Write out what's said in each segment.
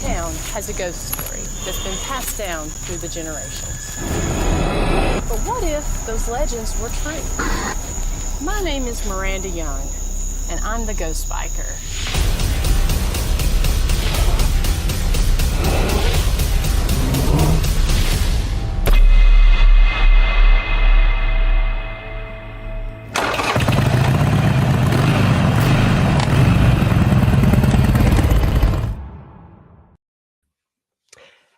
town has a ghost story that's been passed down through the generations. But what if those legends were true? My name is Miranda Young, and I'm the Ghost Biker.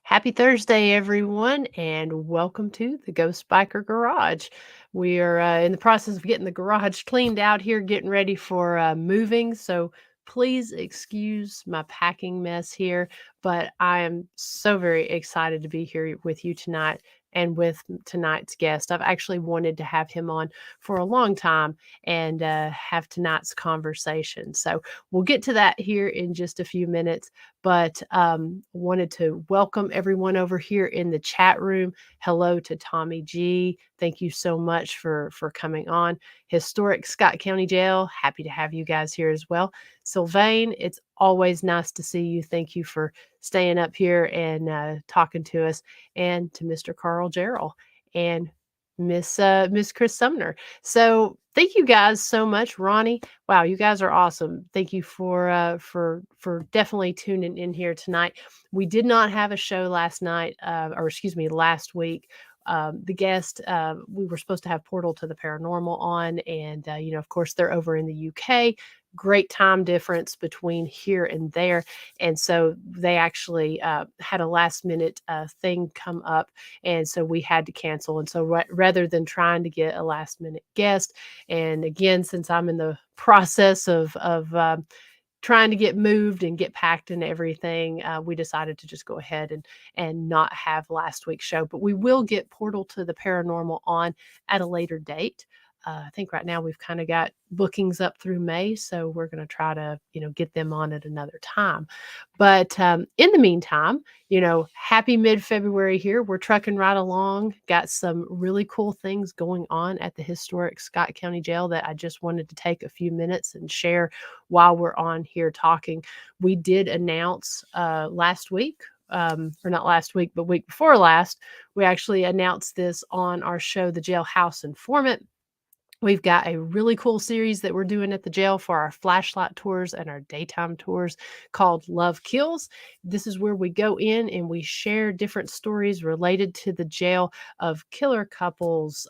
Happy Thursday, everyone, and welcome to the Ghost Biker Garage. We are in the process of getting the garage cleaned out here, getting ready for moving. So please excuse my packing mess here, but I am so very excited to be here with you tonight and with tonight's guest. I've actually wanted to have him on for a long time and have tonight's conversation. So we'll get to that here in just a few minutes. But wanted to welcome everyone over here in the chat room. Hello to Tommy G. Thank you so much for coming on. Historic Scott County Jail. Happy to have you guys here as well. Sylvain, it's always nice to see you. Thank you for staying up here and talking to us. And to Mr. Carl Gerald and Miss Chris Sumner. So thank you guys so much, Ronnie. Wow, you guys are awesome. Thank you for definitely tuning in here tonight. We did not have a show last night, last week. The guest, we were supposed to have Portal to the Paranormal on, and of course, they're over in the UK. Great time difference between here and there. And so they actually had a last minute thing come up. And so we had to cancel. And so rather than trying to get a last minute guest, and again, since I'm in the process of trying to get moved and get packed and everything, we decided to just go ahead and not have last week's show. But we will get Portal to the Paranormal on at a later date. I think right now we've kind of got bookings up through May, so we're going to try to, get them on at another time. But in the meantime, happy mid-February here. We're trucking right along. Got some really cool things going on at the historic Scott County Jail that I just wanted to take a few minutes and share while we're on here talking. We did announce last week, or not last week, but week before last, we actually announced this on our show, The Jailhouse Informant. We've got a really cool series that we're doing at the jail for our flashlight tours and our daytime tours called Love Kills. This is where we go in and we share different stories related to the jail of killer couples,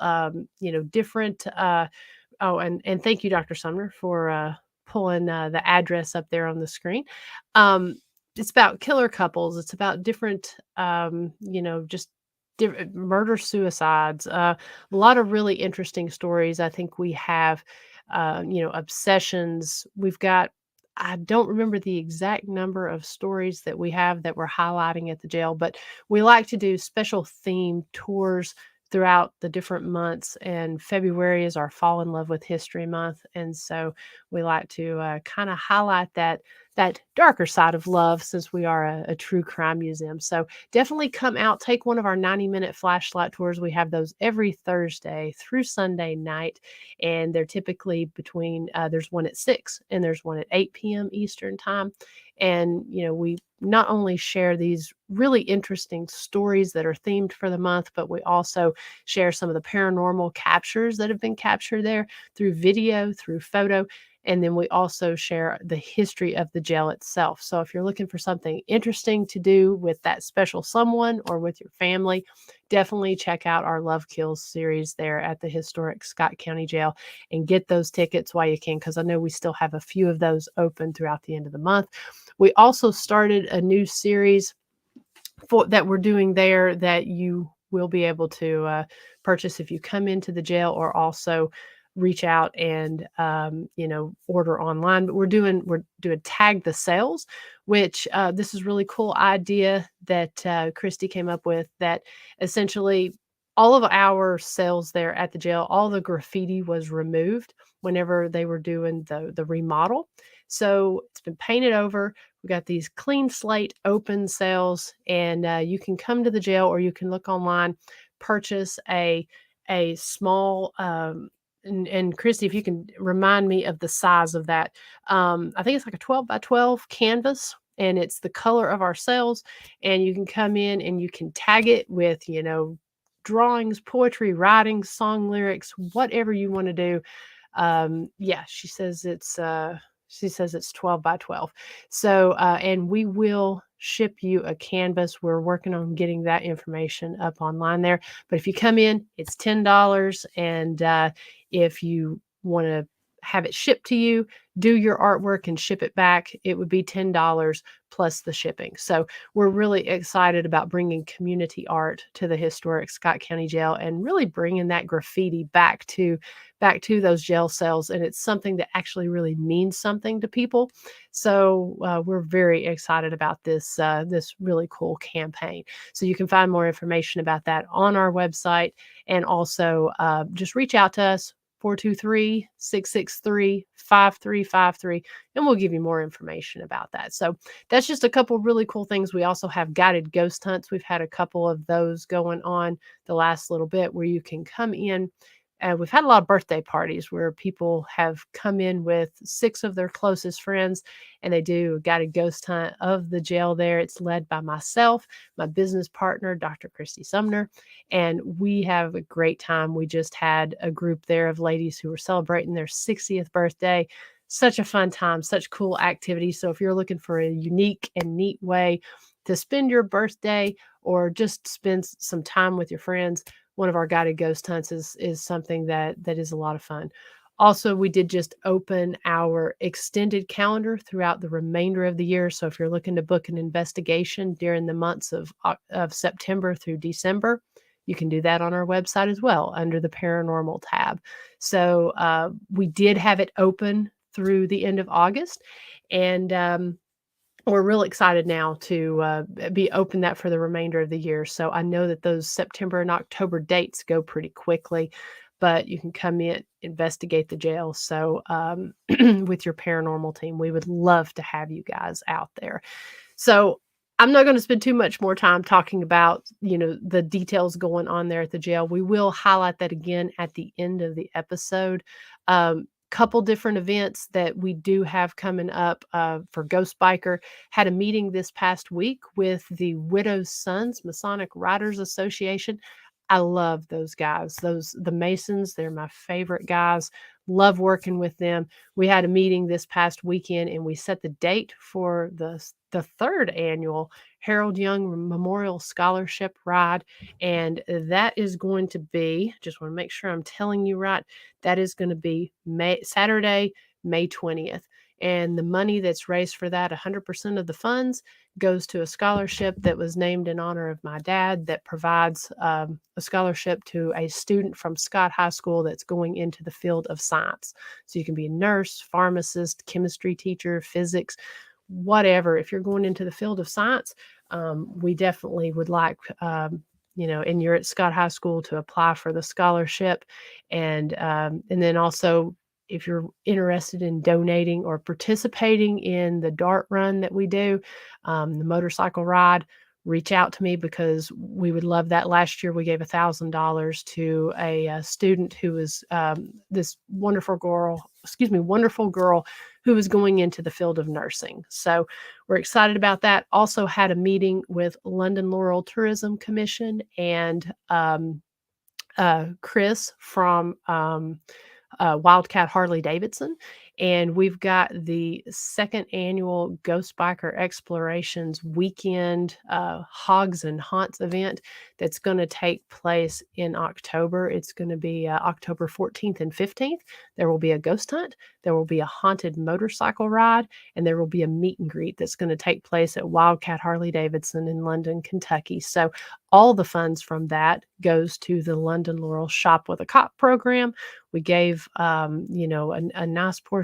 different. And thank you, Dr. Sumner, for pulling the address up there on the screen. It's about killer couples. It's about different, just murder suicides, a lot of really interesting stories. I think we have obsessions. We've got, I don't remember the exact number of stories that we have that we're highlighting at the jail, but we like to do special themed tours throughout the different months, and February is our Fall in Love with History month, and so we like to kind of highlight that darker side of love, since we are a true crime museum. So definitely come out, take one of our 90-minute flashlight tours. We have those every Thursday through Sunday night, and they're typically between, there's one at 6 and there's one at 8 p.m. Eastern time. And, we not only share these really interesting stories that are themed for the month, but we also share some of the paranormal captures that have been captured there through video, through photo. And then we also share the history of the jail itself. So if you're looking for something interesting to do with that special someone or with your family, definitely check out our Love Kills series there at the historic Scott County Jail and get those tickets while you can, because I know we still have a few of those open throughout the end of the month. We also started a new series that we're doing there that you will be able to purchase if you come into the jail, or also reach out and order online. But we're doing Tag the Sales, which this is really cool idea that Christy came up with, that essentially all of our sales there at the jail, all the graffiti was removed whenever they were doing the remodel. So it's been painted over. We got these clean slate open sales, and you can come to the jail, or you can look online, purchase a small and Christy, if you can remind me of the size of that. I think it's like a 12 by 12 canvas and it's the color of our cells. And you can come in and you can tag it with, drawings, poetry, writing, song lyrics, whatever you want to do. Yeah, she says it's 12 by 12. So, and we will ship you a canvas. We're working on getting that information up online there. But if you come in, it's $10. And if you want to have it shipped to you, do your artwork and ship it back, it would be $10 plus the shipping. So we're really excited about bringing community art to the historic Scott County Jail and really bringing that graffiti back to those jail cells. And it's something that actually really means something to people. So we're very excited about this really cool campaign. So you can find more information about that on our website, and also just reach out to us, 423-663-5353, and we'll give you more information about that. So that's just a couple really cool things. We also have guided ghost hunts. We've had a couple of those going on the last little bit, where you can come in. We've had a lot of birthday parties where people have come in with 6 of their closest friends, and they do a guided ghost hunt of the jail there. It's led by myself, my business partner, Dr. Christy Sumner, and we have a great time. We just had a group there of ladies who were celebrating their 60th birthday. Such a fun time, such cool activities. So if you're looking for a unique and neat way to spend your birthday, or just spend some time with your friends, one of our guided ghost hunts is something that is a lot of fun. Also, we did just open our extended calendar throughout the remainder of the year. So if you're looking to book an investigation during the months of September through December, you can do that on our website as well under the paranormal tab. So we did have it open through the end of August, and we're real excited now to be open that for the remainder of the year. So I know that those September and October dates go pretty quickly, but you can come in, investigate the jail. So with your paranormal team, we would love to have you guys out there. So I'm not going to spend too much more time talking about, the details going on there at the jail. We will highlight that again at the end of the episode. Couple different events that we do have coming up for Ghost Biker. Had a meeting this past week with the Widow's Sons Masonic Writers Association. I love those guys. The Masons, they're my favorite guys. Love working with them. We had a meeting this past weekend, and we set the date for the 3rd annual Harold Young Memorial Scholarship Ride. And that is going to be, just want to make sure I'm telling you right, that is going to be Saturday, May 20th. And the money that's raised for that, 100% of the funds goes to a scholarship that was named in honor of my dad, that provides a scholarship to a student from Scott High School that's going into the field of science. So you can be a nurse, pharmacist, chemistry teacher, physics, whatever. If you're going into the field of science, we definitely would like, and you're at Scott High School, to apply for the scholarship. And then also, if you're interested in donating or participating in the dart run that we do, the motorcycle ride, reach out to me, because we would love that. Last year, we gave $1,000 to a student who was this wonderful girl who was going into the field of nursing. So we're excited about that. Also had a meeting with London Laurel Tourism Commission and Chris from Wildcat Harley Davidson. And we've got the 2nd annual Ghost Biker Explorations Weekend Hogs and Haunts event that's going to take place in October. It's going to be October 14th and 15th. There will be a ghost hunt. There will be a haunted motorcycle ride, and there will be a meet and greet that's going to take place at Wildcat Harley Davidson in London, Kentucky. So all the funds from that goes to the London Laurel Shop with a Cop program. We gave, a nice portion,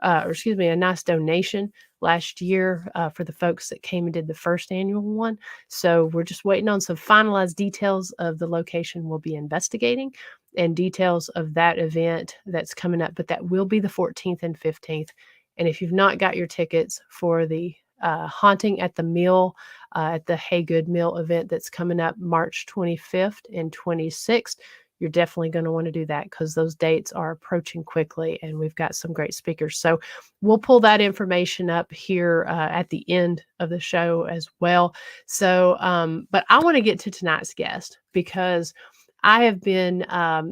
a nice donation last year for the folks that came and did the 1st annual one. So we're just waiting on some finalized details of the location we'll be investigating and details of that event that's coming up. But that will be the 14th and 15th. And if you've not got your tickets for the Haunting at the Mill, at the Haygood Mill event that's coming up March 25th and 26th, you're definitely going to want to do that because those dates are approaching quickly and we've got some great speakers. So we'll pull that information up here at the end of the show as well. So, but I want to get to tonight's guest because I have been, I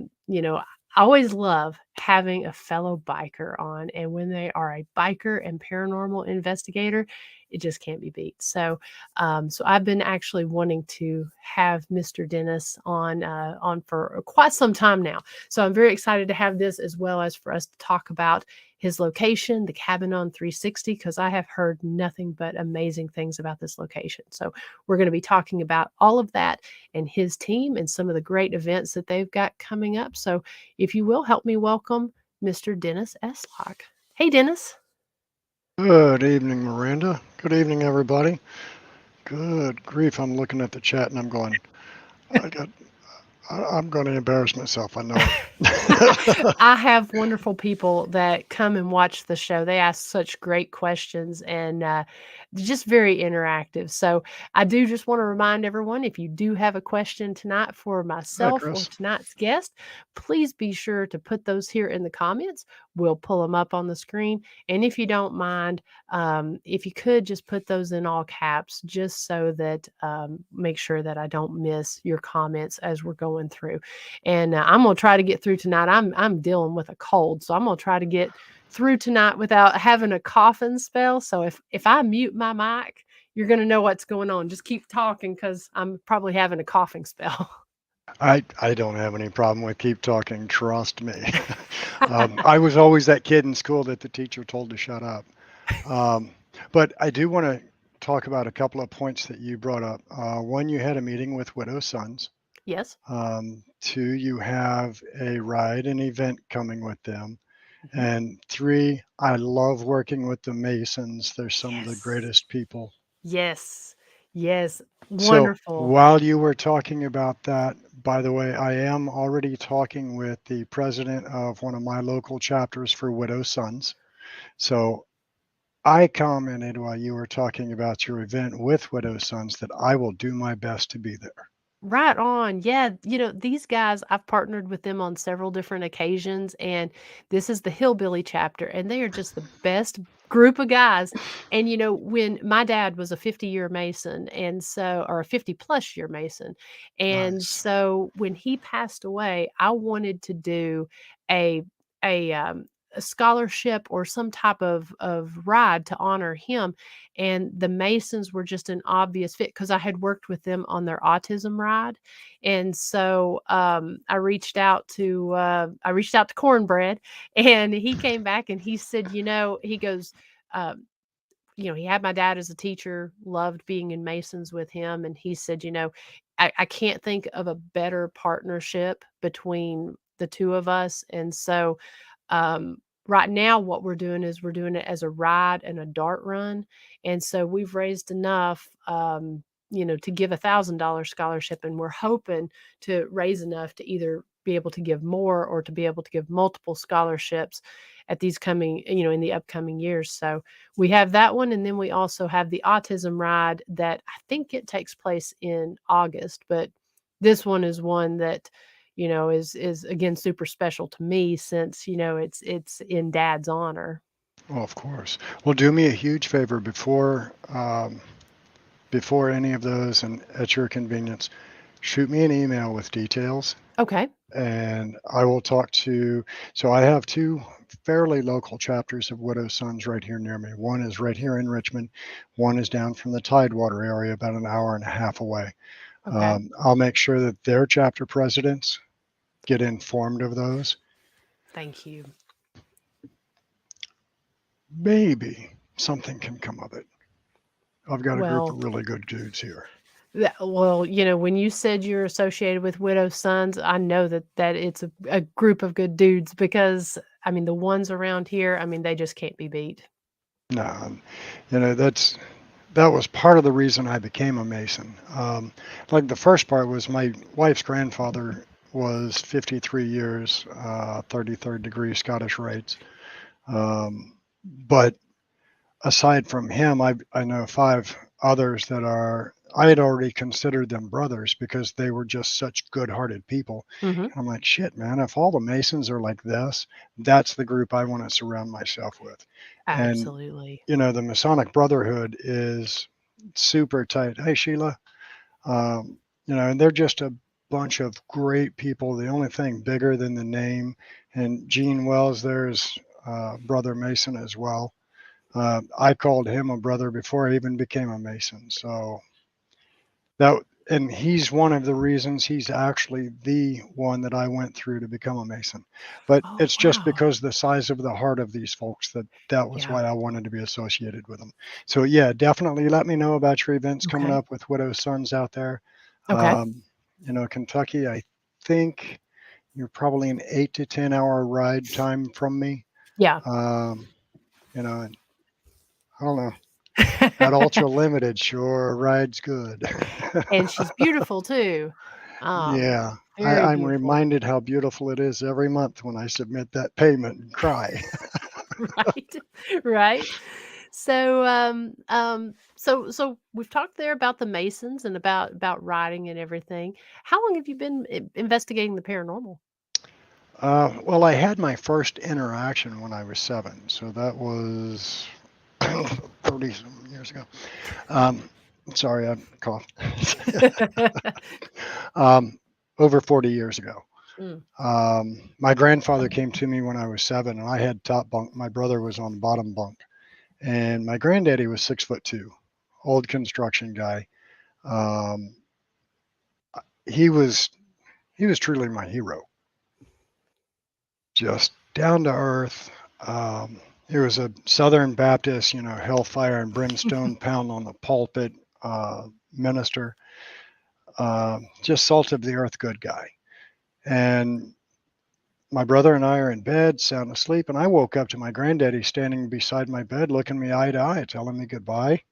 always love having a fellow biker on. And when they are a biker and paranormal investigator, it just can't be beat. So, so I've been actually wanting to have Mr. Dennis on for quite some time now. So I'm very excited to have this as well as for us to talk about his location, the Cabin on 360, because I have heard nothing but amazing things about this location. So we're going to be talking about all of that and his team and some of the great events that they've got coming up. So if you will, help me welcome Mr. Dennis Estlock. Hey, Dennis. Good evening, Miranda. Good evening, everybody. Good grief, I'm looking at the chat and I'm going, I'm going to embarrass myself. I know it. I have wonderful people that come and watch the show. They ask such great questions and just very interactive. So I do just want to remind everyone, if you do have a question tonight for Hi, myself or Chris. tonight's guest, please be sure to put those here in the comments. We'll pull them up on the screen. And if you don't mind, if you could just put those in all caps, just so that make sure that I don't miss your comments as we're going through. And I'm gonna try to get through tonight. I'm dealing with a cold, so I'm gonna try to get through tonight without having a coughing spell. So if I mute my mic, you're gonna know what's going on. Just keep talking because I'm probably having a coughing spell. I don't have any problem with keep talking. Trust me. I was always that kid in school that the teacher told to shut up. But I do want to talk about a couple of points that you brought up. One, you had a meeting with Widow Sons. Yes. Two, you have a ride, an event coming with them. Mhm. And three, I love working with the Masons. They're some of the Yes. greatest people. Yes. Yes. So Wonderful. while you were talking about that, by the way, I am already talking with the president of one of my local chapters for Widow Sons. So I commented while you were talking about your event with Widow Sons that I will do my best to be there. Right on. Yeah, these guys, I've partnered with them on several different occasions, and this is the Hillbilly chapter, and they are just the best group of guys. And when my dad was a 50-year Mason, and so, or a 50+ year Mason, and Nice. so when he passed away, I wanted to do a a um a scholarship or some type of ride to honor him, and the Masons were just an obvious fit because I had worked with them on their autism ride. And so I reached out to Cornbread, and he came back and he said, he goes, um, he had my dad as a teacher, loved being in Masons with him. And he said, I can't think of a better partnership between the two of us. And so um, right now, what we're doing is we're doing it as a ride and a dart run. And so we've raised enough, to give $1,000 scholarship. And we're hoping to raise enough to either be able to give more or to be able to give multiple scholarships at these coming, in the upcoming years. So we have that one. And then we also have the autism ride that I think it takes place in August. But this one is one that, is again super special to me since, it's in Dad's honor. Well, of course. Well, do me a huge favor before any of those and at your convenience, shoot me an email with details Okay. and I will talk to. So I have two fairly local chapters of Widow Sons right here near me. One is right here in Richmond. One is down from the Tidewater area, about an hour and a half away. Okay. I'll make sure that their chapter presidents get informed of those. Thank you. Maybe something can come of it. I've got a group Well, of really good dudes here. when you said you're associated with Widow Sons, I know that it's a group of good dudes because I mean the ones around here, I mean they just can't be beat. No, that was part of the reason I became a Mason. Like the first part was my wife's grandfather was 53 years, 33rd degree Scottish Rites. But aside from him, I know 5 others that are I had already considered them brothers because they were just such good-hearted people. Mm-hmm. And I'm like, shit, man, if all the Masons are like this, that's the group I want to surround myself with. And, Absolutely. the Masonic Brotherhood is super tight. Hey, Sheila. And they're just a bunch of great people. The only thing bigger than the name, and Gene Wells, there's Brother Mason as well. I called him a brother before I even became a Mason. So and he's one of the reasons he's actually the one that I went through to become a Mason. But Oh, it's just wow. because the size of the heart of these folks that was Yeah. why I wanted to be associated with them. So yeah, definitely let me know about your events coming Okay. up with Widow Sons out there. Okay. Kentucky, I think you're probably an 8 to 10 hour ride time from me. Yeah. And I don't know. At Ultra Limited, sure, ride's good. And she's beautiful too. Yeah, Very I'm beautiful. reminded how beautiful it is every month when I submit that payment and cry. Right. Right. So we've talked there about the Masons and about writing and everything. How long have you been investigating the paranormal? Well, I had my first interaction when I was 7, so that was 30 some years ago. Um, Sorry, I coughed. Over 40 years ago. Mm. My grandfather came to me when I was 7, and I had top bunk. My brother was on bottom bunk, and my granddaddy was 6'2", old construction guy. Um, he was truly my hero. Just down to earth. He was a Southern Baptist, hellfire and brimstone pound on the pulpit minister. Just salt of the earth good guy. And my brother and I are in bed, sound asleep, and I woke up to my granddaddy standing beside my bed, looking me eye to eye, telling me goodbye.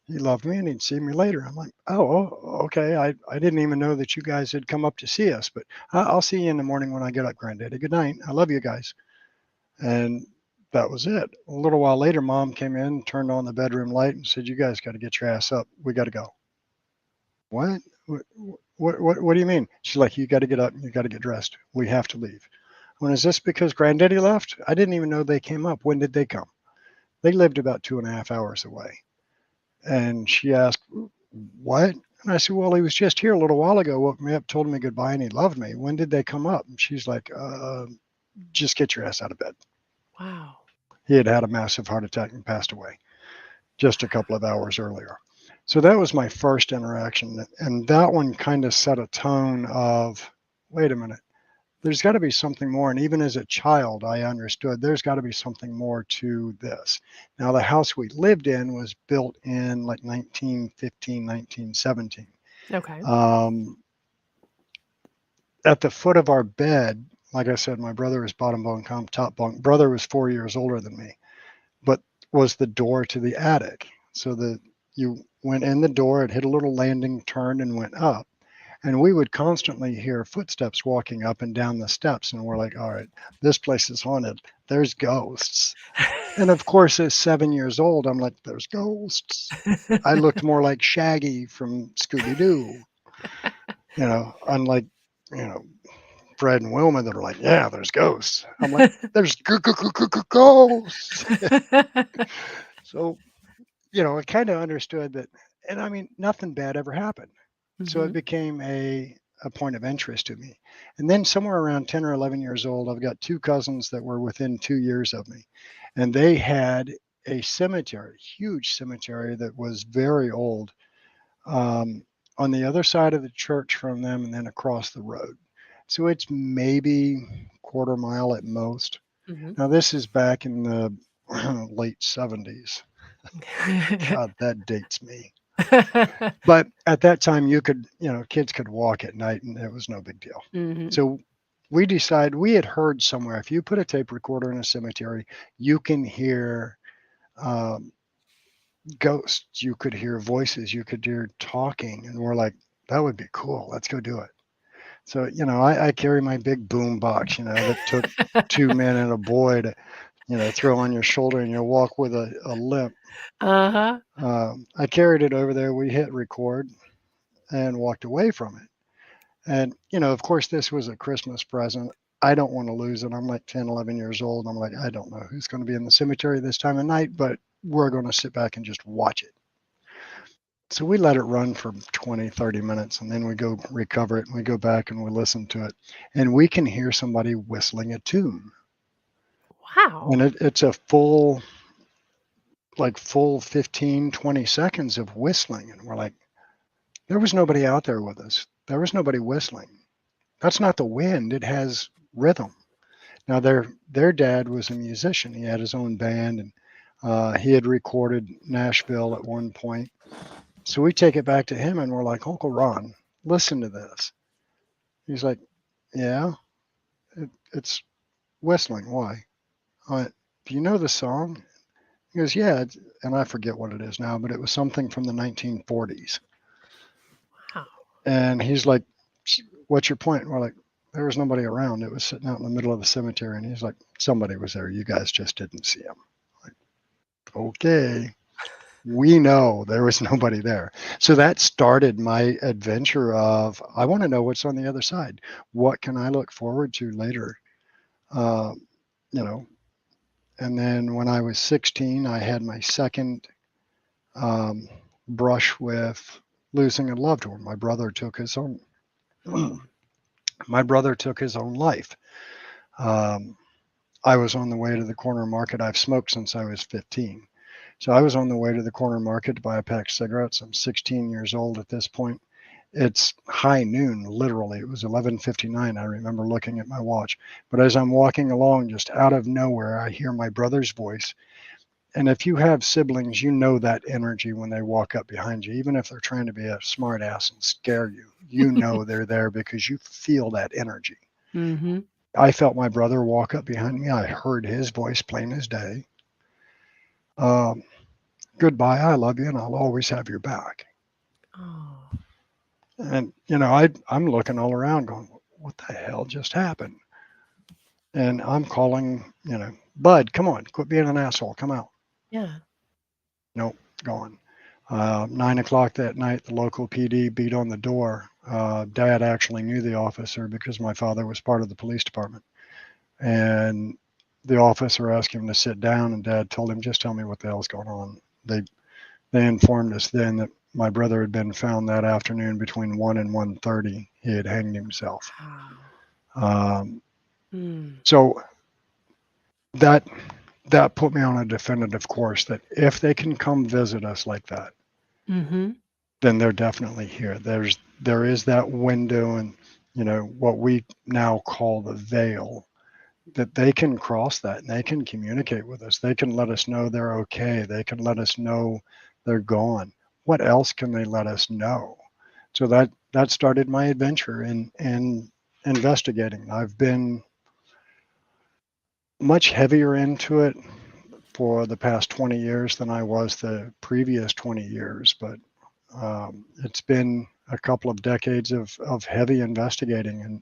He loved me and he'd see me later. I'm like, okay. I didn't even know that you guys had come up to see us, but I'll see you in the morning when I get up, granddaddy. Good night. I love you guys. And that was it. A little while later, mom came in, turned on the bedroom light, and said, "You guys got to get your ass up. We got to go." What? What do you mean? She's like, "You got to get up. You got to get dressed. We have to leave." When is this because granddaddy left? I didn't even know they came up. When did they come? They lived about 2.5 hours away. And she asked, "What?" And I said, "Well, he was just here a little while ago, woke me up, told me goodbye, and he loved me. When did they come up?" And she's like, "Just get your ass out of bed." Wow. He had had a massive heart attack and passed away just a couple of hours earlier. So that was my first interaction. And that one kind of set a tone of, wait a minute, there's got to be something more. And even as a child, I understood there's got to be something more to this. Now, the house we lived in was built in like 1915, 1917. Okay. At the foot of our bed, like I said, my brother was bottom bunk, I'm top bunk. Brother was 4 years older than me, but was the door to the attic. So you went in the door, it hit a little landing, turned, and went up. And we would constantly hear footsteps walking up and down the steps. And we're like, all right, this place is haunted. There's ghosts. And of course, at 7 years old, I'm like, there's ghosts. I looked more like Shaggy from Scooby Doo, unlike, Fred and Wilma that are like, yeah, there's ghosts. I'm like, there's ghosts. So, I kind of understood that. And I mean, nothing bad ever happened. So it became a point of interest to me. And then somewhere around 10 or 11 years old, I've got 2 cousins that were within 2 years of me. And they had a cemetery, huge cemetery that was very old, on the other side of the church from them and then across the road. So it's maybe quarter mile at most. Now, this is back in the late 70s. God, that dates me. But at that time, kids could walk at night and it was no big deal. So we decided, we had heard somewhere, if you put a tape recorder in a cemetery, you can hear ghosts, you could hear voices, you could hear talking. And we're like, that would be cool. Let's go do it. So, I carry my big boom box, that took 2 men and a boy to, throw on your shoulder and you walk with a limp. Uh-huh. I carried it over there. We hit record and walked away from it. And, of course, this was a Christmas present. I don't want to lose it. I'm like 10, 11 years old. I'm like, I don't know who's going to be in the cemetery this time of night, but we're going to sit back and just watch it. So we let it run for 20, 30 minutes, and then we go recover it, and we go back and we listen to it. And we can hear somebody whistling a tune. Wow. And it's a full 15, 20 seconds of whistling. And we're like, there was nobody out there with us. There was nobody whistling. That's not the wind. It has rhythm. Now, their dad was a musician. He had his own band, and he had recorded Nashville at one point. So we take it back to him, and we're like, Uncle Ron, listen to this. He's like, yeah, it's whistling. Why? I went, do you know the song? He goes, yeah. And I forget what it is now, but it was something from the 1940s. Wow. And he's like, what's your point? And we're like, there was nobody around. It was sitting out in the middle of the cemetery. And he's like, somebody was there. You guys just didn't see him. Like, okay. We know there was nobody there. So that started my adventure of, I want to know what's on the other side. What can I look forward to later? And then when I was 16, I had my second brush with losing a loved one. My brother took his own life. I was on the way to the corner market. I've smoked since I was 15. So I was on the way to the corner market to buy a pack of cigarettes. I'm 16 years old at this point. It's high noon, literally. It was 11:59. I remember looking at my watch. But as I'm walking along, just out of nowhere, I hear my brother's voice. And if you have siblings, you know that energy when they walk up behind you, even if they're trying to be a smart ass and scare you. You know they're there because you feel that energy. Mm-hmm. I felt my brother walk up behind me. I heard his voice plain as day. Goodbye, I love you, and I'll always have your back. Oh. And, I'm looking all around going, what the hell just happened? And I'm calling, Bud, come on, quit being an asshole. Come out. Yeah. Nope, gone. 9 o'clock that night, the local PD beat on the door. Dad actually knew the officer because my father was part of the police department. And the officer asked him to sit down, and Dad told him, just tell me what the hell's going on. They informed us then that my brother had been found that afternoon between 1 and 1:30. He had hanged himself. Wow. So that put me on a definitive course that if they can come visit us like that, Mm-hmm. then they're definitely here. There is that window, and what we now call the veil, that they can cross that and they can communicate with us. They can let us know they're okay. They can let us know they're gone. What else can they let us know? So that started my adventure in investigating. I've been much heavier into it for the past 20 years than I was the previous 20 years, but it's been a couple of decades of heavy investigating,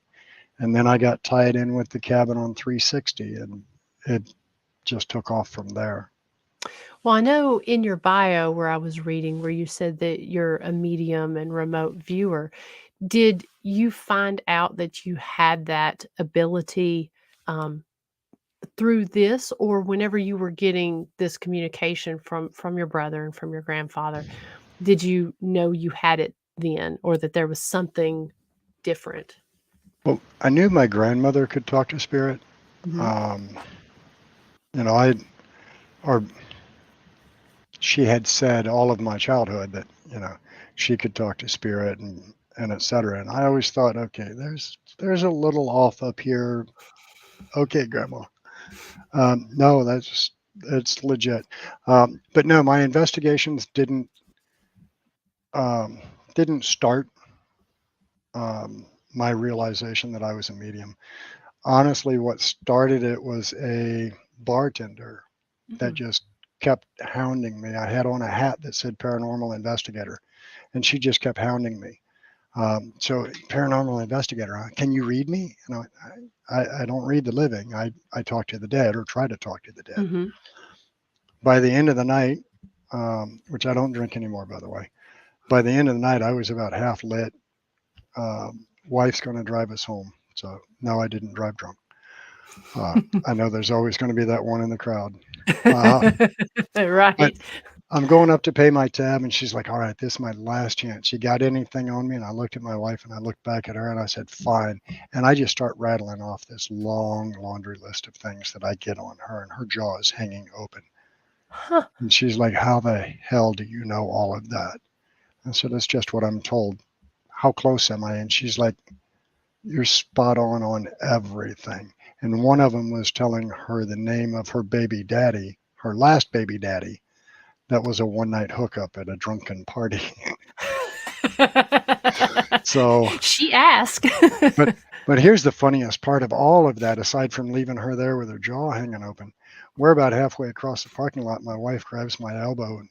and then I got tied in with the cabin on 360, and it just took off from there. Well, I know in your bio where I was reading where you said that you're a medium and remote viewer. Did you find out that you had that ability through this, or whenever you were getting this communication from your brother and from your grandfather, did you know you had it then, or that there was something different? Well, I knew my grandmother could talk to spirit. Mm-hmm. She had said all of my childhood that she could talk to spirit and et cetera. And I always thought, okay, there's a little off up here. Okay, Grandma. No, it's legit. But no, my investigations didn't start my realization that I was a medium. Honestly, what started it was a bartender that just kept hounding me. I had on a hat that said paranormal investigator, and she just kept hounding me. So paranormal investigator, huh? Can you read me? And I don't read the living. I talk to the dead, or try to talk to the dead. Mm-hmm. By the end of the night, which I don't drink anymore, by the way. By the end of the night, I was about half lit. Wife's going to drive us home. So no, I didn't drive drunk. I know there's always going to be that one in the crowd. Right. But I'm going up to pay my tab, and she's like, all right, this is my last chance. You got anything on me? And I looked at my wife, and I looked back at her, and I said, fine. And I just start rattling off this long laundry list of things that I get on her, and her jaw is hanging open. Huh. And she's like, how the hell do you know all of that? I said, it's just what I'm told. How close am I? And she's like, you're spot on everything. And one of them was telling her the name of her baby daddy, her last baby daddy, that was a one-night hookup at a drunken party. So she asked. but here's the funniest part of all of that, aside from leaving her there with her jaw hanging open. We're about halfway across the parking lot. My wife grabs my elbow and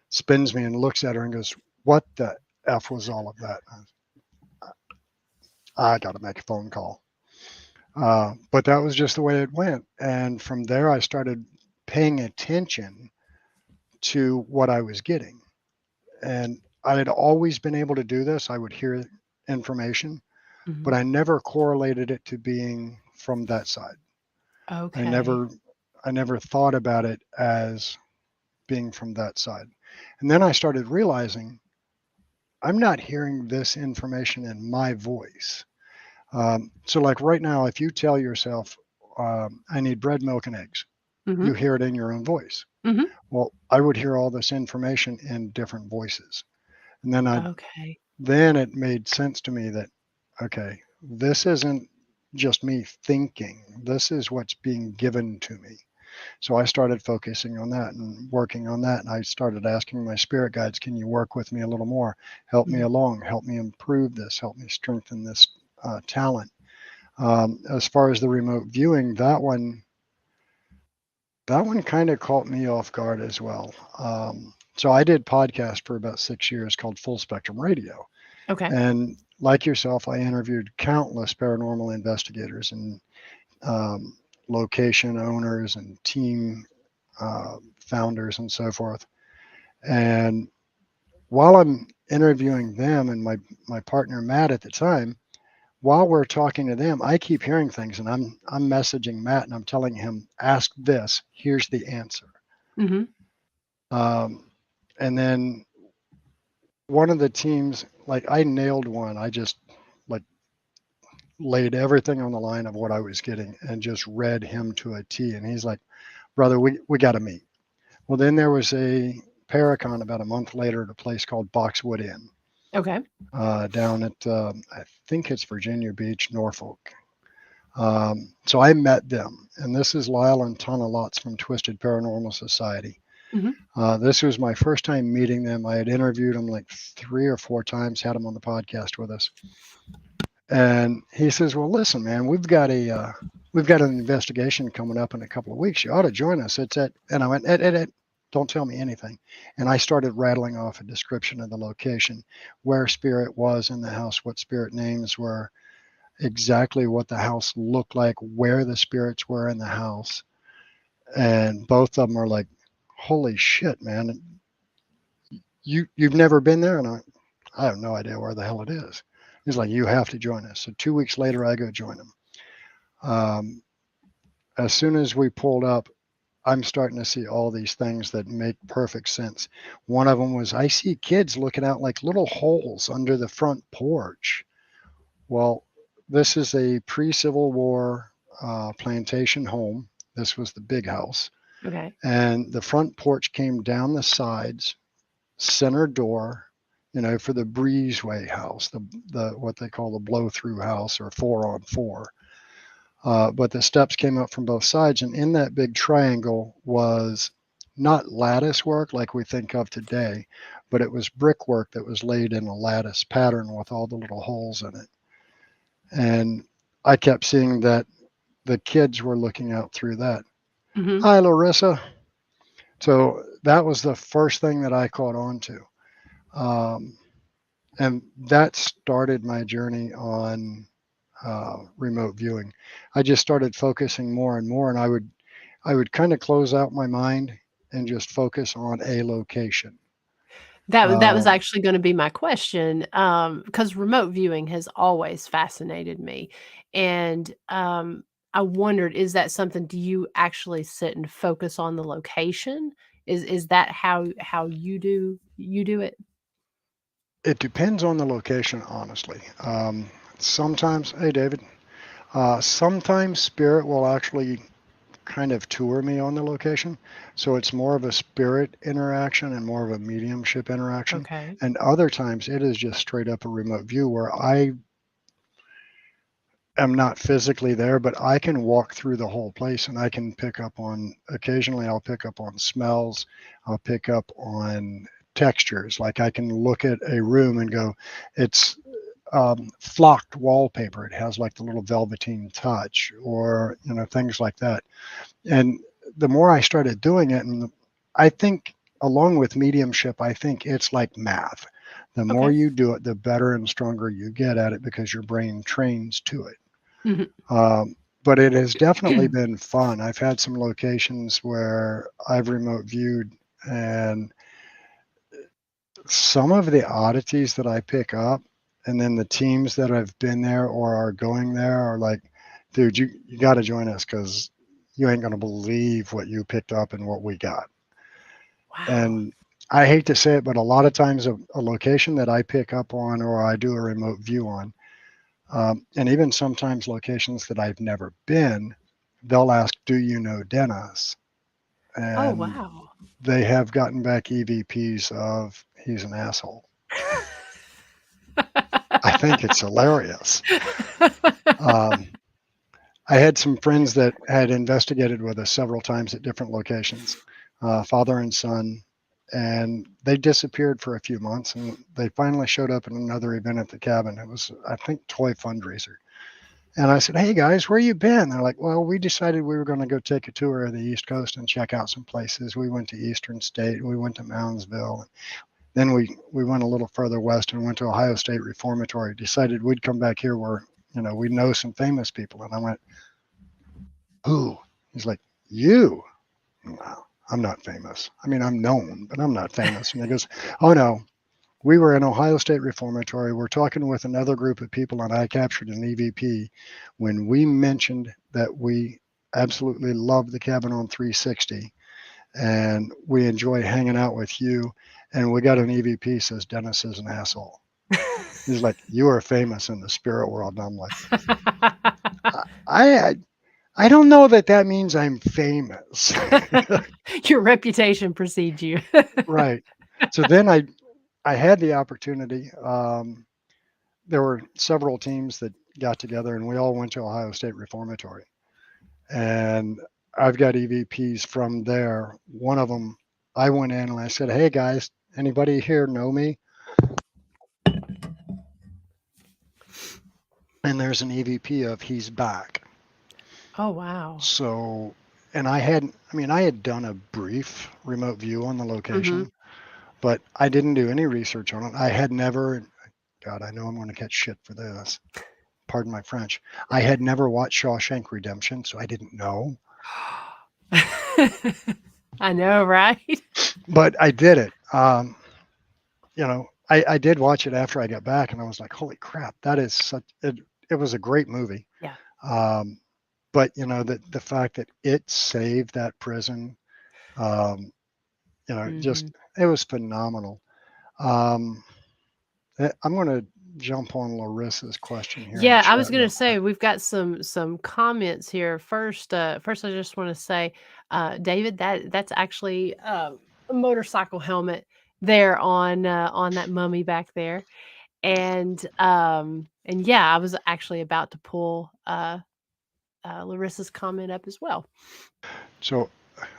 spins me and looks at her and goes, what the F was all of that? I got to make a phone call. But that was just the way it went. And from there, I started paying attention to what I was getting. And I had always been able to do this. I would hear information, Mm-hmm. but I never correlated it to being from that side. Okay. I never thought about it as being from that side. And then I started realizing I'm not hearing this information in my voice. So like right now, if you tell yourself, I need bread, milk, and eggs, Mm-hmm. you hear it in your own voice. Mm-hmm. Well, I would hear all this information in different voices. And then it made sense to me that, okay, this isn't just me thinking, this is what's being given to me. So I started focusing on that and working on that. And I started asking my spirit guides, can you work with me a little more? Help me along, help me improve this, help me strengthen this talent. As far as the remote viewing, that one kind of caught me off guard as well. So I did podcast for about 6 years called Full Spectrum Radio. Okay. And like yourself, I interviewed countless paranormal investigators and location owners and team founders and so forth. And while I'm interviewing them and my partner Matt at the time, while we're talking to them, I keep hearing things, and I'm messaging Matt and I'm telling him, ask this, here's the answer. Mm-hmm. And then one of the teams, like I nailed one. I just like laid everything on the line of what I was getting and just read him to a T. And he's like, brother, we got to meet. Well, then there was a Paracon about a month later at a place called Boxwood Inn. Okay. Down at, I think it's Virginia Beach, Norfolk. So I met them, and this is Lyle and Tana Lotz from Twisted Paranormal Society. Mm-hmm. This was my first time meeting them. I had interviewed them like 3 or 4 times, had them on the podcast with us. And he says, well, listen, man, we've got an investigation coming up in a couple of weeks. You ought to join us. It's at, and I went, don't tell me anything. And I started rattling off a description of the location, where spirit was in the house, what spirit names were, exactly what the house looked like, where the spirits were in the house. And both of them are like, holy shit, man. You've never been there? And I have no idea where the hell it is. He's like, you have to join us. So 2 weeks later, I go join him. As soon as we pulled up, I'm starting to see all these things that make perfect sense. One of them was, I see kids looking out like little holes under the front porch. Well, this is a pre-Civil War plantation home. This was the big house. Okay. And the front porch came down the sides, center door, for the breezeway house, the what they call the blow-through house, or 4-on-4. But the steps came up from both sides, and in that big triangle was not lattice work like we think of today, but it was brickwork that was laid in a lattice pattern with all the little holes in it. And I kept seeing that the kids were looking out through that. Mm-hmm. Hi, Larissa. So that was the first thing that I caught on to. And that started my journey on remote viewing. I just started focusing more and more, and I would kind of close out my mind and just focus on a location. That was Um, actually gonna be my question, because remote viewing has always fascinated me, and, I wondered, is that something do you actually sit and focus on the location? Is that how you do it? it depends on the location, honestly. Sometimes, hey David, sometimes Spirit will actually kind of tour me on the location. So it's more of a spirit interaction and more of a mediumship interaction. Okay. And other times it is just straight up a remote view where I am not physically there, but I can walk through the whole place and I can pick up on, occasionally I'll pick up on smells, I'll pick up on textures. Like I can look at a room and go, it's flocked wallpaper. It has like the little velveteen touch or, things like that. And the more I started doing it, and I think along with mediumship, I think it's like math. The more Okay. you do it, the better and stronger you get at it because your brain trains to it. Mhm. But it has definitely been fun. I've had some locations where I've remote viewed, and some of the oddities that I pick up, and then the teams that have been there or are going there are like, dude, you got to join us because you ain't going to believe what you picked up and what we got. Wow. And I hate to say it, but a lot of times a location that I pick up on or I do a remote view on, and even sometimes locations that I've never been, they'll ask, do you know Dennis? Oh, And wow. they have gotten back EVPs of he's an asshole. I think it's hilarious. Um, I had some friends that had investigated with us several times at different locations, father and son, and they disappeared for a few months, and they finally showed up at another event at the cabin. It was, I think, toy fundraiser. And I said, "Hey guys, where you been?" They're like, "Well, we decided we were going to go take a tour of the East Coast and check out some places. We went to Eastern State, we went to Moundsville, then we went a little further west and went to Ohio State Reformatory. Decided we'd come back here where we know some famous people." And I went, "Who?" He's like, "You." No, I'm not famous. I mean, I'm known, but I'm not famous. And he goes, "Oh no, we were in Ohio State Reformatory. We're talking with another group of people, and I captured an EVP when we mentioned that we absolutely love the cabin on 360 and we enjoy hanging out with you. And we got an EVP says Dennis is an asshole." He's like, "You are famous in the spirit world." And I'm like, I I don't know that that means I'm famous. Your reputation precedes you. Right. So then I had the opportunity. There were several teams that got together, and we all went to Ohio State Reformatory. And I've got EVPs from there. One of them, I went in and I said, "Hey guys, anybody here know me?" And there's an EVP of he's back. Oh, wow. So, and I had done a brief remote view on the Mhm. location, but I didn't do any research on it. I had never, God, I know I'm going to catch shit for this. Pardon my French. I had never watched Shawshank Redemption, so I didn't know. I know, right? But I did it. I did watch it after I got back, and I was like, "Holy crap, that is such." It was a great movie. Yeah. Um, but the fact that it saved that prison, um, just Mhm. it was phenomenal. Um, I'm going to jump on Larissa's question here in Yeah, I chat was gonna real quick. say we've got some comments here. First I just want to say, David, that's actually a motorcycle helmet there on that mummy back there, and yeah, I was actually about to pull Larissa's comment up as well. So,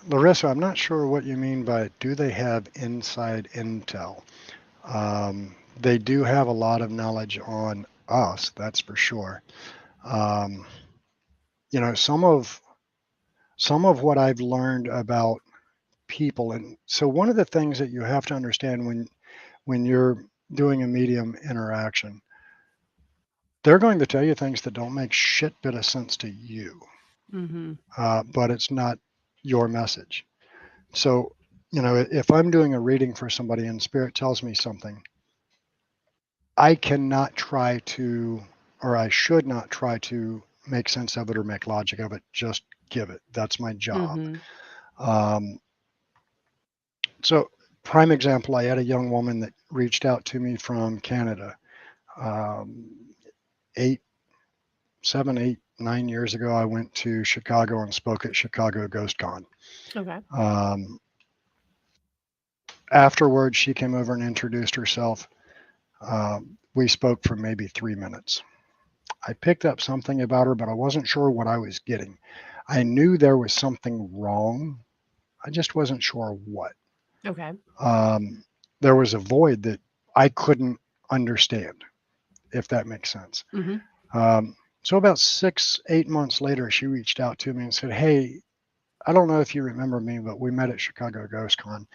Larissa, I'm not sure what you mean by do they have inside intel? They do have a lot of knowledge on us, that's for sure. Um, some of what I've learned about people, and so one of the things that you have to understand when you're doing a medium interaction, they're going to tell you things that don't make shit bit of sense to you, but it's not your message. So, if I'm doing a reading for somebody and spirit tells me something, I cannot try to, or I should not try to make sense of it or make logic of it. Just give it. That's my job. Um, so, prime example, I had a young woman that reached out to me from Canada. Um, 9 years ago, I went to Chicago and spoke at Chicago Ghost Con. Okay. Afterwards, she came over and introduced herself. We spoke for maybe 3 minutes. I picked up something about her, but I wasn't sure what I was getting. I knew there was something wrong. I just wasn't sure what. Okay. There was a void that I couldn't understand, if that makes sense. So about 6-8 months later, she reached out to me and said, "Hey, I don't know if you remember me, but we met at Chicago Ghost Con.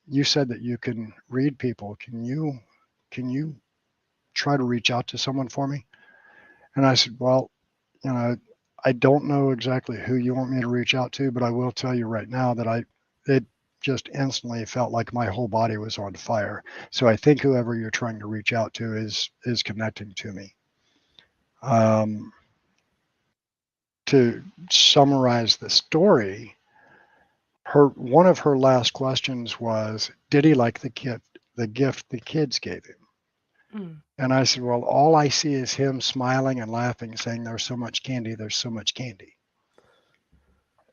You said that you can read people. Can you try to reach out to someone for me?" And I said, "Well, I don't know exactly who you want me to reach out to, but I will tell you right now that it just instantly felt like my whole body was on fire. So I think whoever you're trying to reach out to is connecting to me." To summarize the story, one of her last questions was, "Did he like the gift the kids gave him?" And I said, "Well, all I see is him smiling and laughing, saying, 'There's so much candy, there's so much candy.'"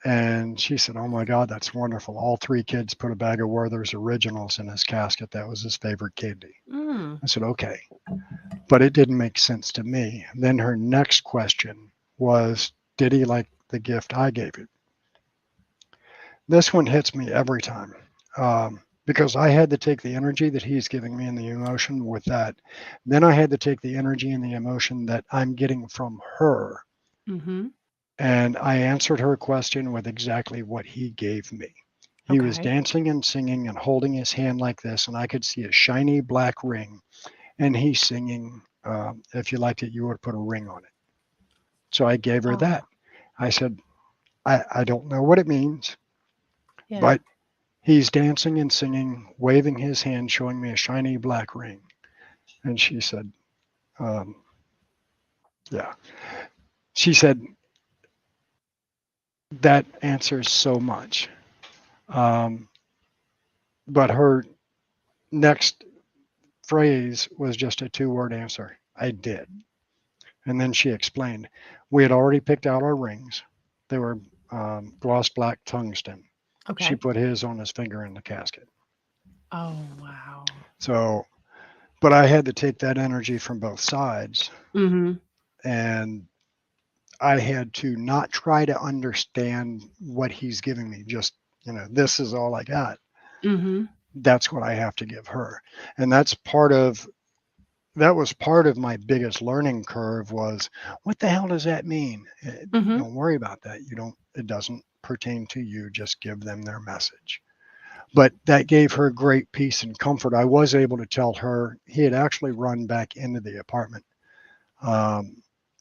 And she said, "Oh my God, that's wonderful. All 3 kids put a bag of Werther's Originals in his casket. That was his favorite candy." I said, "Okay." But it didn't make sense to me. Then her next question was, "Did he like the gift I gave him?" This one hits me every time, because I had to take the energy that he's giving me and the emotion with that. Then I had to take the energy and the emotion that I'm getting from her. And I answered her question with exactly what he gave me. He was dancing and singing and holding his hand like this, and I could see a shiny black ring. And he's singing, "If you liked it, you would put a ring on it." So I gave her that. I said, I don't know what it means, but he's dancing and singing, waving his hand, showing me a shiny black ring. And she said, yeah. She said, "That answers so much." But her next phrase was just a 2-word answer: "I did." And then she explained, we had already picked out our rings. They were gloss black tungsten. She put his on his finger in the casket. Oh, wow. So, but I had to take that energy from both sides. And I had to not try to understand what he's giving me. Just, this is all I got. That's what I have to give her. And that was part of my biggest learning curve was, what the hell does that mean? Don't worry about that. It doesn't pertain to you. Just give them their message. But that gave her great peace and comfort. I was able to tell her he had actually run back into the apartment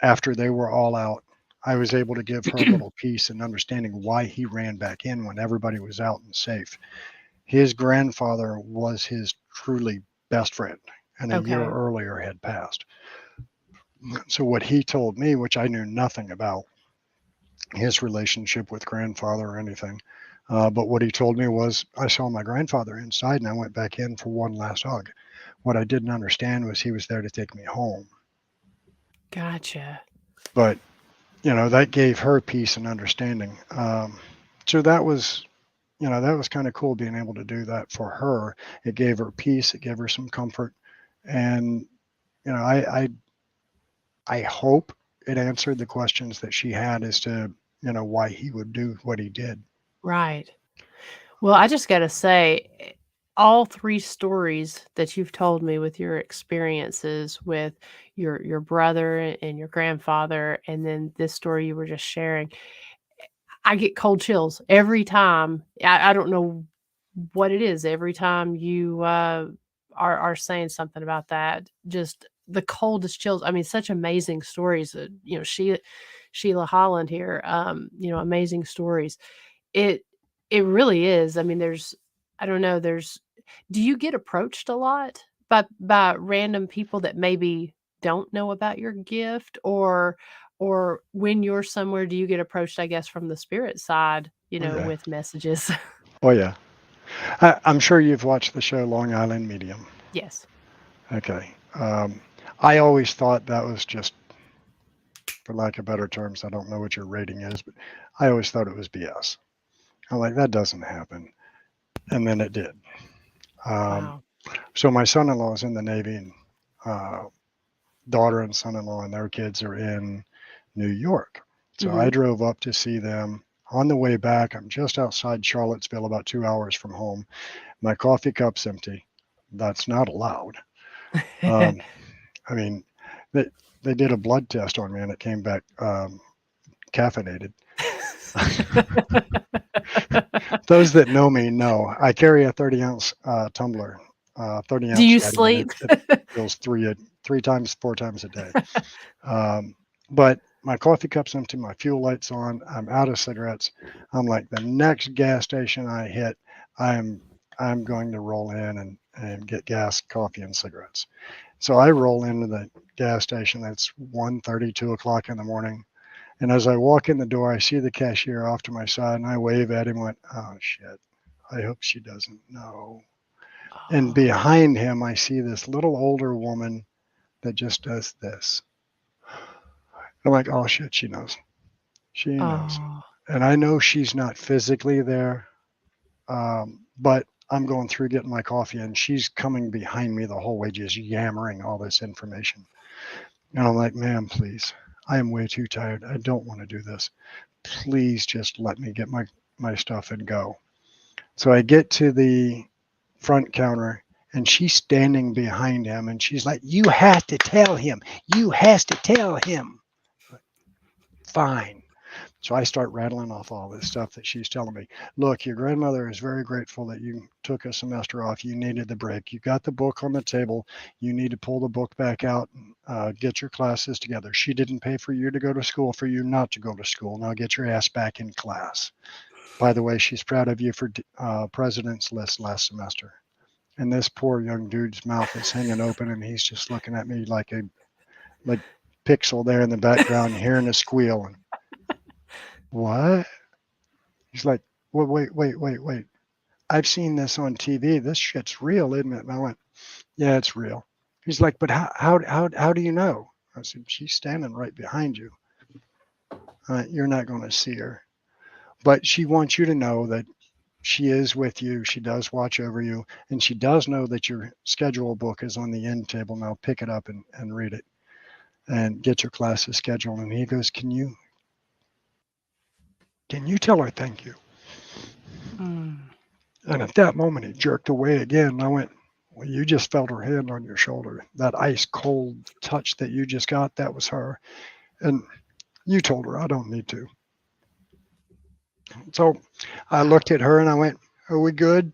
after they were all out. I was able to give her a little peace and understanding why he ran back in when everybody was out and safe. His grandfather was his truly best friend, and a year earlier had passed. So what he told me, which I knew nothing about his relationship with grandfather or anything, but what he told me was, I saw my grandfather inside and I went back in for one last hug. What I didn't understand was he was there to take me home. Gotcha. But, that gave her peace and understanding. So that was kind of cool being able to do that for her. It gave her peace. It gave her some comfort. And, I hope it answered the questions that she had as to, why he would do what he did. Right. Well, I just got to say, all 3 stories that you've told me with your experiences with your brother and your grandfather, and then this story you were just sharing, I get cold chills every time. I don't know what it is. Every time you are saying something about that. Just the coldest chills. I mean, such amazing stories. Sheila Holland here. Amazing stories. It it really is. I mean, I don't know. Do you get approached a lot by random people that maybe don't know about your gift, or when you're somewhere, do you get approached, I guess, from the spirit side, Oh, yeah. with messages? Oh, yeah. I'm sure you've watched the show Long Island Medium. Yes. Okay. I always thought that was just, for lack of better terms, I don't know what your rating is, but I always thought it was BS. I'm like, that doesn't happen. And then it did. Wow. So my son-in-law is in the Navy, and daughter and son-in-law and their kids are in New York. So I drove up to see them. On the way back, I'm just outside Charlottesville, about 2 hours from home. My coffee cup's empty. That's not allowed. I mean, they did a blood test on me and it came back caffeinated. Those that know me know I carry a 30-ounce tumbler, 30 Do ounce you Yeti, and sleep? it fills 4 times a day. But my coffee cup's empty, my fuel light's on, I'm out of cigarettes. I'm like, the next gas station I hit, I'm going to roll in and get gas, coffee, and cigarettes. So I roll into the gas station. It's 1:30, 2 o'clock in the morning. And as I walk in the door, I see the cashier off to my side, and I wave at him and went, oh, shit. I hope she doesn't know. And Oh, behind him, I see this little older woman that just does this. I'm like, oh, shit, she knows. She knows. oh, And I know she's not physically there, but I'm going through getting my coffee, and she's coming behind me the whole way, just yammering all this information. And I'm like, ma'am, please. I am way too tired. I don't want to do this. Please just let me get my stuff and go. So I get to the front counter, and she's standing behind him, and she's like, you have to tell him. You has to tell him. Fine. So I start rattling off all this stuff that she's telling me. Look, your grandmother is very grateful that you took a semester off. You needed the break. You got the book on the table. You need to pull the book back out and get your classes together. She didn't pay for you to go to school, for you not to go to school. Now get your ass back in class. By the way, she's proud of you for president's list last semester. And this poor young dude's mouth is hanging open, and he's just looking at me like pixel there in the background, hearing a squeal. And what? He's like, well, wait. I've seen this on TV. This shit's real, isn't it? And I went, yeah, it's real. He's like, but how do you know? I said, she's standing right behind you. You're not going to see her. But she wants you to know that she is with you. She does watch over you. And she does know that your schedule book is on the end table. Now pick it up and read it and get your classes scheduled. And he goes, Can you tell her thank you? And at that moment, he jerked away again. And I went, well, you just felt her hand on your shoulder. That ice cold touch that you just got, that was her. And you told her, I don't need to. So I looked at her and I went, are we good?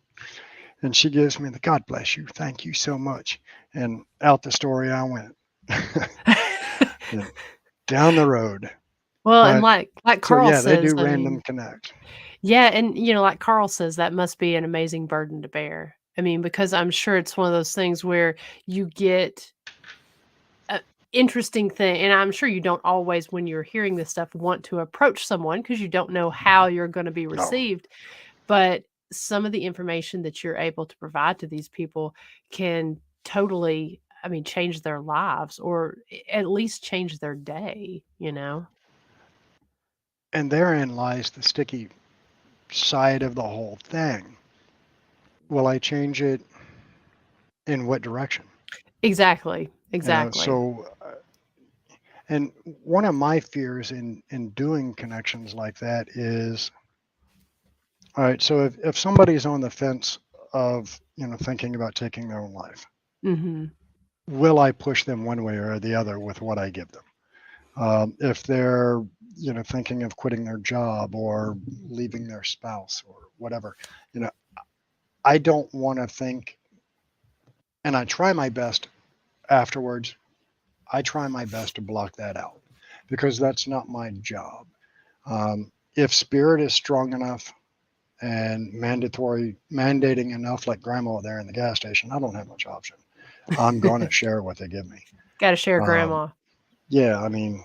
And she gives me the God bless you. Thank you so much. And out the story I went. Down the road. Well, and like Carl yeah, they says, do random connect. Yeah, and like Carl says, that must be an amazing burden to bear. I mean, because I'm sure it's one of those things where you get an interesting thing, and I'm sure you don't always, when you're hearing this stuff, want to approach someone because you don't know how you're going to be received. But some of the information that you're able to provide to these people can totally, I mean, change their lives, or at least change their day, And therein lies the sticky side of the whole thing. Will I change it in what direction? Exactly. And one of my fears in doing connections like that is, all right, so if somebody's on the fence of, thinking about taking their own life, will I push them one way or the other with what I give them? If they're, thinking of quitting their job or leaving their spouse or whatever, I don't want to think And I try my best afterwards. I try my best to block that out because that's not my job. If spirit is strong enough and mandating enough, like grandma there in the gas station, I don't have much option. I'm going to share what they give me. Got to share Um, grandma. yeah, I mean,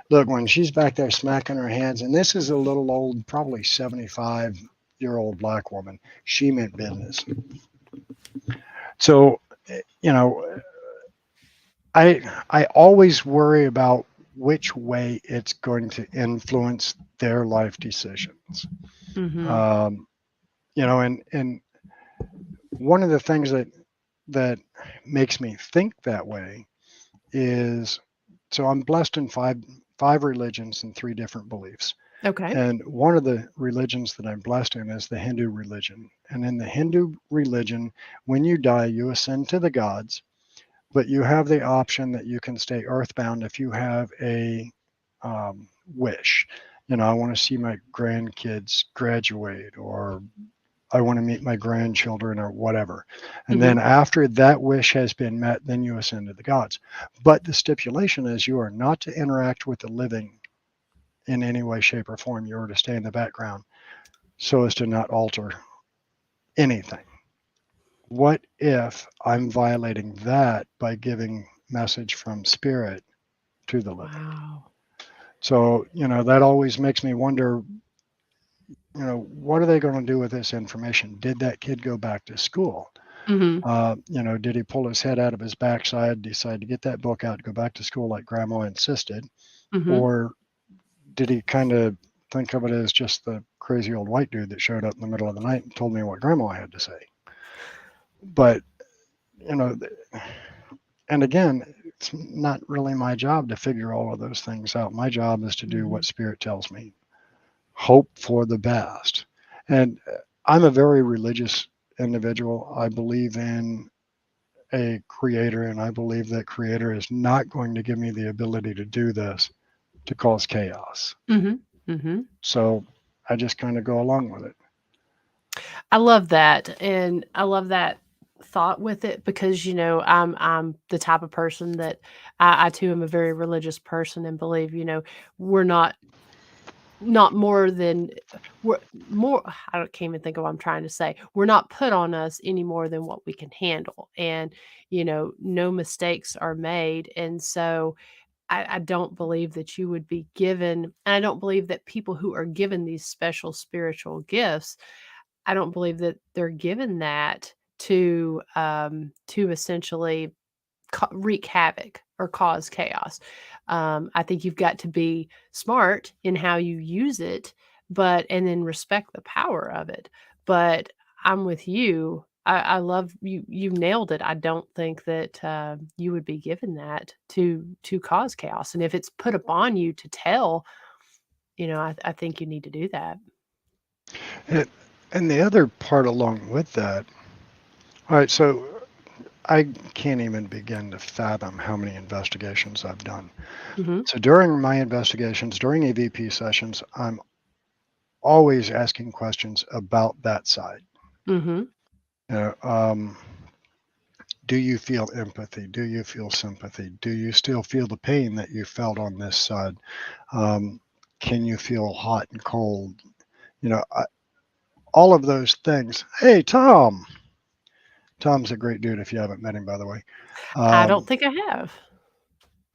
look, when she's back there smacking her hands, and this is a little old, probably 75-year-old black woman, she meant business. So, you know, I always worry about which way it's going to influence their life decisions. Mm-hmm. And one of the things that makes me think that way is, so I'm blessed in five religions and three different beliefs. Okay. And one of the religions that I'm blessed in is the Hindu religion. And in the Hindu religion, when you die, you ascend to the gods, but you have the option that you can stay earthbound if you have a wish. I want to see my grandkids graduate, or I want to meet my grandchildren, or whatever. And then after that wish has been met, then you ascend to the gods. But the stipulation is you are not to interact with the living in any way, shape, or form. You are to stay in the background so as to not alter anything. What if I'm violating that by giving message from spirit to the living? Wow. So, that always makes me wonder, what are they going to do with this information? Did that kid go back to school? Did he pull his head out of his backside, decide to get that book out, go back to school like grandma insisted? Or did he kind of think of it as just the crazy old white dude that showed up in the middle of the night and told me what grandma had to say? But, and again, it's not really my job to figure all of those things out. My job is to do what spirit tells me, hope for the best. And I'm a very religious individual. I believe in a creator, and I believe that creator is not going to give me the ability to do this to cause chaos. So I just kind of go along with it. I love that, and I love that thought with it because I'm the type of person that I too am a very religious person and believe we're not more than we're more. I can't even think of what I'm trying to say. We're not put on us any more than what we can handle, and no mistakes are made, and so I don't believe that you would be given, and I don't believe that people who are given these special spiritual gifts, I don't believe that they're given that to essentially wreak havoc or cause chaos. I think you've got to be smart in how you use it, and then respect the power of it. But I'm with you. I love you. You nailed it. I don't think that you would be given that to cause chaos. And if it's put upon you to tell, I think you need to do that. And the other part along with that, all right, so I can't even begin to fathom how many investigations I've done. So during my investigations, during EVP sessions, I'm always asking questions about that side. Do you feel empathy? Do you feel sympathy? Do you still feel the pain that you felt on this side? Can you feel hot and cold? All of those things. Hey, Tom. Tom's a great dude if you haven't met him, by the way. I don't think I have.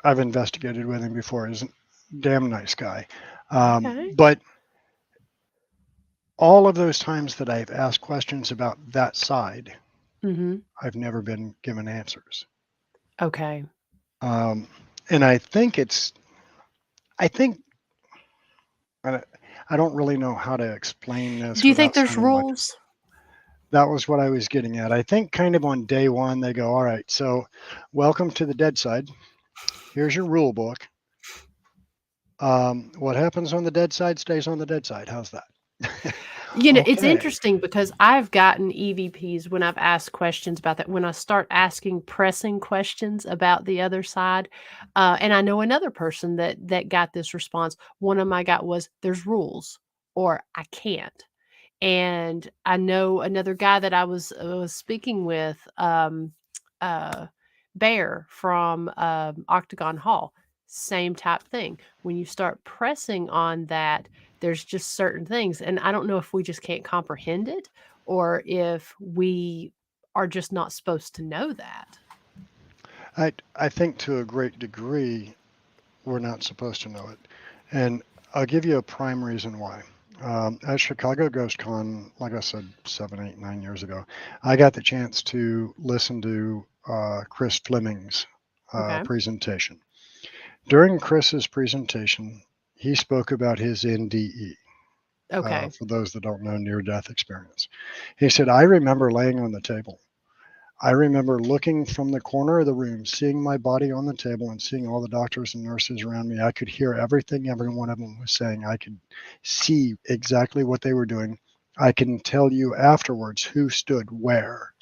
I've investigated with him before. He's a damn nice guy. Okay. But all of those times that I've asked questions about that side, I've never been given answers. Okay. And I think I don't really know how to explain this Do you think without there's sounding like rules? that was what I was getting at. I think kind of on day one, they go, all right, so welcome to the dead side. Here's your rule book. What happens on the dead side stays on the dead side. How's that? It's Okay. interesting because I've gotten EVPs when I've asked questions about that. When I start asking pressing questions about the other side, and I know another person that got this response. One of them I got was, "There's rules," or "I can't." And I know another guy that I was speaking with. Bear from Octagon Hall, same type thing. When you start pressing on that, there's just certain things. And I don't know if we just can't comprehend it or if we are just not supposed to know that. I think to a great degree, we're not supposed to know it. And I'll give you a prime reason why. At Chicago Ghost Con, like I said, 7, 8, 9 years ago, I got the chance to listen to Chris Fleming's Okay. presentation. During Chris's presentation, he spoke about his NDE. Okay. For those that don't know, near-death experience. He said, I remember laying on the table. I remember looking from the corner of the room, seeing my body on the table and seeing all the doctors and nurses around me. I could hear everything every one of them was saying. I could see exactly what they were doing. I can tell you afterwards who stood where.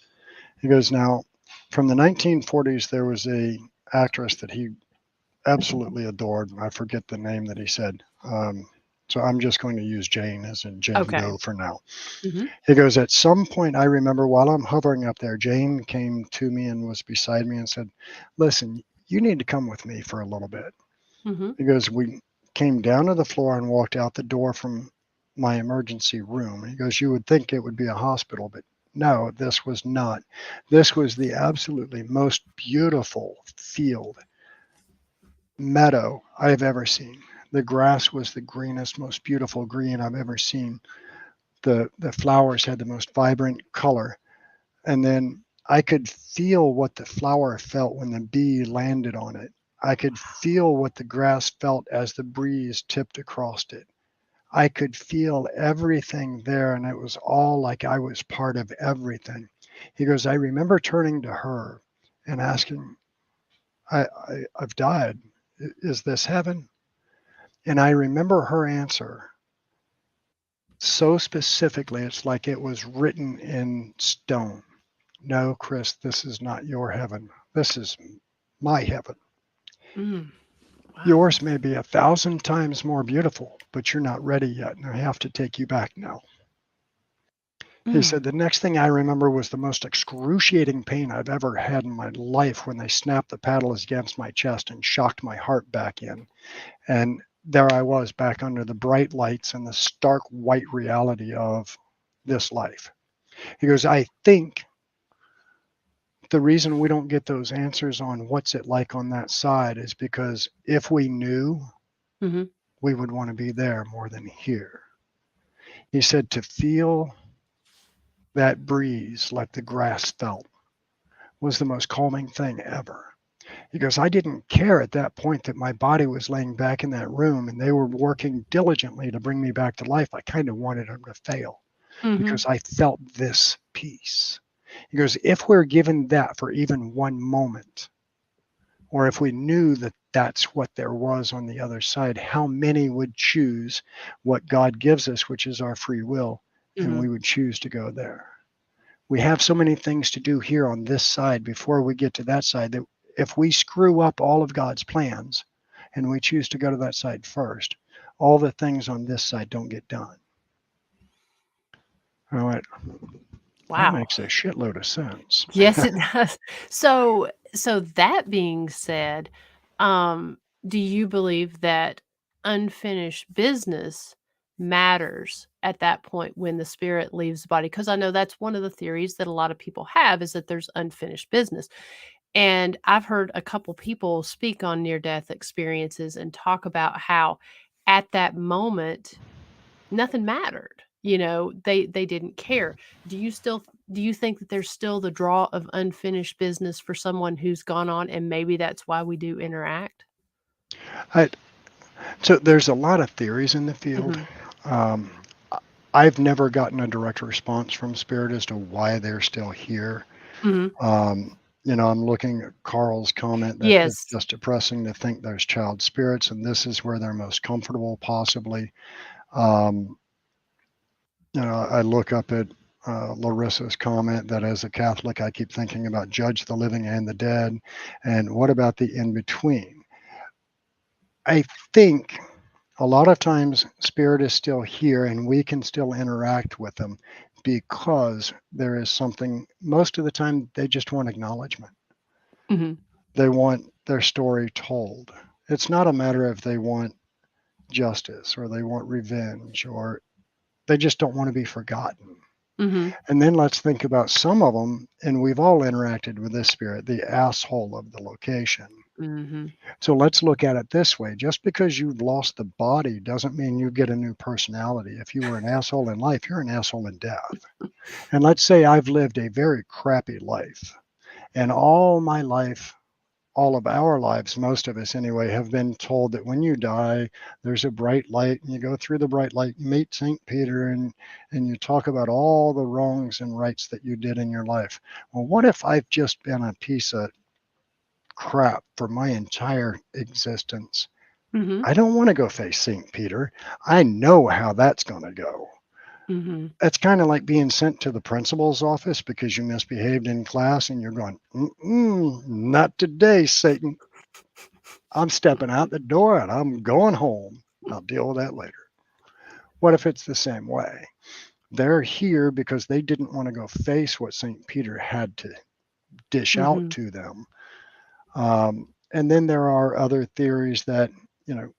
He goes, now, from the 1940s, there was a actress that he absolutely adored. I forget the name that he said. So I'm just going to use Jane as in Jane Okay. Doe for now. Mm-hmm. He goes, at some point, I remember while I'm hovering up there, Jane came to me and was beside me and said, listen, you need to come with me for a little bit. Mm-hmm. He goes, we came down to the floor and walked out the door from my emergency room. He goes, you would think it would be a hospital, but no, this was not. This was the absolutely most beautiful field, meadow I've ever seen. The grass was the greenest, most beautiful green I've ever seen. The flowers had the most vibrant color. And then I could feel what the flower felt when the bee landed on it. I could feel what the grass felt as the breeze tipped across it. I could feel everything there, and it was all like I was part of everything. He goes, I remember turning to her and asking, I've died. Is this heaven? And I remember her answer so specifically, it's like it was written in stone. No, Chris, this is not your heaven. This is my heaven. Mm. Wow. Yours may be 1,000 times more beautiful, but you're not ready yet, and I have to take you back now. He said, the next thing I remember was the most excruciating pain I've ever had in my life when they snapped the paddles against my chest and shocked my heart back in. And there I was back under the bright lights and the stark white reality of this life. He goes, I think the reason we don't get those answers on what's it like on that side is because if we knew, Mm-hmm. we would want to be there more than here. He said to feel that breeze like the grass felt was the most calming thing ever. He goes, I didn't care at that point that my body was laying back in that room and they were working diligently to bring me back to life. I kind of wanted them to fail because I felt this peace. He goes, if we're given that for even one moment, or if we knew that that's what there was on the other side, how many would choose what God gives us, which is our free will, and we would choose to go there? We have so many things to do here on this side before we get to that side that if we screw up all of God's plans and we choose to go to that side first, all the things on this side don't get done. All right. Wow. That makes a shitload of sense. Yes, it does. So that being said, do you believe that unfinished business matters at that point when the spirit leaves the body? Because I know that's one of the theories that a lot of people have is that there's unfinished business. And I've heard a couple people speak on near-death experiences and talk about how at that moment nothing mattered. You know, they didn't care. Do you think that there's still the draw of unfinished business for someone who's gone on, and maybe that's why we do interact? So there's a lot of theories in the field. I've never gotten a direct response from spirit as to why they're still here. I'm looking at Carl's comment that it's Yes. just depressing to think there's child spirits, and this is where they're most comfortable, possibly. I look up at Larissa's comment that as a Catholic, I keep thinking about judge the living and the dead. And what about the in between? I think a lot of times spirit is still here and we can still interact with them because there is something, most of the time, they just want acknowledgement. Mhm. They want their story told. It's not a matter of they want justice or they want revenge or they just don't want to be forgotten. Mhm. And then let's think about some of them, and we've all interacted with this spirit, the asshole of the location. Mhm. So let's look at it this way. Just because you've lost the body doesn't mean you get a new personality. If you were an asshole in life, you're an asshole in death. And let's say I've lived a very crappy life. And all my life, all of our lives, most of us anyway, have been told that when you die, there's a bright light, and you go through the bright light, you meet St. Peter, and you talk about all the wrongs and rights that you did in your life. Well, what if I've just been a piece of crap for my entire existence? Mhm. I don't want to go face St. Peter. I know how that's going to go. Mhm. It's kind of like being sent to the principal's office because you misbehaved in class and you're going, not today, Satan. I'm stepping out the door and I'm going home. I'll deal with that later. What if it's the same way? They're here because they didn't want to go face what St. Peter had to dish out Mhm. to them. And then there are other theories that, you know,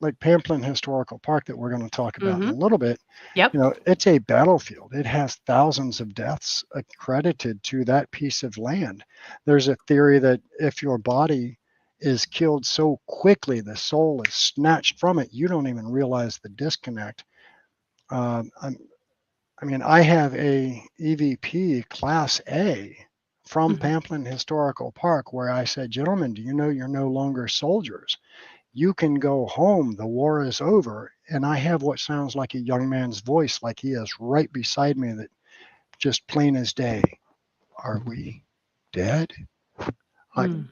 like Pamplin Historical Park that we're going to talk about in a Mhm. little bit, Yep. it's a battlefield. It has thousands of deaths accredited to that piece of land. There's a theory that if your body is killed so quickly, the soul is snatched from it, you don't even realize the disconnect. Um, I'm, I have a EVP Class A from Mhm. Pamplin Historical Park where I said, gentlemen, do you know you're no longer soldiers? You can go home. The war is over. And I have what sounds like a young man's voice, like he is right beside me, that just plain as day. Are we dead? Like, Mm.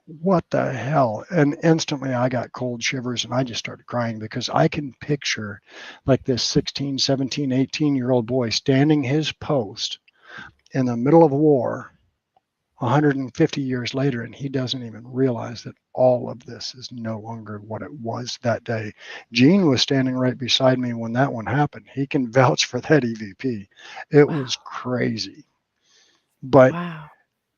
what the hell? And instantly I got cold shivers and I just started crying because I can picture like this 16, 17, 18-year-old boy standing his post in the middle of war 150 years later, and he doesn't even realize that all of this is no longer what it was that day. Gene was standing right beside me when that one happened. He can vouch for that EVP. It Wow. was crazy. But Wow.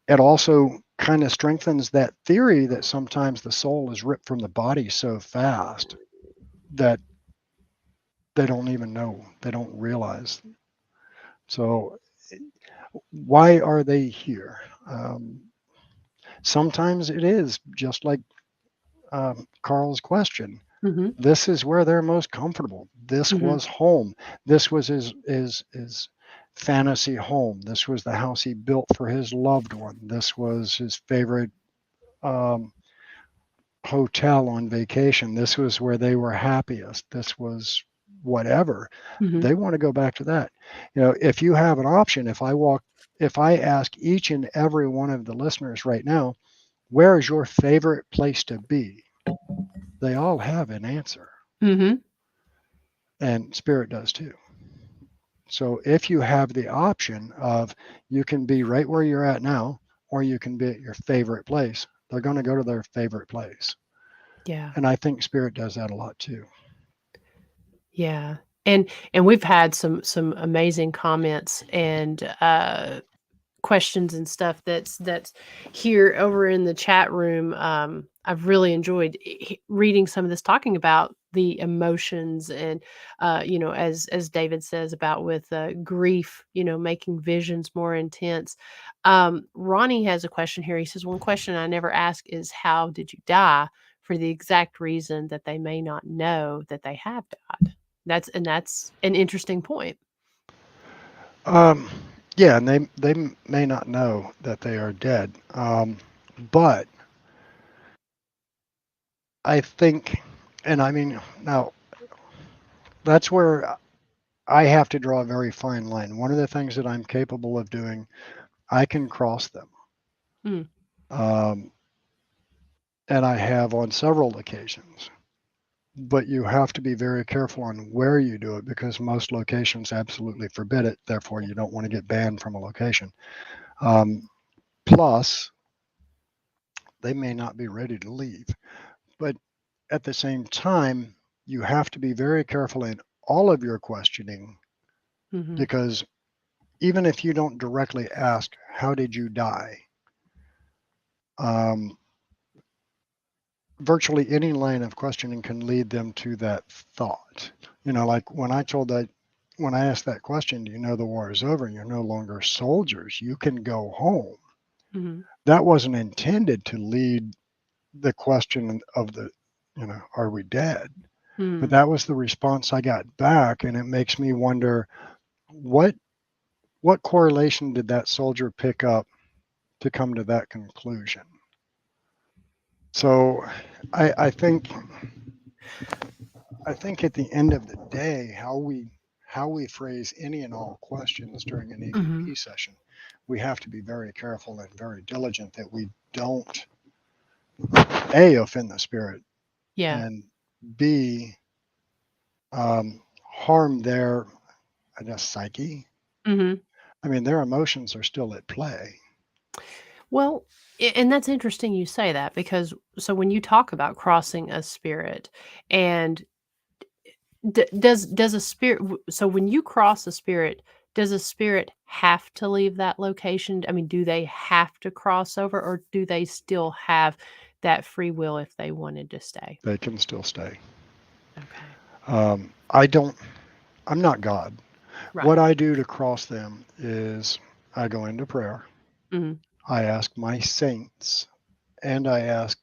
it also kind of strengthens that theory that sometimes the soul is ripped from the body so fast that they don't even know, they don't realize. So, why are they here? Sometimes it is just like Carl's question. Mhm. This is where they're most comfortable. This Mhm. was home. This was his fantasy home. This was the house he built for his loved one. This was his favorite um, hotel on vacation. This was where they were happiest. This was whatever. Mhm. They want to go back to that. If you have an option, if I ask each and every one of the listeners right now, where is your favorite place to be? They all have an answer, Mhm. and Spirit does too. So if you have the option of you can be right where you're at now, or you can be at your favorite place, they're going to go to their favorite place. Yeah. And I think Spirit does that a lot too. Yeah. And we've had some amazing comments and questions and stuff that's here over in the chat room. I've really enjoyed reading some of this, talking about the emotions and as David says about with grief, making visions more intense. Ronnie has a question here. He says, one question I never ask is, how did you die, for the exact reason that they may not know that they have died. That's an interesting point. Um, yeah, and they may not know that they are dead, but I think, and now that's where I have to draw a very fine line. One of the things that I'm capable of doing, I can cross them. Mm. Um, and I have on several occasions. But you have to be very careful on where you do it because most locations absolutely forbid it. Therefore, you don't want to get banned from a location. Plus, they may not be ready to leave. But at the same time, you have to be very careful in all of your questioning Mhm. because even if you don't directly ask, how did you die? virtually any line of questioning can lead them to that thought. Like when I asked that question, do you know the war is over? You're no longer soldiers. You can go home. Mm-hmm. That wasn't intended to lead the question of are we dead? But that was the response I got back, and it makes me wonder what correlation did that soldier pick up to come to that conclusion? So I think at the end of the day, how we phrase any and all questions during an Mm-hmm. EVP session, we have to be very careful and very diligent that we don't A, offend the spirit, Yeah. and B, harm their, I guess, psyche. Mm-hmm. I mean, their emotions are still at play. Well, and that's interesting you say that, because so when you talk about crossing a spirit, and does a spirit, so when you cross a spirit, does a spirit have to leave that location? I mean, do they have to cross over, or do they still have that free will if they wanted to stay? They can still stay. Okay. I'm not God. What Right. I do to cross them is I go into prayer. Mm-hmm. I ask my saints, and I ask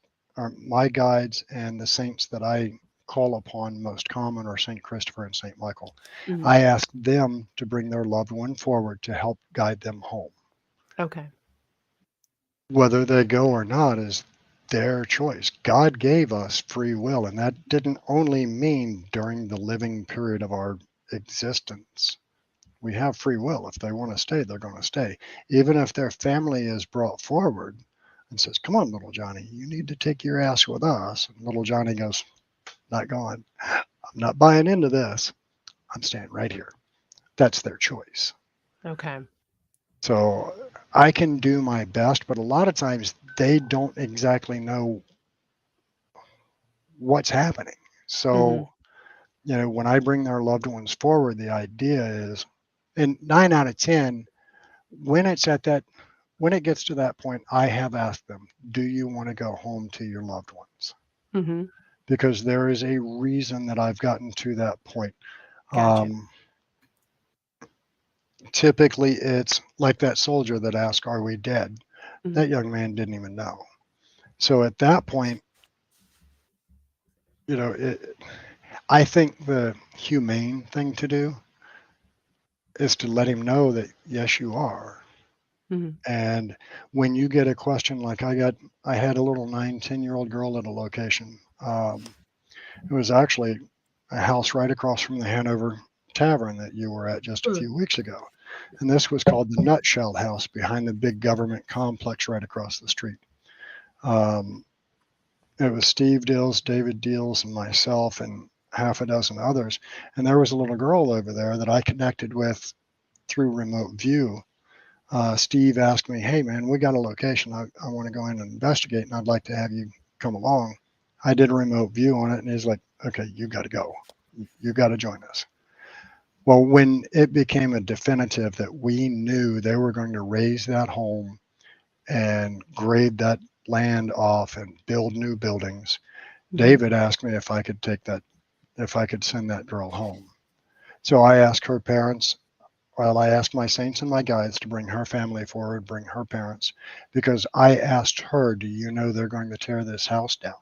my guides and the saints that I call upon most common are St. Christopher and St. Michael. Mm-hmm. I ask them to bring their loved one forward to help guide them home. Okay. Whether they go or not is their choice. God gave us free will, and that didn't only mean during the living period of our existence. We have free will. If they want to stay, they're going to stay. Even if their family is brought forward and says, come on, little Johnny, you need to take your ass with us. And little Johnny goes, not going. I'm not buying into this. I'm staying right here. That's their choice. Okay. So I can do my best, but a lot of times they don't exactly know what's happening. Mm-hmm. So, when I bring their loved ones forward, the idea is, and 9 out of 10, when it's when it gets to that point, I have asked them, do you want to go home to your loved ones? Mm-hmm. Because there is a reason that I've gotten to that point. Gotcha. Typically, it's like that soldier that asked, are we dead? Mm-hmm. That young man didn't even know. So at that point, I think the humane thing to do is to let him know that, yes, you are. Mm-hmm. And when you get a question like I had a little 9-10-year-old girl at a location. It was actually a house right across from the Hanover Tavern that you were at just a few weeks ago. And this was called the Nutshell House behind the big government complex right across the street. It was Steve Deals, David Deals, and myself, and half a dozen others. And there was a little girl over there that I connected with through remote view. Steve asked me, hey, man, we got a location. I want to go in and investigate, and I'd like to have you come along. I did a remote view on it, and he's like, okay, you got to go. You got to join us. Well, when it became a definitive that we knew they were going to raise that home and grade that land off and build new buildings, Mm-hmm. David asked me if I could send that girl home. So I asked her parents. Well, I asked my saints and my guides to bring her family forward, bring her parents, because I asked her, do you know they're going to tear this house down?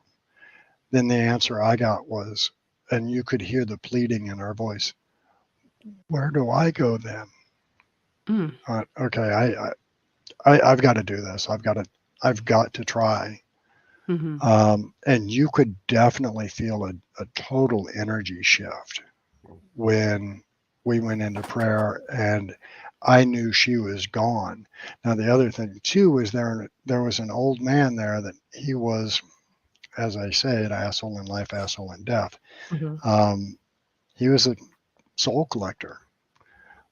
Then the answer I got was, and you could hear the pleading in her voice, where do I go then? Mm. Okay, I've got to do this. I've got to try. Mm-hmm. And you could definitely feel a total energy shift when we went into prayer, and I knew she was gone. Now, the other thing too was there was an old man there that he was, as I say, an asshole in life, asshole in death. Mm-hmm. He was a soul collector.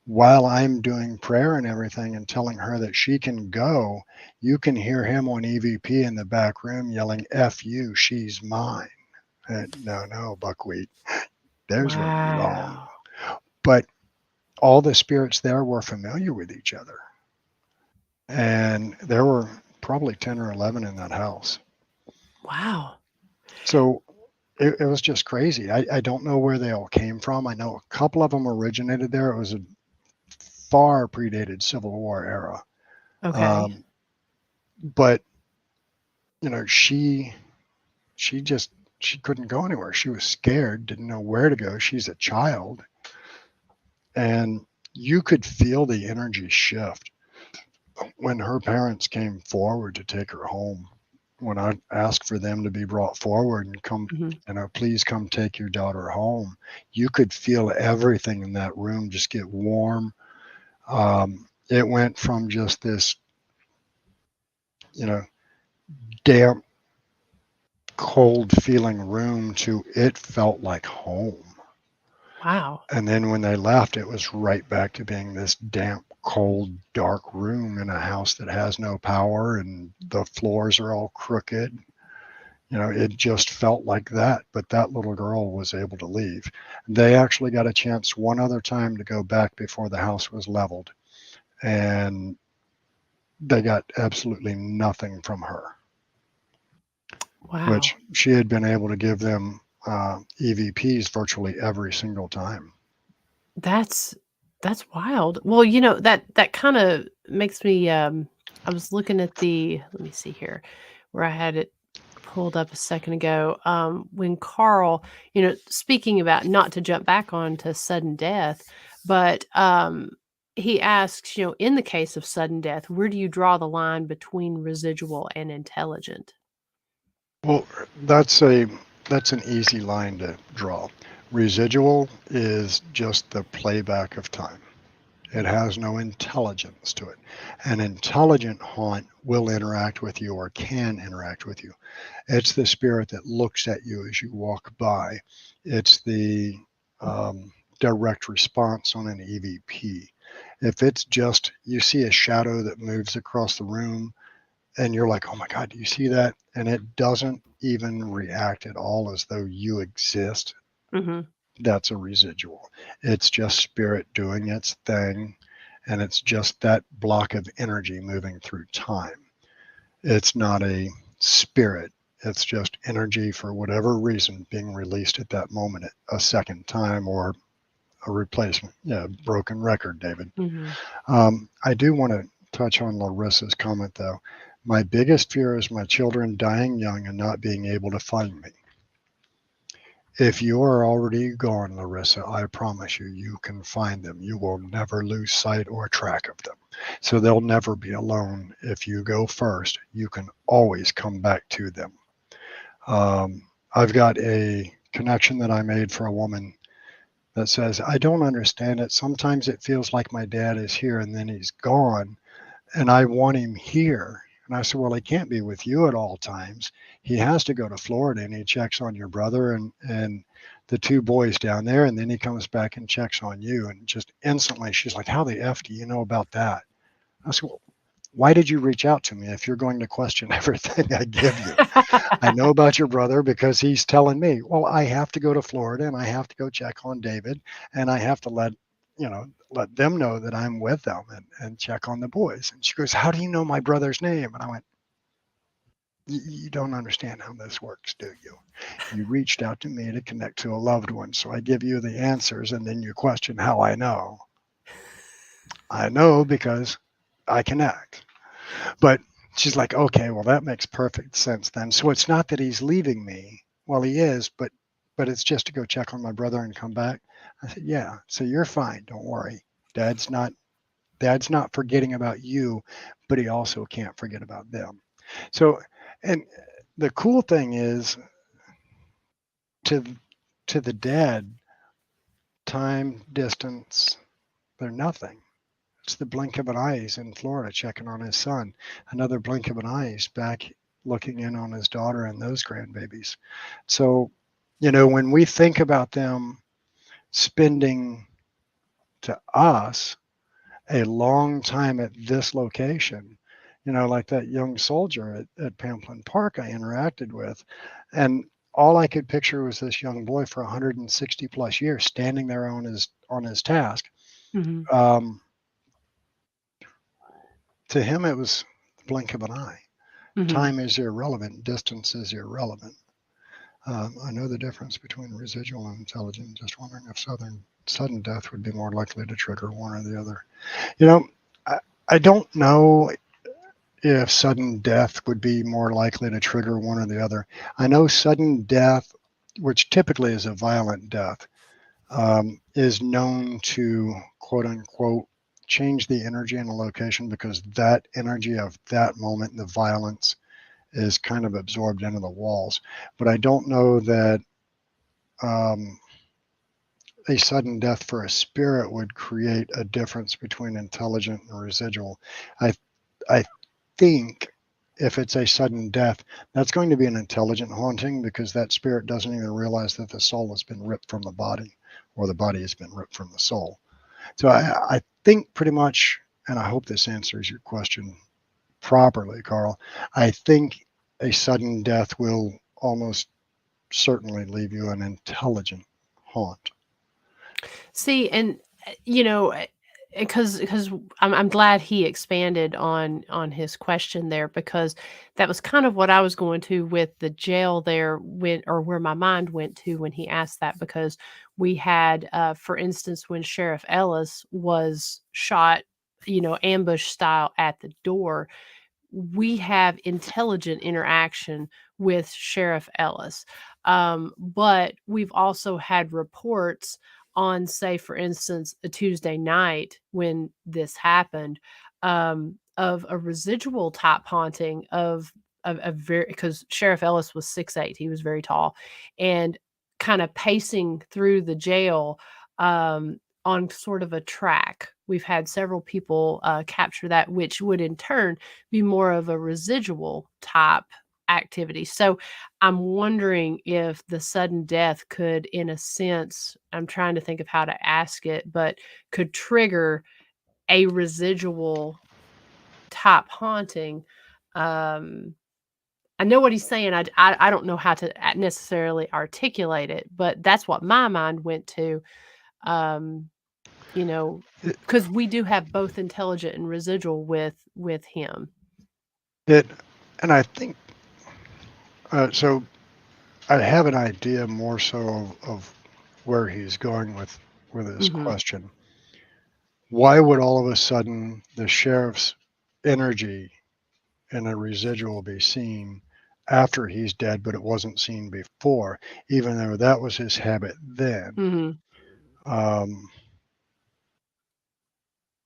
While I'm doing prayer and everything and telling her that she can go, you can hear him on EVP in the back room yelling, F you, she's mine. No, buckwheat. There's where you're wrong. Wow. But all the spirits there were familiar with each other. And there were probably 10 or 11 in that house. Wow. So it was just crazy. I don't know where they all came from. I know a couple of them originated there. It was a far predated Civil War era. Okay. But she couldn't go anywhere. She was scared, didn't know where to go. She's a child, and you could feel the energy shift when her parents came forward to take her home. When I asked for them to be brought forward and come, please come take your daughter home, you could feel everything in that room just get warm. It went from just this, damp, cold feeling room to it felt like home. Wow. And then when they left, it was right back to being this damp, cold, dark room in a house that has no power and the floors are all crooked. It just felt like that. But that little girl was able to leave. They actually got a chance one other time to go back before the house was leveled. And they got absolutely nothing from her. Wow. Which she had been able to give them EVPs virtually every single time. That's wild. Well, that kind of makes me I was looking at let me see here where I had it pulled up a second ago. When Carl, speaking about, not to jump back on to sudden death, but he asks, in the case of sudden death, where do you draw the line between residual and intelligent? Well, that's an easy line to draw. Residual is just the playback of time. It has no intelligence to it. An intelligent haunt will interact with you or can interact with you. It's the spirit that looks at you as you walk by. It's the direct response on an EVP. If it's just you see a shadow that moves across the room and you're like, oh my God, do you see that? And it doesn't even react at all as though you exist. That's a residual. It's just spirit doing its thing. And it's just that block of energy moving through time. It's not a spirit. It's just energy for whatever reason being released at that moment a second time, or a replacement. Yeah, broken record, David. I do want to touch on Larissa's comment, though. My biggest fear is my children dying young and not being able to find me. If you are already gone, Larissa, I promise you can find them. You will never lose sight or track of them. So they'll never be alone. If you go first, you can always come back to them. I've got a connection that I made for a woman that says, I don't understand it. Sometimes it feels like my dad is here and then he's gone, and I want him here. And I said, well, he can't be with you at all times. He has to go to Florida and he checks on your brother and the two boys down there. And then he comes back and checks on you. And just instantly, she's like, how the F do you know about that? I said, well, why did you reach out to me if you're going to question everything I give you? I know about your brother because he's telling me, well, I have to go to Florida and I have to go check on David and I have to let them know that I'm with them and check on the boys. And she goes, how do you know my brother's name? And I went, you don't understand how this works, do you? You reached out to me to connect to a loved one. So I give you the answers and then you question how I know. I know because I connect. But she's like, okay, well, that makes perfect sense then. So it's not that he's leaving me. Well, he is, but it's just to go check on my brother and come back. I said, yeah, so you're fine. Don't worry. Dad's not forgetting about you, but he also can't forget about them. So, and the cool thing is to the dead, time, distance, they're nothing. It's the blink of an eye. He's in Florida checking on his son. Another blink of an eye, he's back looking in on his daughter and those grandbabies. So, when we think about them spending to us a long time at this location, like that young soldier at Pamplin Park I interacted with, and all I could picture was this young boy for 160 plus years standing there on his task. To him, it was the blink of an eye. Time is irrelevant. Distance is irrelevant. I know the difference between residual and intelligent. Just wondering if sudden death would be more likely to trigger one or the other. You know, I don't know if sudden death would be more likely to trigger one or the other. I know sudden death, which typically is a violent death, is known to, quote unquote, change the energy in a location because that energy of that moment, the violence, is kind of absorbed into the walls. But I don't know that a sudden death for a spirit would create a difference between intelligent and residual. I think if it's a sudden death, that's going to be an intelligent haunting because that spirit doesn't even realize that the soul has been ripped from the body or the body has been ripped from the soul. So I think pretty much, and I hope this answers your question properly, Carl, I think a sudden death will almost certainly leave you an intelligent haunt. See, and because I'm glad he expanded on his question there, because that was kind of what I was going to with the jail there, where my mind went to when he asked that, because we had, for instance, when Sheriff Ellis was shot, ambush style at the door, we have intelligent interaction with Sheriff Ellis. But we've also had reports on, say, for instance, a Tuesday night when this happened, of a residual type haunting of a very, because Sheriff Ellis was 6'8", he was very tall, and kind of pacing through the jail on sort of a track. We've had several people capture that, which would in turn be more of a residual type activity. So I'm wondering if the sudden death could, in a sense, I'm trying to think of how to ask it, but could trigger a residual type haunting. I know what he's saying. I don't know how to necessarily articulate it, but that's what my mind went to. Because we do have both intelligent and residual with him. And I think so. I have an idea more so of where he's going with his question. Why would all of a sudden the sheriff's energy in a residual be seen after he's dead, but it wasn't seen before, even though that was his habit then?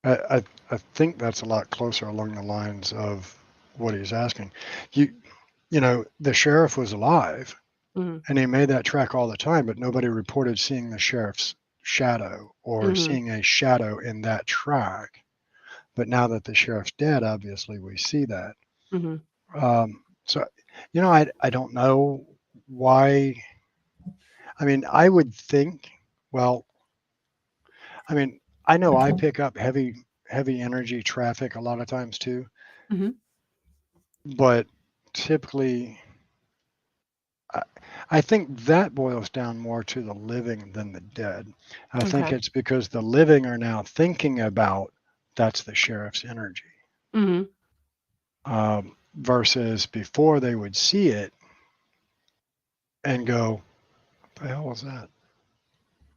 I think that's a lot closer along the lines of what he's asking. The sheriff was alive, and he made that track all the time, but nobody reported seeing the sheriff's shadow or seeing a shadow in that track. But now that the sheriff's dead, obviously we see that. So, I don't know why. I mean, I would think, well, I mean, I know I pick up heavy energy traffic a lot of times too. But typically, I think that boils down more to the living than the dead. I think it's because the living are now thinking about that's the sheriff's energy. Versus before they would see it and go, what the hell was that?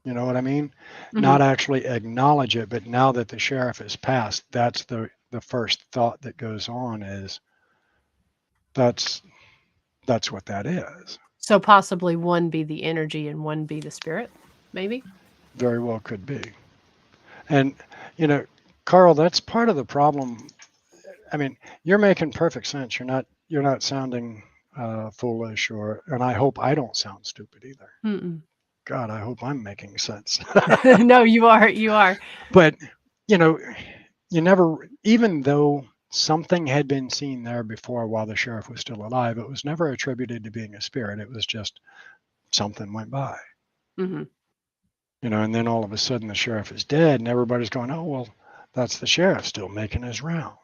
You know what I mean? Not actually acknowledge it, but now that the sheriff has passed, that's the first thought that goes on is that's what that is. So possibly one be the energy and one be the spirit, maybe? Very well could be. And, Carl, that's part of the problem. I mean, you're making perfect sense. You're not sounding foolish, and I hope I don't sound stupid either. God, I hope I'm making sense. No, you are. But, you never, even though something had been seen there before while the sheriff was still alive, it was never attributed to being a spirit. It was just something went by. And then all of a sudden the sheriff is dead and everybody's going, oh, well, that's the sheriff still making his rounds.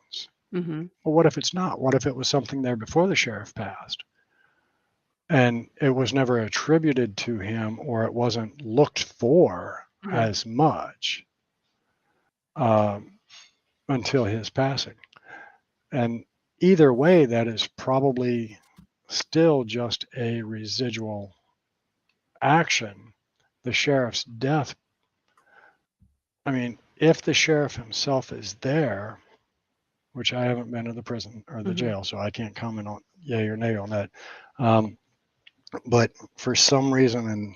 Well, what if it's not? What if it was something there before the sheriff passed? And it was never attributed to him, or it wasn't looked for as much until his passing. And, either way, that is probably still just a residual action. The sheriff's death, I mean, if the sheriff himself is there, which I haven't been to the prison or the jail, so I can't comment on yay or nay on that. But for some reason,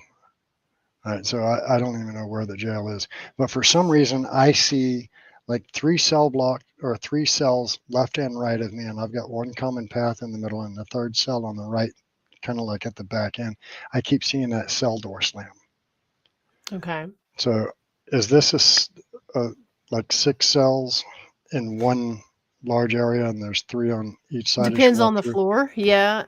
and so I don't even know where the jail is, but for some reason I see like 3 cell block or 3 cells left and right of me, and I've got one common path in the middle and the third cell on the right, kind of like at the back end. I keep seeing that cell door slam. Okay. So is this like 6 cells in one large area, and there's 3 on each side as you Depends walk on the through? floor. Yeah.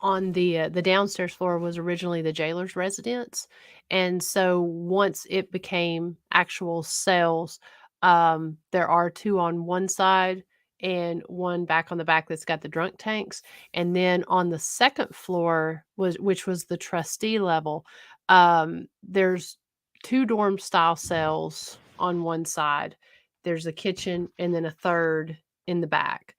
On the downstairs floor was originally the jailer's residence, and so once it became actual cells, there are 2 on one side and one back on the back that's got the drunk tanks, and then on the second floor which was the trustee level, there's 2 dorm style cells on one side. There's a kitchen and then a third in the back.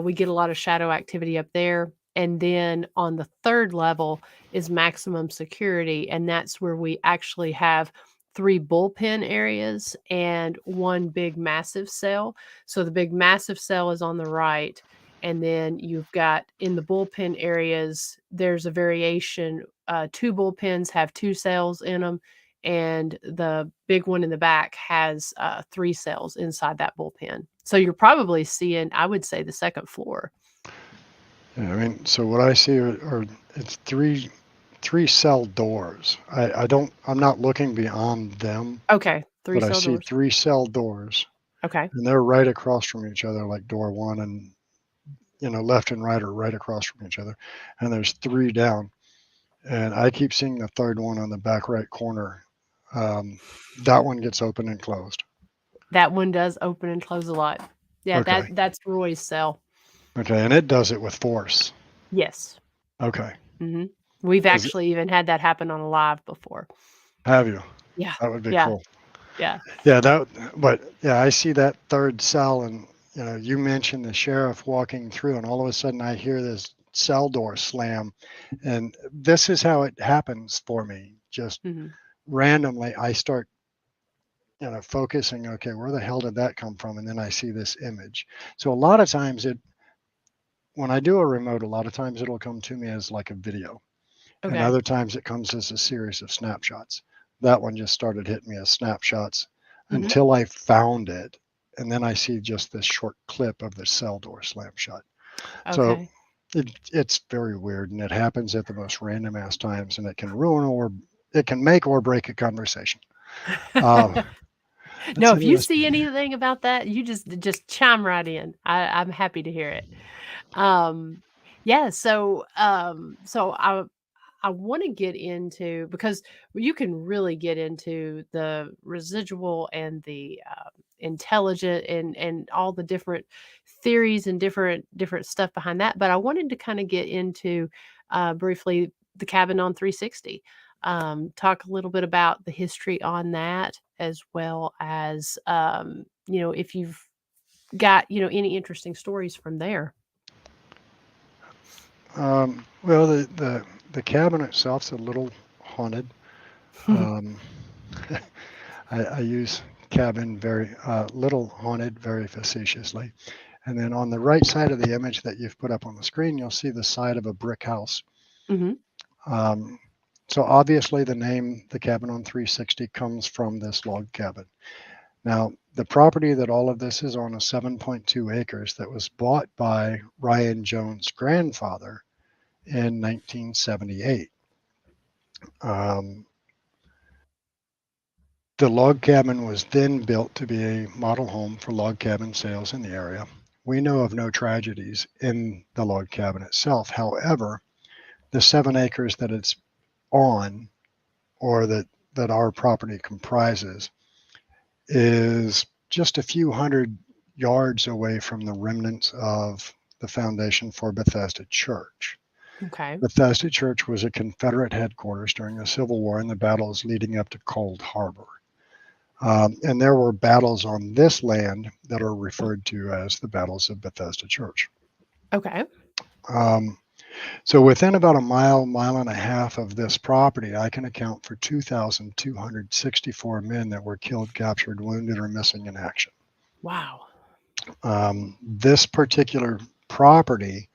We get a lot of shadow activity up there. And then on the third level is maximum security. And that's where we actually have 3 bullpen areas and 1 big massive cell. So the big massive cell is on the right. And then you've got in the bullpen areas, there's a variation. 2 bullpens have 2 cells in them. And the big one in the back has 3 cells inside that bullpen. So you're probably seeing, I would say, the second floor. Yeah, I mean, so what I see are it's three cell doors. I'm not looking beyond them, Okay, 3 but I cell see doors. 3 cell doors, Okay. and they're right across from each other, like door 1, and left and right are right across from each other, and there's 3 down, and I keep seeing the third one on the back right corner. That one gets open and closed. That one does open and close a lot. Yeah, Okay. that's Roy's cell. Okay, and it does it with force. Yes. Okay. Mhm. We've Is it, actually even had that happen on a live before. have you? Yeah. That would be Yeah. cool. Yeah. Yeah, but yeah, I see that third cell, and you mentioned the sheriff walking through, and all of a sudden I hear this cell door slam, and this is how it happens for me. Just Mhm. randomly, I start, focusing. Okay, where the hell did that come from? And then I see this image. So a lot of times when I do a remote, a lot of times it'll come to me as like a video, and Okay. other times it comes as a series of snapshots. That one just started hitting me as snapshots Mhm. until I found it. And then I see just this short clip of the cell door slam shut. So Okay. it's very weird, and it happens at the most random ass times, and it can ruin or it can make or break a conversation. That's No, if you interesting. see anything about that, you just chime right in. I'm happy to hear it. Yeah, so I want to get into, because you can really get into the residual and the intelligent and all the different theories and different stuff behind that. But I wanted to kind of get into briefly the cabin on 360. Talk a little bit about the history on that, as well as if you've got any interesting stories from there. Well, the cabin itself's a little haunted. Um, I use cabin very little haunted very facetiously. And then on the right side of the image that you've put up on the screen, you'll see the side of a brick house. Hmm. So obviously the name, the cabin on 360, comes from this log cabin. Now, the property that all of this is on is 7.2 acres that was bought by Ryan Jones' grandfather in 1978. The log cabin was then built to be a model home for log cabin sales in the area. We know of no tragedies in the log cabin itself. However, the 7 acres that it's on, or that our property comprises, is just a few hundred yards away from the remnants of the foundation for Bethesda Church. Okay. Bethesda Church was a Confederate headquarters during the Civil War and the battles leading up to Cold Harbor. And there were battles on this land that are referred to as the Battles of Bethesda Church. Okay. So within about a mile, mile and a half of this property, I can account for 2,264 men that were killed, captured, wounded, or missing in action. Wow. This particular property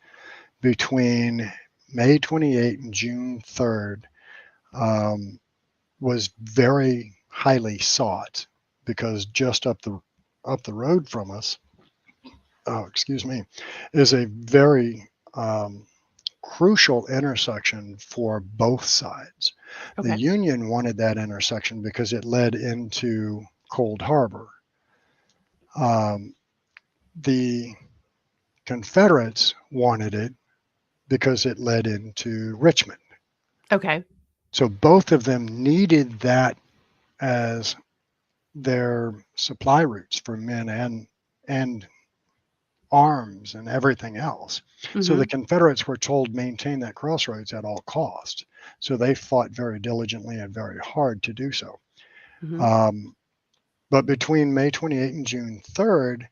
between May 28 and June 3rd was very highly sought because just up the road from us, is a very crucial intersection for both sides. Okay. The Union wanted that intersection because it led into Cold Harbor. The Confederates wanted it because it led into Richmond. Okay. So both of them needed that as their supply routes for men and arms and everything else. So the Confederates were told maintain that crossroads at all costs. So they fought very diligently and very hard to do so. But between May 28 and June 3rd,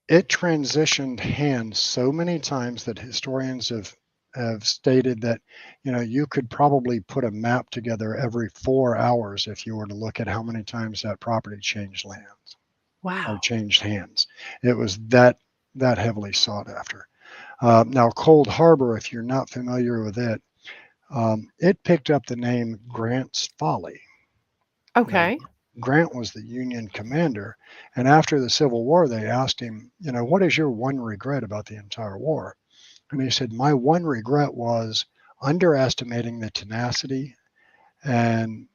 it transitioned hands so many times that historians have stated that, you could probably put a map together every 4 hours if you were to look at how many times that property changed lands. Wow. Or changed hands. It was that heavily sought after. Now, Cold Harbor, if you're not familiar with it, it picked up the name Grant's Folly. Okay. Grant was the Union commander, and after the Civil War, they asked him, what is your one regret about the entire war? And he said, my one regret was underestimating the tenacity and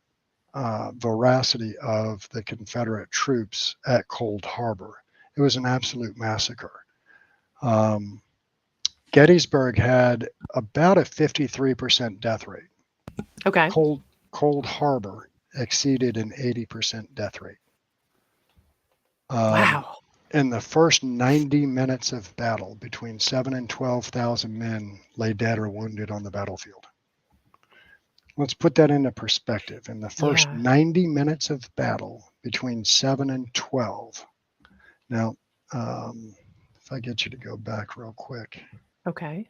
veracity of the Confederate troops at Cold Harbor. It was an absolute massacre. Gettysburg had about a 53% death rate. Okay. Cold Harbor exceeded an 80% death rate. Wow. In the first 90 minutes of battle, between 7,000 and 12,000 men lay dead or wounded on the battlefield. Let's put that into perspective. In the first 90 minutes of battle, between 7 and 12. Now, if I get you to go back real quick. Okay.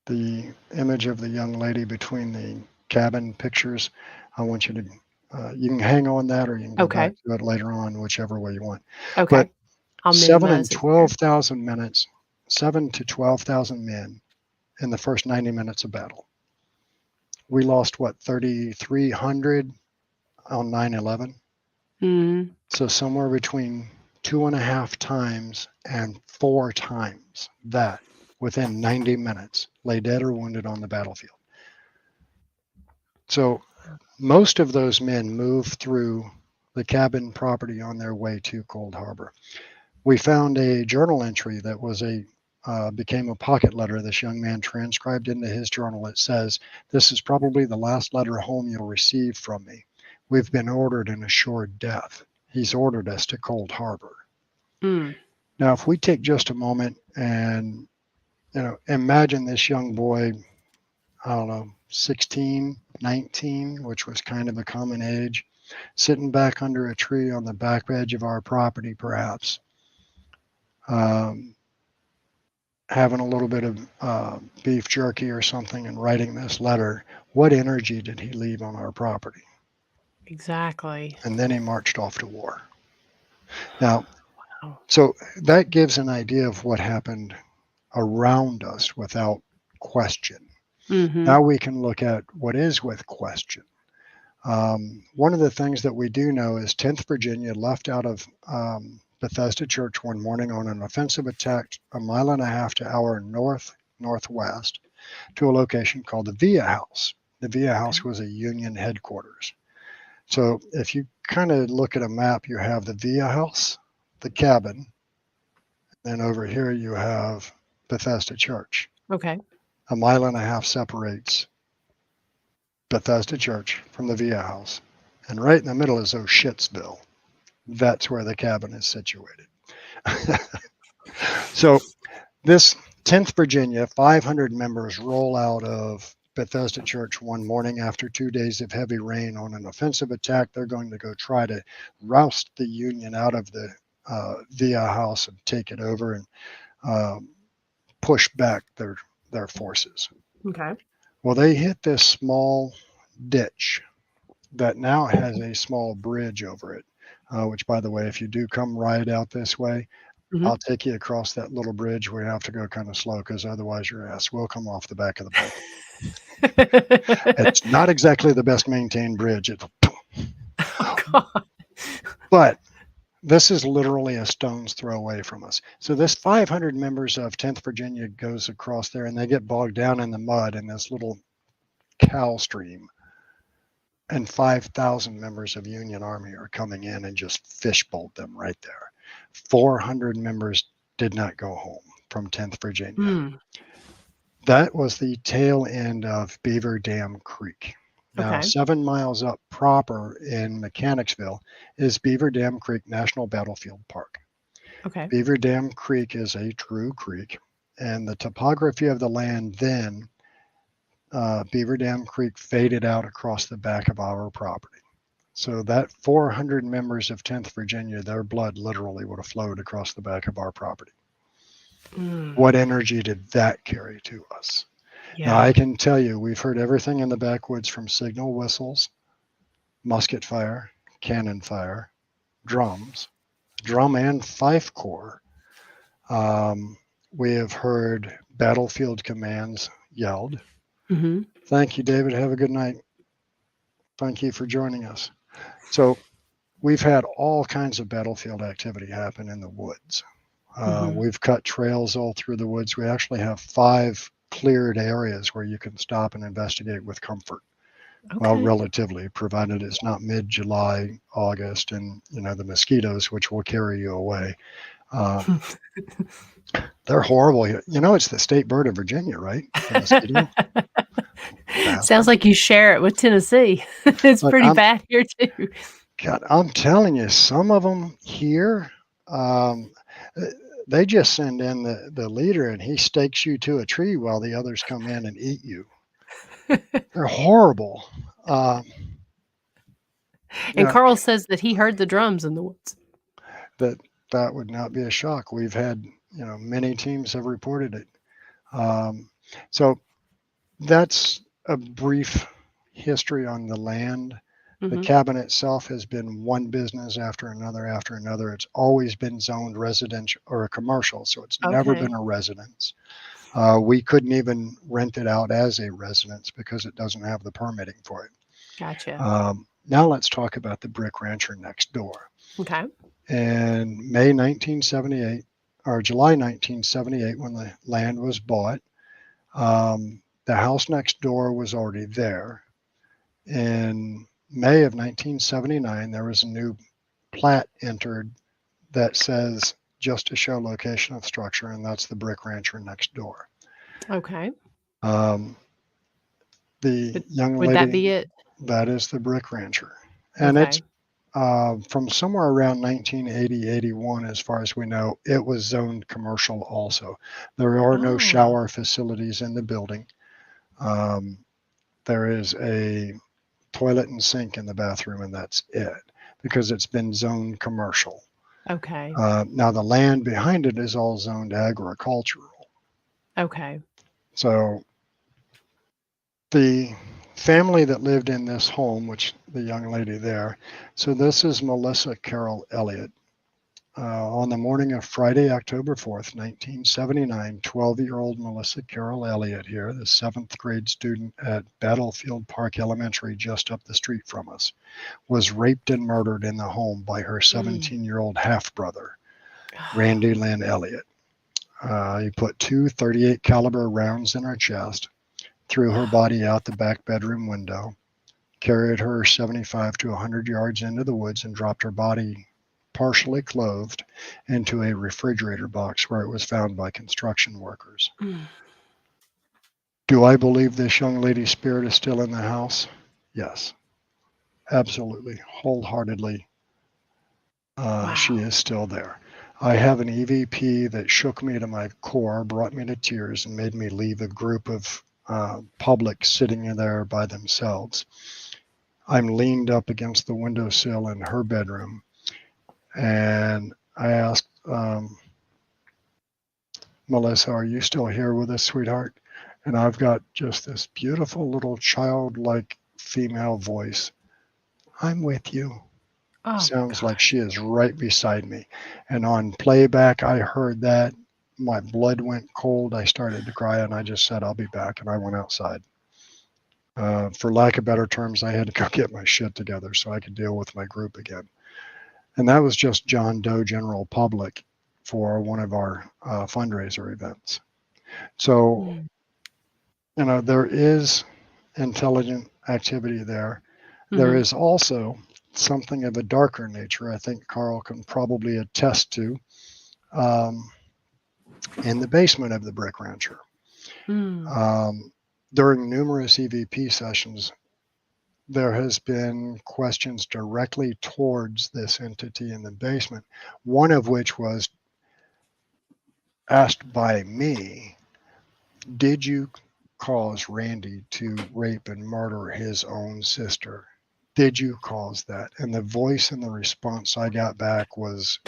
The image of the young lady between the cabin pictures, I want you to, you can hang on that or you can go back to it later on, whichever way you want. Okay. But I'll 7 to 12,000 men in the first 90 minutes of battle. We lost, 3,300 on 9/11? So somewhere between 2.5 times and 4 times that within 90 minutes lay dead or wounded on the battlefield. So most of those men moved through the cabin property on their way to Cold Harbor. We found a journal entry that was became a pocket letter this young man transcribed into his journal. It says, "This is probably the last letter home you'll receive from me. We've been ordered an assured death. He's ordered us to Cold Harbor." Now, if we take just a moment and, imagine this young boy, I don't know, 16, 19, which was kind of a common age, sitting back under a tree on the back edge of our property, perhaps, having a little bit of beef jerky or something and writing this letter, what energy did he leave on our property? Exactly. And then he marched off to war. Now, so that gives an idea of what happened around us without question. Now we can look at what is with question. One of the things that we do know is 10th Virginia left out of Bethesda Church one morning on an offensive attack 1.5 miles to our northwest to a location called the Via House. The Via House was a Union headquarters. So if you kind of look at a map, you have the Via House, the cabin, and over here you have Bethesda Church. Okay. 1.5 miles separates Bethesda Church from the Via House. And right in the middle is O'Shittsville. That's where the cabin is situated. So this 10th Virginia, 500 members roll out of Bethesda Church one morning after 2 days of heavy rain on an offensive attack. They're going to go try to roust the Union out of the Via House and take it over and push back their forces. Okay. Well, they hit this small ditch that now has a small bridge over it, which, by the way, if you do come right out this way, I'll take you across that little bridge. We have to go kind of slow because otherwise your ass will come off the back of the boat. It's not exactly the best maintained bridge. Oh, God. But this is literally a stone's throw away from us. So this 500 members of 10th Virginia goes across there, and they get bogged down in the mud in this little cow stream. And 5,000 members of Union Army are coming in and just fishbolt them right there. 400 members did not go home from 10th Virginia. That was the tail end of Beaver Dam Creek. Now, 7 miles up proper in Mechanicsville is Beaver Dam Creek National Battlefield Park. Okay. Beaver Dam Creek is a true creek, and the topography of the land then, Beaver Dam Creek faded out across the back of our property. So that 400 members of 10th Virginia, their blood literally would have flowed across the back of our property. What energy did that carry to us? Yeah. Now, I can tell you, we've heard everything in the backwoods from signal whistles, musket fire, cannon fire, drums, drum and fife corps. We have heard battlefield commands yelled. Thank you, David. Have a good night. Thank you for joining us. So we've had all kinds of battlefield activity happen in the woods. We've cut trails all through the woods. We actually have 5 cleared areas where you can stop and investigate with comfort. Well, relatively, provided it's not mid-July, August, and the mosquitoes, which will carry you away. They're horrible. It's the state bird of Virginia, right? The mosquito. Sounds like you share it with Tennessee. It's pretty bad here too. God, I'm telling you, some of them here, they just send in the leader and he stakes you to a tree while the others come in and eat you. They're horrible. And Carl says that he heard the drums in the woods. That would not be a shock. We've had, many teams have reported it. So that's a brief history on the land. The cabin itself has been one business after another. It's always been zoned residential or commercial, so it's never been a residence. We couldn't even rent it out as a residence because it doesn't have the permitting for it. Gotcha. Now let's talk about the brick rancher next door. Okay. In May 1978, or July 1978, when the land was bought, the house next door was already there. In May of 1979, there was a new plat entered that says just to show location of structure, and that's the brick rancher next door. Okay. The young lady. Would that be it? That is the brick rancher. And it's from somewhere around 1980, 81, as far as we know, it was zoned commercial also. There are no shower facilities in the building. There is a toilet and sink in the bathroom, and that's it, because it's been zoned commercial. Okay. Now the land behind it is all zoned agricultural. Okay. So the family that lived in this home, which the young lady there, so this is Melissa Carol Elliott. On the morning of Friday, October 4th, 1979, 12-year-old Melissa Carol Elliott here, the 7th grade student at Battlefield Park Elementary just up the street from us, was raped and murdered in the home by her 17-year-old half-brother, Randy Lynn Elliott. He put 2 .38 caliber rounds in her chest, threw her body out the back bedroom window, carried her 75 to 100 yards into the woods, and dropped her body partially clothed into a refrigerator box where it was found by construction workers. Do I believe this young lady's spirit is still in the house? Yes, absolutely, wholeheartedly. She is still there. I have an EVP that shook me to my core, brought me to tears, and made me leave a group of public sitting in there by themselves. I'm leaned up against the windowsill in her bedroom, and I asked Melissa, "Are you still here with us, sweetheart?" And I've got just this beautiful little childlike female voice. "I'm with you." Oh, Sounds God. like she is right beside me. And on playback, I heard that. My blood went cold. I started to cry, and I just said, "I'll be back." And I went outside. For lack of better terms, I had to go get my shit together so I could deal with my group again. And that was just John Doe General Public for one of our fundraiser events. So, there is intelligent activity there. There is also something of a darker nature, I think Carl can probably attest to, in the basement of the Brick Rancher. During numerous EVP sessions, there has been questions directly towards this entity in the basement, one of which was asked by me, "Did you cause Randy to rape and murder his own sister? Did you cause that?" And the voice and the response I got back was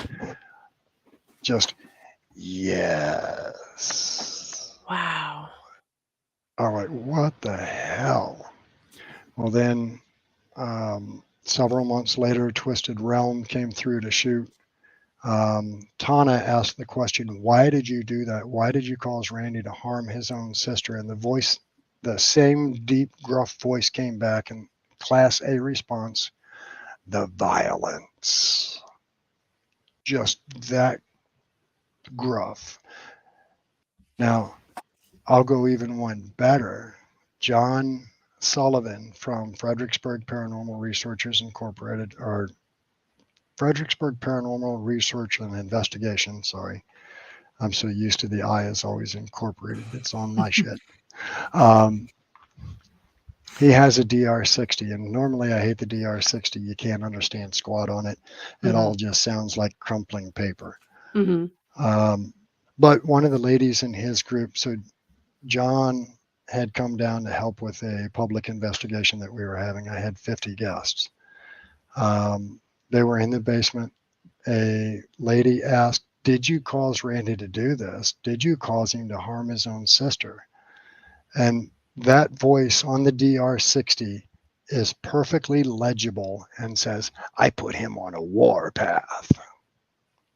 just, "Yes." Wow. I'm like, what the hell? Well, then several months later, Twisted Realm came through to shoot. Tana asked the question, "Why did you do that? Why did you cause Randy to harm his own sister?" And the same deep, gruff voice came back in Class A response, "The violence." Just that gruff. Now, I'll go even one better. John Sullivan from Fredericksburg Paranormal Researchers Incorporated, or Fredericksburg Paranormal Research and Investigation, sorry. I'm so used to the I is always incorporated. It's on my shit. He has a DR60, and normally I hate the DR60. You can't understand squat on it. It all just sounds like crumpling paper. But one of the ladies in his group, so John had come down to help with a public investigation that we were having. I had 50 guests. They were in the basement. A lady asked, "Did you cause Randy to do this? Did you cause him to harm his own sister?" And that voice on the DR60 is perfectly legible and says, "I put him on a war path."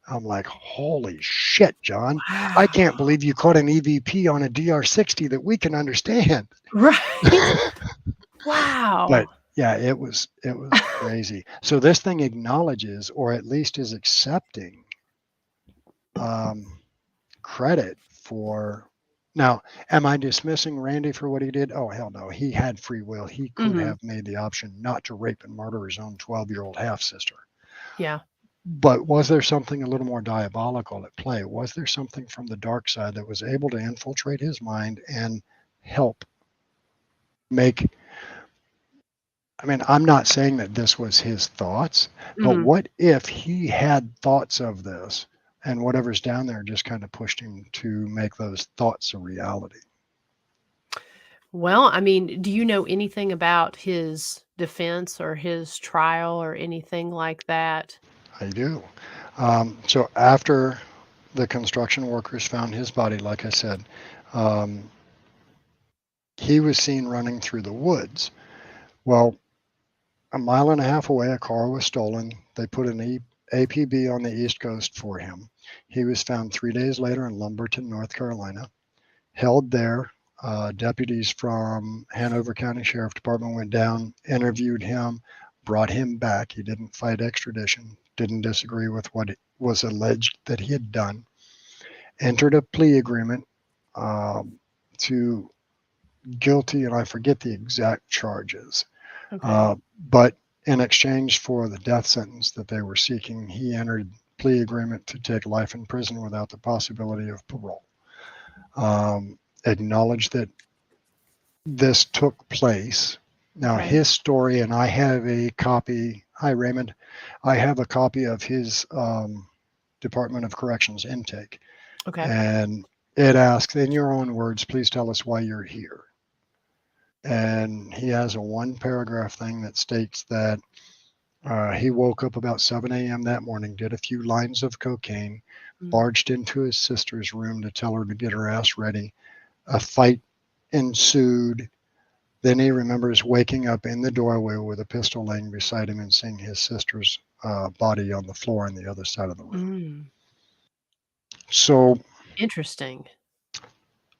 I'm like, holy shit, John. Wow. I can't believe you caught an EVP on a DR60 that we can understand. Right. Wow. But yeah, it was crazy. So this thing acknowledges, or at least is accepting, credit for. Now, am I dismissing Randy for what he did? Oh, hell no. He had free will. He could have made the option not to rape and murder his own 12-year-old half-sister. Yeah. But was there something a little more diabolical at play? Was there something from the dark side that was able to infiltrate his mind and help make... I mean, I'm not saying that this was his thoughts, but what if he had thoughts of this and whatever's down there just kind of pushed him to make those thoughts a reality? Well, I mean, do you know anything about his defense or his trial or anything like that? I do. So after the construction workers found his body, like I said, he was seen running through the woods. Well, a mile and a half away, a car was stolen. They put an APB on the East Coast for him. He was found 3 days later in Lumberton, North Carolina, held there. Deputies from Hanover County Sheriff Department went down, interviewed him, brought him back. He didn't fight extradition, didn't disagree with what it was alleged that he had done, entered a plea agreement to guilty, and I forget the exact charges. Okay. But in exchange for the death sentence that they were seeking, he entered plea agreement to take life in prison without the possibility of parole. Acknowledged that this took place. Now, his story, and I have a copy. Hi, Raymond. I have a copy of his Department of Corrections intake. Okay. And it asks, in your own words, please tell us why you're here. And he has a one paragraph thing that states that he woke up about 7 a.m. that morning, did a few lines of cocaine, barged into his sister's room to tell her to get her ass ready. A fight ensued. Then he remembers waking up in the doorway with a pistol laying beside him and seeing his sister's body on the floor on the other side of the room. So Interesting.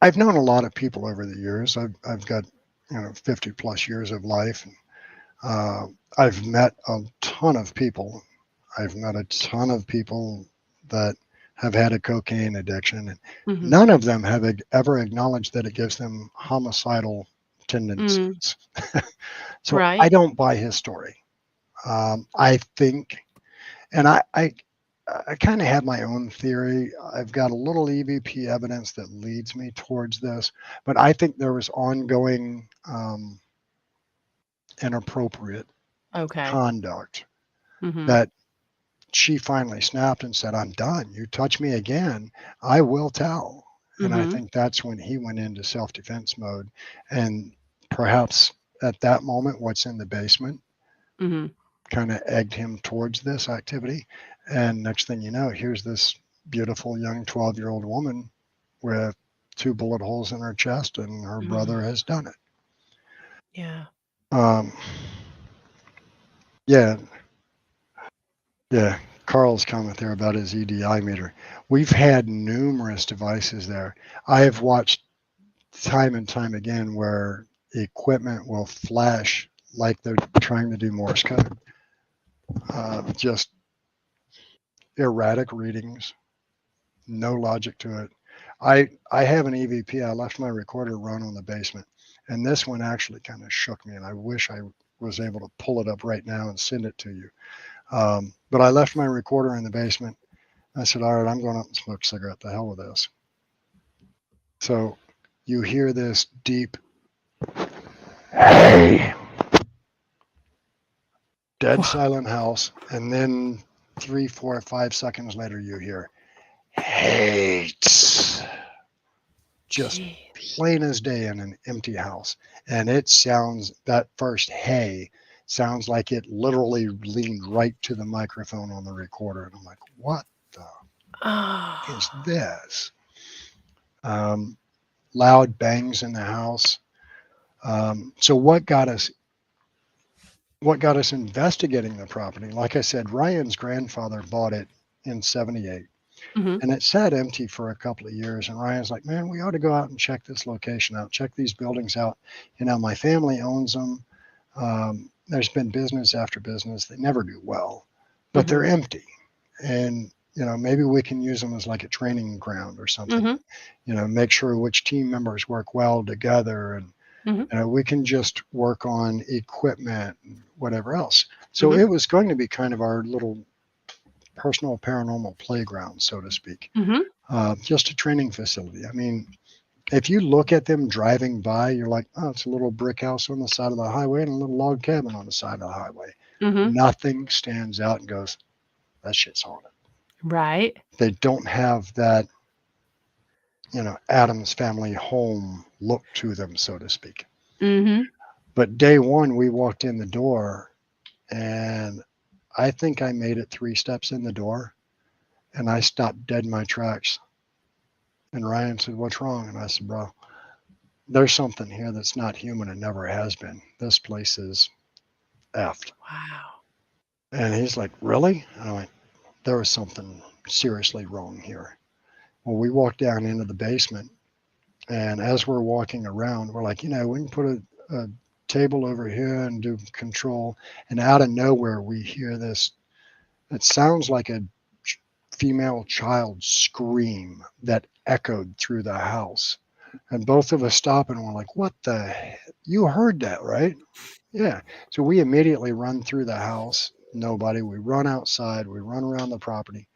I've known a lot of people over the years. I've got 50 plus years of life. I've met a ton of people. I've met a ton of people that have had a cocaine addiction, and none of them have ever acknowledged that it gives them homicidal tendencies. So Right. I don't buy his story. I think, and I kind of have my own theory. I've got a little EVP evidence that leads me towards this, but I think there was ongoing inappropriate conduct that she finally snapped and said, "I'm done. You touch me again, I will tell." And I think that's when he went into self-defense mode. And perhaps at that moment, what's in the basement kind of egged him towards this activity. And next thing you know, here's this beautiful young 12-year-old woman with 2 bullet holes in her chest, and her brother has done it. Yeah. Yeah. Yeah. Carl's comment there about his EDI meter. We've had numerous devices there. I have watched time and time again where equipment will flash like they're trying to do Morse code. Just erratic readings, no logic to it. I have an EVP. I left my recorder run on the basement, and this one actually kind of shook me, and I wish I was able to pull it up right now and send it to you. But I left my recorder in the basement. I said, all right, I'm going up and smoke a cigarette. The hell with this. So you hear this deep, hey, dead silent house. And then 3, 4, 5 seconds later, you hear hates. Just plain as day in an empty house. And it sounds, that first hey sounds like it literally leaned right to the microphone on the recorder. And I'm like, what the is this? Loud bangs in the house. So what got us investigating the property? Like I said, Ryan's grandfather bought it in 78. And it sat empty for a couple of years. And Ryan's like, man, we ought to go out and check this location out, check these buildings out. My family owns them. There's been business after business. They never do well, but they're empty. And, maybe we can use them as like a training ground or something, make sure which team members work well together. And, we can just work on equipment and whatever else. So it was going to be kind of our little personal paranormal playground, so to speak, just a training facility. I mean, if you look at them driving by, you're like, oh, it's a little brick house on the side of the highway and a little log cabin on the side of the highway. Nothing stands out and goes, that shit's haunted. Right. They don't have that, Addams Family home look to them, so to speak. But day one, we walked in the door, and I think I made it 3 steps in the door, and I stopped dead in my tracks. And Ryan said, what's wrong? And I said, bro, there's something here that's not human and never has been. This place is effed. Wow. And he's like, really? And I went, there was something seriously wrong here. Well, we walked down into the basement, and as we're walking around, we're like, we can put a table over here and do control. And out of nowhere, we hear this. It sounds like a female child scream that echoed through the house. And both of us stop and we're like, what the heck? You heard that, right? Yeah. So we immediately run through the house. Nobody. We run outside. We run around the property.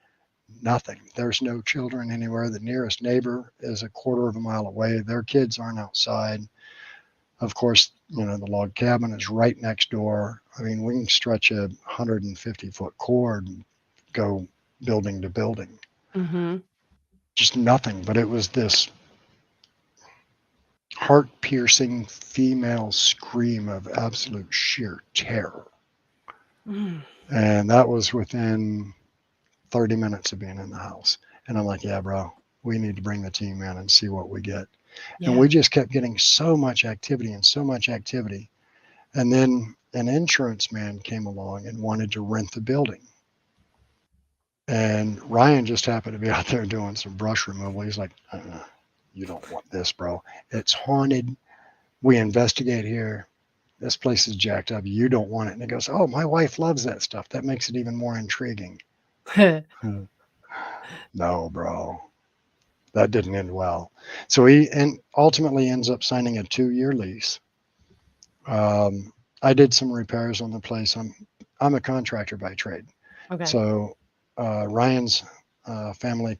Nothing. There's no children anywhere. The nearest neighbor is a quarter of a mile away. Their kids aren't outside. Of course, the log cabin is right next door. I mean, we can stretch a 150-foot cord and go building to building. Just nothing. But it was this heart-piercing female scream of absolute sheer terror. And that was within 30 minutes of being in the house. And I'm like, yeah, bro, we need to bring the team in and see what we get. Yeah. And we just kept getting so much activity and so much activity. And then an insurance man came along and wanted to rent the building. And Ryan just happened to be out there doing some brush removal. He's like, you don't want this, bro. It's haunted. We investigate here. This place is jacked up. You don't want it. And he goes, oh, my wife loves that stuff. That makes it even more intriguing. No, bro. That didn't end well. So he ultimately ends up signing a 2-year lease. I did some repairs on the place. I'm a contractor by trade. Okay. So Ryan's family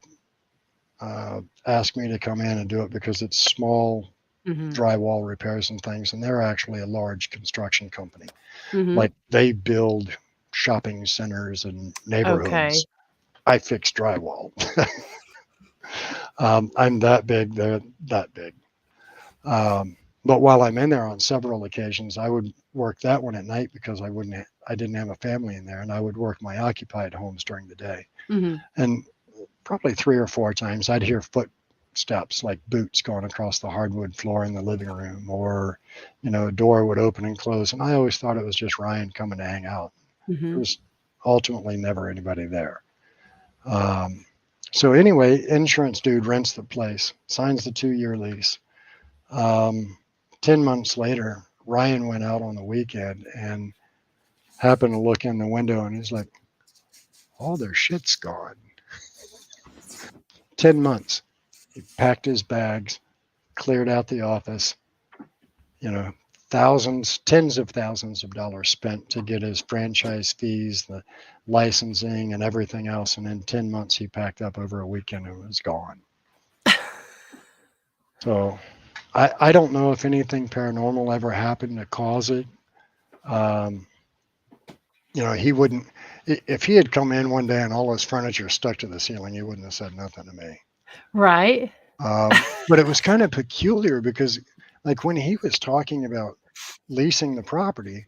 asked me to come in and do it because it's small drywall repairs and things, and they're actually a large construction company. Like they build shopping centers and neighborhoods. Okay. I fix drywall. I'm that big. They're that big. But while I'm in there on several occasions, I would work that one at night because I didn't have a family in there, and I would work my occupied homes during the day. And probably 3 or 4 times I'd hear footsteps, like boots going across the hardwood floor in the living room, or, a door would open and close. And I always thought it was just Ryan coming to hang out. There was ultimately never anybody there. So anyway, insurance dude rents the place, signs the 2-year lease. 10 months later, Ryan went out on the weekend and happened to look in the window, and he's like, all their shit's gone. 10 months. He packed his bags, cleared out the office, tens of thousands of dollars spent to get his franchise fees, the licensing, and everything else. And in 10 months, he packed up over a weekend and was gone. So I don't know if anything paranormal ever happened to cause it. He wouldn't, if he had come in one day and all his furniture stuck to the ceiling, he wouldn't have said nothing to me. Right. But it was kind of peculiar because, like, when he was talking about leasing the property,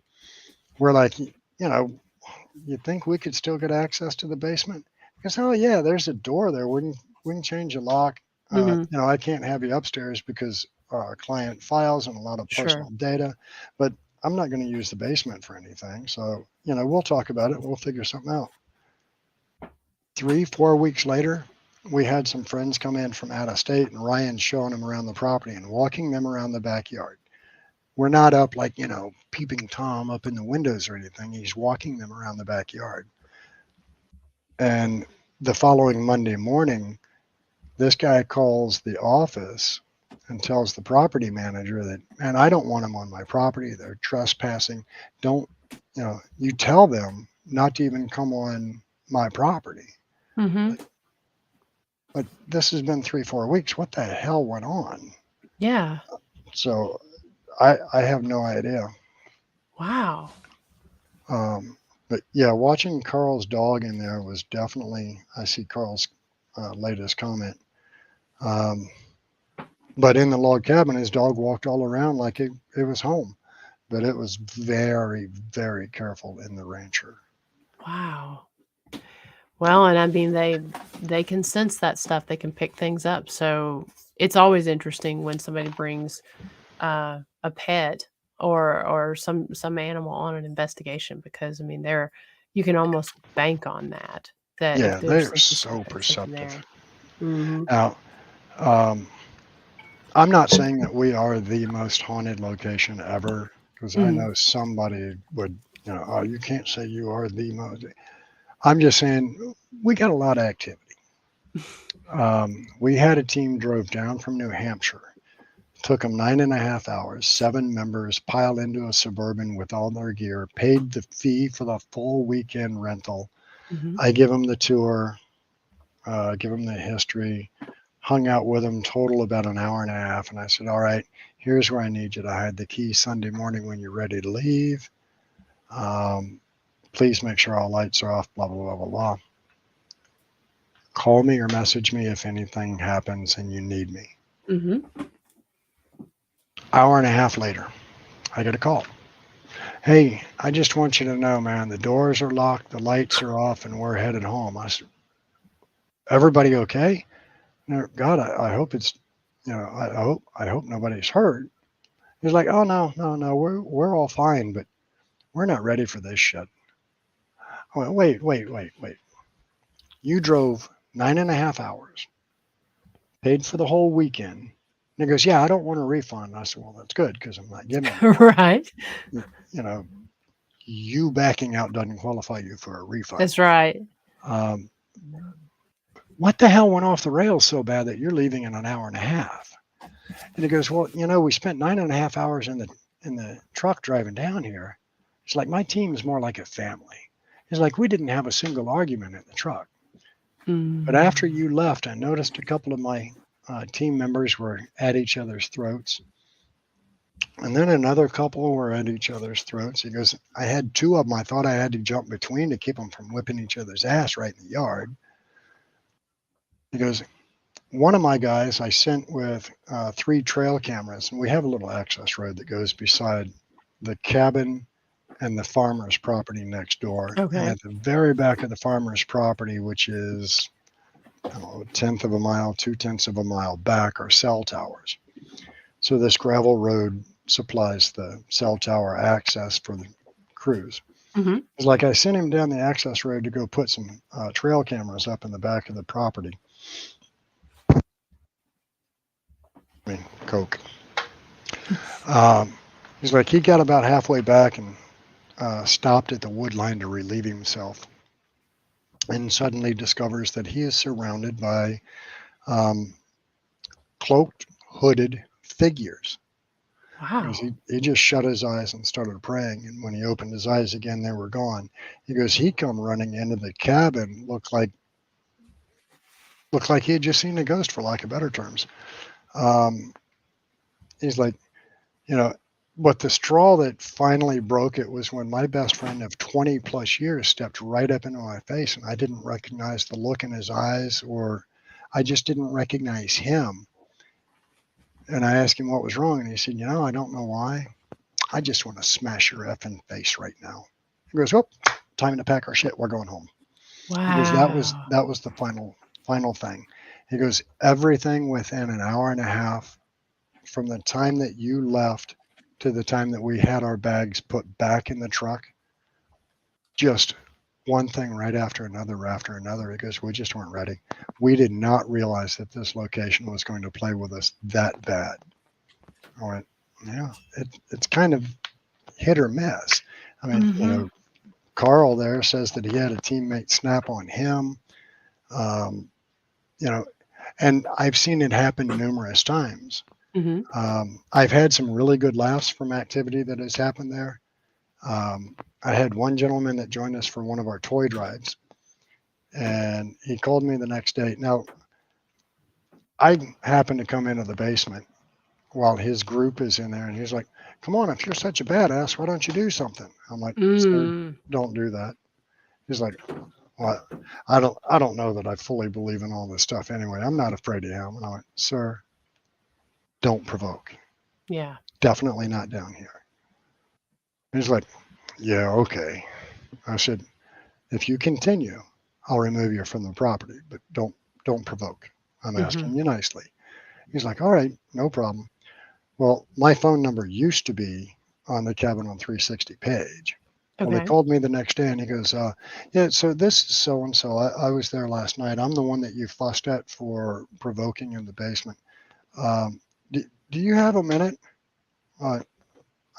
we're like, you think we could still get access to the basement? Because, oh yeah, there's a door there. We can change the lock. I can't have you upstairs because client files and a lot of personal data, but I'm not going to use the basement for anything. So, we'll talk about it. We'll figure something out. 3-4 weeks later, we had some friends come in from out of state, and Ryan's showing them around the property and walking them around the backyard. We're not up like, peeping Tom up in the windows or anything. He's walking them around the backyard. And the following Monday morning, this guy calls the office and tells the property manager that, man, I don't want them on my property. They're trespassing. Don't, you tell them not to even come on my property. But this has been 3-4 weeks. What the hell went on? Yeah. So I have no idea. Wow. But yeah, watching Carl's dog in there was definitely, I see Carl's latest comment. But in the log cabin, his dog walked all around like it was home. But it was very, very careful in the rancher. Wow. Well, and I mean, they can sense that stuff. They can pick things up. So it's always interesting when somebody brings a pet or some animal on an investigation, because I mean, you can almost bank on that. Yeah, they're so perceptive. Now, I'm not saying that we are the most haunted location ever, because I know somebody would, oh, you can't say you are the most. I'm just saying we got a lot of activity. We had a team drove down from New Hampshire. Took them 9.5 hours, 7 members, piled into a Suburban with all their gear, paid the fee for the full weekend rental. I give them the tour, give them the history, hung out with them total about an hour and a half. And I said, all right, here's where I need you to hide the key Sunday morning when you're ready to leave. Please make sure all lights are off, blah, blah, blah, blah, blah. Call me or message me if anything happens and you need me. Hour and a half later, I get a call. Hey, I just want you to know, man, the doors are locked, the lights are off, and we're headed home. I said, everybody okay? No, God, I hope it's, I hope nobody's hurt. He's like, oh no, we're all fine, but we're not ready for this shit. I went, wait. You drove 9.5 hours, paid for the whole weekend. And he goes, yeah, I don't want a refund. I said, well, that's good because I'm not giving you one. Right. You know, you backing out doesn't qualify you for a refund. That's right. What the hell went off the rails so bad that you're leaving in an hour and a half? And he goes, well, we spent 9.5 hours in the truck driving down here. It's like my team is more like a family. He's like, we didn't have a single argument in the truck. But after you left, I noticed a couple of my team members were at each other's throats. And then another couple were at each other's throats. He goes, I had two of them. I thought I had to jump between to keep them from whipping each other's ass right in the yard. He goes, one of my guys I sent with 3 trail cameras, and we have a little access road that goes beside the cabin and the farmer's property next door. Okay. And at the very back of the farmer's property, which is, I don't know, 1/10 of a mile, 2/10 of a mile back, are cell towers. So this gravel road supplies the cell tower access for the crews. Mm-hmm. It's like I sent him down the access road to go put some trail cameras up in the back of the property. Coke. He's like, he got about halfway back and stopped at the wood line to relieve himself, and suddenly discovers that he is surrounded by cloaked, hooded figures. Wow. He just shut his eyes and started praying, and when he opened his eyes again, they were gone. He goes, he come running into the cabin, looked like he had just seen a ghost, for lack of better terms. He's like, but the straw that finally broke it was when my best friend of 20 plus years stepped right up into my face, and I didn't recognize the look in his eyes, or I just didn't recognize him. And I asked him what was wrong, and he said, I don't know why. I just want to smash your effing face right now. He goes, oh, time to pack our shit. We're going home. Wow. Because that was the final thing. He goes, everything within an hour and a half from the time that you left to the time that we had our bags put back in the truck, just one thing right after another. He goes, we just weren't ready. We did not realize that this location was going to play with us that bad. I went, yeah, it's kind of hit or miss. I mean, Carl there says that he had a teammate snap on him, and I've seen it happen numerous times. Mm-hmm. I've had some really good laughs from activity that has happened there. I had one gentleman that joined us for one of our toy drives, and he called me the next day. Now, I happened to come into the basement while his group is in there, and he's like, come on, if you're such a badass, why don't you do something? I'm like, sir, don't do that. He's like, well, I don't know that I fully believe in all this stuff anyway. I'm not afraid of him. And I went, sir, don't provoke. Yeah. Definitely not down here. He's like, yeah, okay. I said, if you continue, I'll remove you from the property, but don't provoke. I'm asking you nicely. He's like, all right, no problem. Well, my phone number used to be on the Cabin on 360 page. Okay. Well, he called me the next day and he goes, yeah, so this is so-and-so. I was there last night. I'm the one that you fussed at for provoking in the basement. Do you have a minute?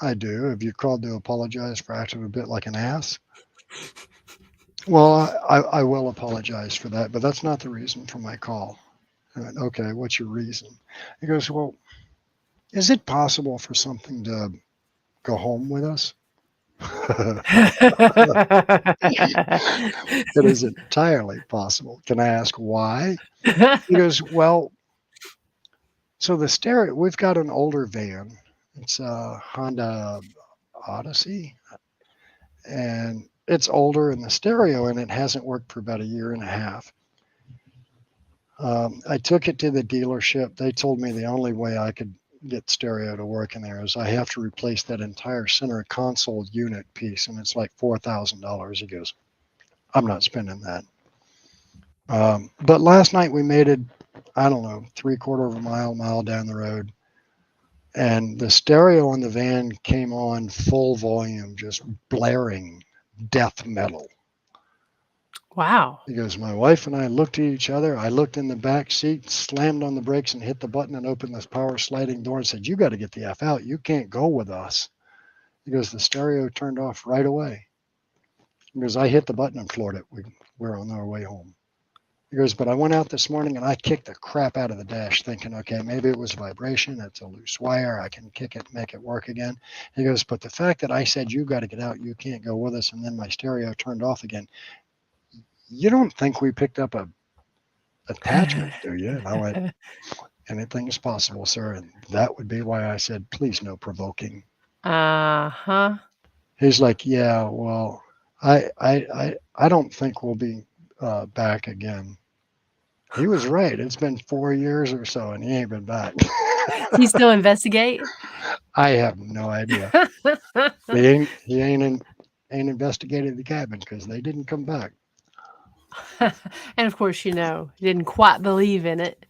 I do. Have you called to apologize for acting a bit like an ass? Well, I will apologize for that, but that's not the reason for my call. I went, okay, what's your reason? He goes, well, is it possible for something to go home with us? It is entirely possible. Can I ask why? He goes, well, so the stereo, we've got an older van. It's a Honda Odyssey, and it's older, and the stereo in it hasn't worked for about 1.5 years. I took it to the dealership. They told me the only way I could get stereo to work in there is I have to replace that entire center console unit piece, and it's like $4,000. He goes, I'm not spending that. But last night we made it, I don't know, 3/4 of a mile down the road. And the stereo on the van came on full volume, just blaring death metal. Wow. He goes, my wife and I looked at each other. I looked in the back seat, slammed on the brakes and hit the button and opened this power sliding door and said, you got to get the F out. You can't go with us. He goes, the stereo turned off right away. He goes, I hit the button and floored it. We're on our way home. He goes, but I went out this morning and I kicked the crap out of the dash thinking, okay, maybe it was vibration. It's a loose wire. I can kick it, make it work again. He goes, but the fact that I said, you got to get out, you can't go with us, and then my stereo turned off again. You don't think we picked up a attachment, do you? And I went, anything is possible, sir. And that would be why I said, please, no provoking. Uh-huh. He's like, yeah, well, I don't think we'll be back again. He was right. It's been 4 years or so, and he ain't been back. Do you still investigate? I have no idea. He ain't investigated the cabin because they didn't come back. And of course, you didn't quite believe in it.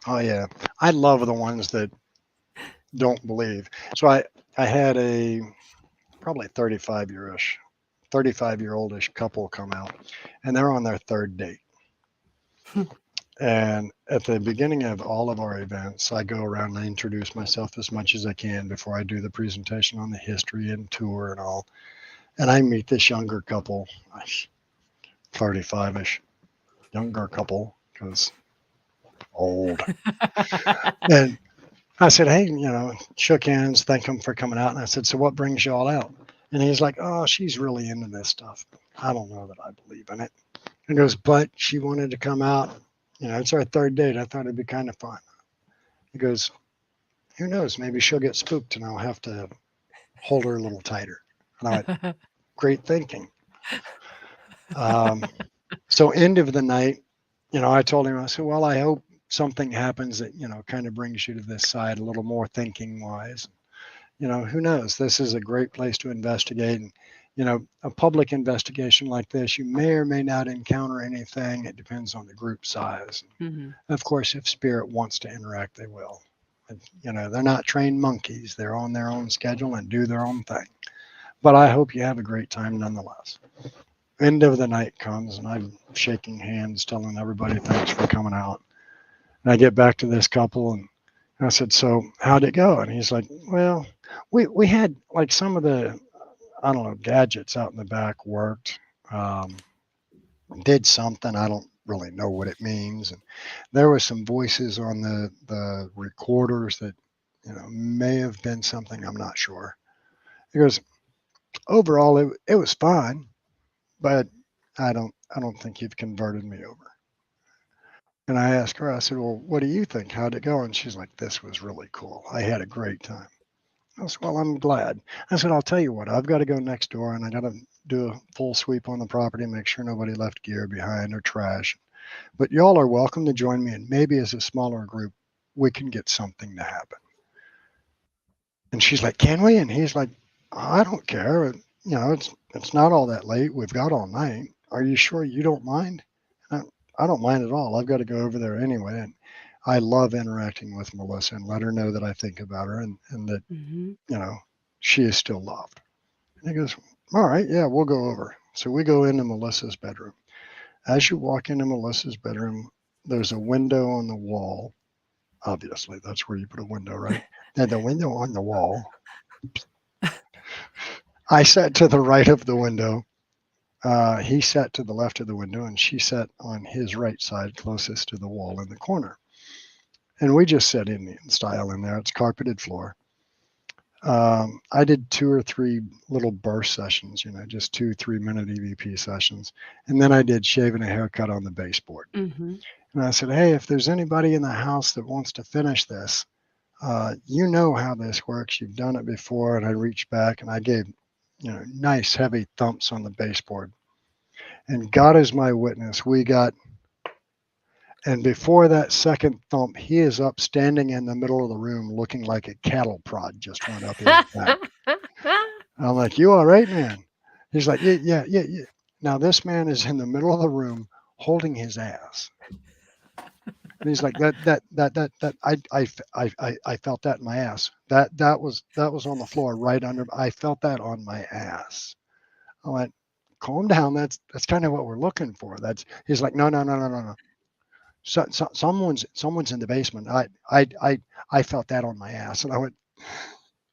Oh yeah, I love the ones that don't believe. So I had a probably 35-year-oldish couple come out, and they're on their third date. And at the beginning of all of our events, I go around and I introduce myself as much as I can before I do the presentation on the history and tour and all. And I meet this younger couple, 35-ish, younger couple, because old. And I said, hey, shook hands, thank them for coming out. And I said, so what brings you all out? And he's like, oh, she's really into this stuff. I don't know that I believe in it. He goes, but she wanted to come out. It's our third date. I thought it'd be kind of fun. He goes, who knows? Maybe she'll get spooked and I'll have to hold her a little tighter. And I went, great thinking. So end of the night, I told him, I said, well, I hope something happens that, kind of brings you to this side a little more thinking wise. Who knows? This is a great place to investigate. And, a public investigation like this, you may or may not encounter anything. It depends on the group size. Mm-hmm. Of course, if spirit wants to interact, they will. And, they're not trained monkeys. They're on their own schedule and do their own thing. But I hope you have a great time nonetheless. End of the night comes and I'm shaking hands, telling everybody thanks for coming out. And I get back to this couple and I said, so how'd it go? And he's like, well, we had like some of the, I don't know, gadgets out in the back worked, did something. I don't really know what it means. And there were some voices on the recorders that, may have been something. I'm not sure. He goes, overall, it was fine, but I don't think you've converted me over. And I asked her, I said, well, what do you think? How'd it go? And she's like, this was really cool. I had a great time. I said, well, I'm glad. I said, I'll tell you what, I've got to go next door and I got to do a full sweep on the property, make sure nobody left gear behind or trash. But y'all are welcome to join me, and maybe as a smaller group, we can get something to happen. And she's like, can we? And he's like, I don't care. It's not all that late. We've got all night. Are you sure you don't mind? I don't mind at all. I've got to go over there anyway. And I love interacting with Melissa and let her know that I think about her and that, mm-hmm. She is still loved. And he goes, all right, yeah, we'll go over. So we go into Melissa's bedroom. As you walk into Melissa's bedroom, there's a window on the wall. Obviously, that's where you put a window, right? And the window on the wall. I sat to the right of the window. He sat to the left of the window, and she sat on his right side, closest to the wall in the corner. And we just sat Indian style in there. It's carpeted floor. I did 2 or 3 little burst sessions, just 2-3 minute EVP sessions. And then I did shave and a haircut on the baseboard. Mm-hmm. And I said, hey, if there's anybody in the house that wants to finish this, you know how this works. You've done it before. And I reached back and I gave, nice heavy thumps on the baseboard. And God is my witness. We got And before that second thump, he is up standing in the middle of the room looking like a cattle prod just went up his back. I'm like, you all right, man? He's like, yeah. Now this man is in the middle of the room holding his ass. And he's like, I felt that in my ass. That was on the floor right under. I felt that on my ass. I went, calm down. That's kind of what we're looking for. He's like, no. Someone's in the basement. I felt that on my ass, and I went,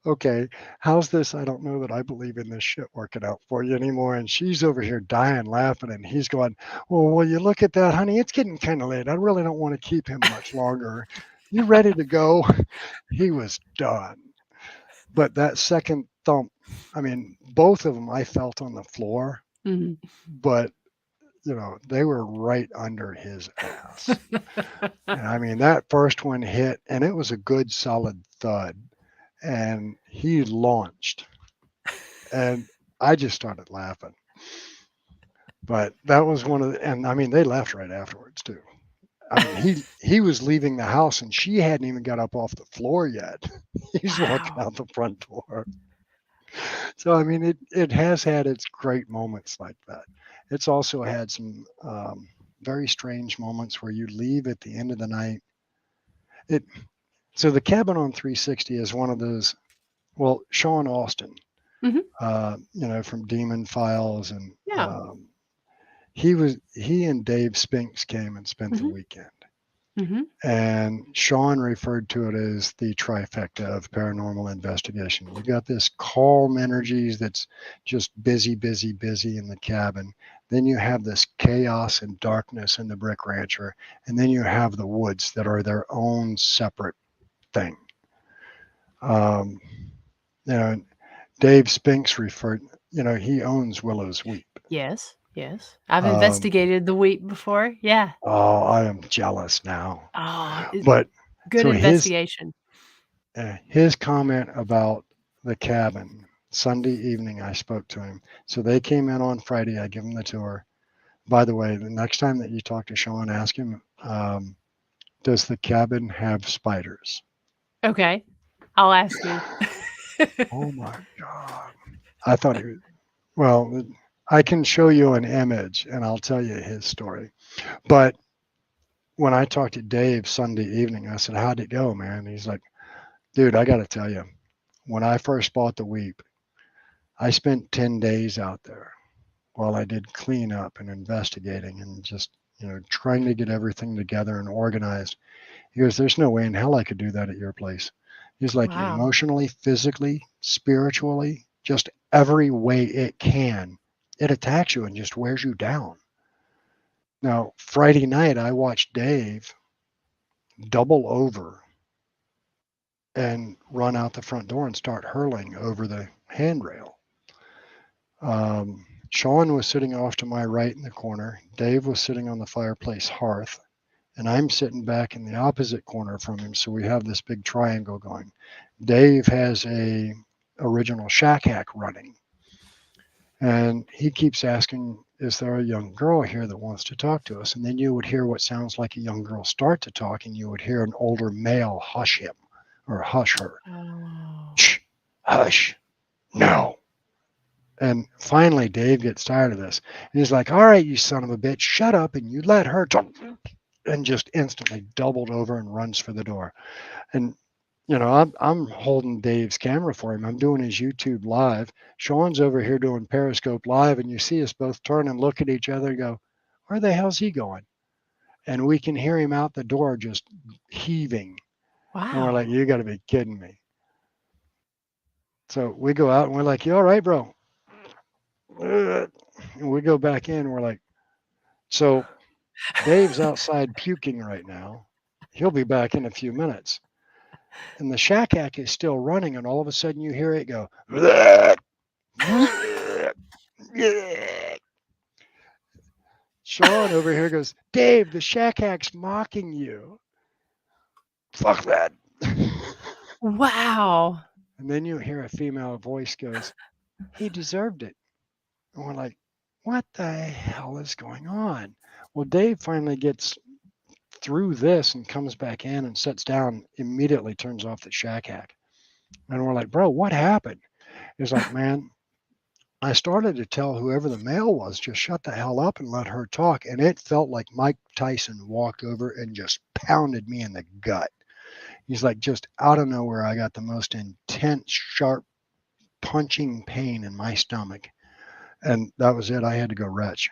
okay, how's this? I don't know that I believe in this shit working out for you anymore. And she's over here dying laughing, and he's going, well, will you look at that, honey? It's getting kind of late. I really don't want to keep him much longer. You ready to go? He was done. But that second thump, I mean, both of them I felt on the floor, but they were right under his ass. And I mean, that first one hit, and it was a good solid thud. And he launched, and I just started laughing. But that was one of the, and I mean, they left right afterwards too. I mean, he was leaving the house, and she hadn't even got up off the floor yet. He's walking out the front door. So I mean, it has had its great moments like that. It's also had some very strange moments where you leave at the end of the night. So the cabin on 360 is one of those. Well, Sean Austin, from Demon Files, and he and Dave Spinks came and spent the weekend. And Sean referred to it as the trifecta of paranormal investigation. You got this calm energies that's just busy in the cabin. Then you have this chaos and darkness in the Brick Rancher. And then you have the woods that are their own separate thing. Dave Spinks referred, he owns Willow's Weep. Yes. I've investigated the Weep before. Yeah. Oh, I am jealous now. Oh, but good so investigation. His comment about the cabin, Sunday evening, I spoke to him. So they came in on Friday. I give him the tour. By the way, the next time that you talk to Sean, ask him, does the cabin have spiders? Okay. I'll ask him. Oh my God. I thought he was, well, I can show you an image and I'll tell you his story. But when I talked to Dave Sunday evening, I said, how'd it go, man? He's like, dude, I got to tell you, when I first bought the Weep, I spent 10 days out there while I did cleanup and investigating and just, trying to get everything together and organized. He goes, there's no way in hell I could do that at your place. He's like, wow. Emotionally, physically, spiritually, just every way it can, it attacks you and just wears you down. Now, Friday night, I watched Dave double over and run out the front door and start hurling over the handrail. Sean was sitting off to my right in the corner. Dave was sitting on the fireplace hearth, and I'm sitting back in the opposite corner from him. So we have this big triangle going. Dave has a original shack hack running, and he keeps asking, is there a young girl here that wants to talk to us? And then you would hear what sounds like a young girl start to talk, and you would hear an older male hush him or hush her. Oh. Shh, hush, no. And finally, Dave gets tired of this. And he's like, all right, you son of a bitch, shut up and you let her talk. And just instantly doubled over and runs for the door. And, I'm holding Dave's camera for him. I'm doing his YouTube live. Sean's over here doing Periscope live. And you see us both turn and look at each other and go, where the hell's he going? And we can hear him out the door just heaving. Wow. And we're like, you got to be kidding me. So we go out and we're like, you all right, bro? And we go back in. We're like, so Dave's outside puking right now. He'll be back in a few minutes. And the shack hack is still running. And all of a sudden you hear it go. Sean over here goes, Dave, the shack hack's mocking you. Fuck that. Wow. And then you hear a female voice goes, he deserved it. And we're like, what the hell is going on? Well, Dave finally gets through this and comes back in and sits down, immediately turns off the shack hack. And we're like, bro, what happened? He's like, man, I started to tell whoever the male was, just shut the hell up and let her talk. And it felt like Mike Tyson walked over and just pounded me in the gut. He's like, just out of nowhere, I got the most intense, sharp, punching pain in my stomach. And that was it. I had to go retch.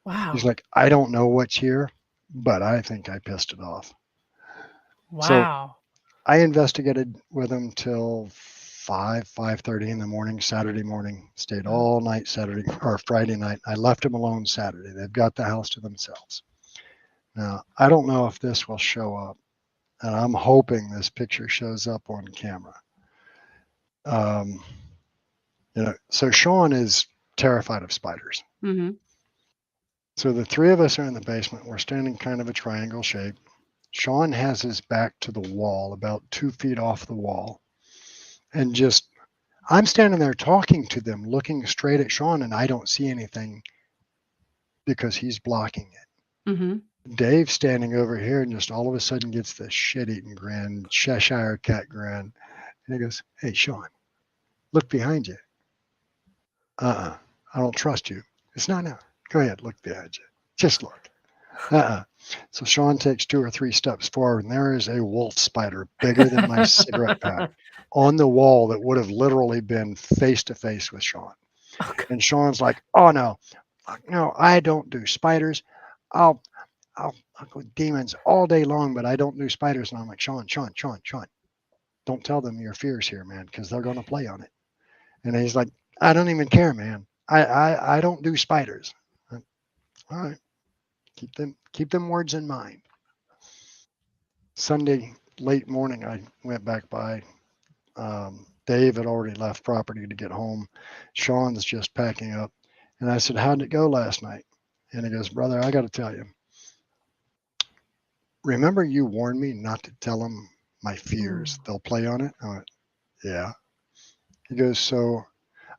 Wow. He's like, I don't know what's here, but I think I pissed it off. So Wow. I investigated with him till 5:30 in the morning, Saturday morning, stayed all night Saturday or Friday night. I left him alone Saturday. They've got the house to themselves. Now, I don't know if this will show up, and I'm hoping this picture shows up on camera. So Sean is terrified of spiders. Mm-hmm. So the three of us are in the basement. We're standing kind of a triangle shape. Sean has his back to the wall, about 2 feet off the wall. And just, I'm standing there talking to them, looking straight at Sean, and I don't see anything because he's blocking it. Mm-hmm. Dave's standing over here and just all of a sudden gets this shit-eating grin, Cheshire cat grin. And he goes, hey, Sean, look behind you. I don't trust you. It's not now. Go ahead, look behind you. Just look. So Sean takes 2 or 3 steps forward, and there is a wolf spider bigger than my cigarette pack on the wall that would have literally been face to face with Sean. Okay. And Sean's like, oh no, I don't do spiders. I'll go with demons all day long, but I don't do spiders. And I'm like, Sean, don't tell them your fears here, man, because they're going to play on it. And he's like, I don't even care, man. I don't do spiders. All right. Keep them words in mind. Sunday late morning, I went back by. Dave had already left property to get home. Sean's just packing up. And I said, how'd it go last night? And he goes, brother, I got to tell you. Remember you warned me not to tell them my fears. They'll play on it? I went, yeah. He goes, so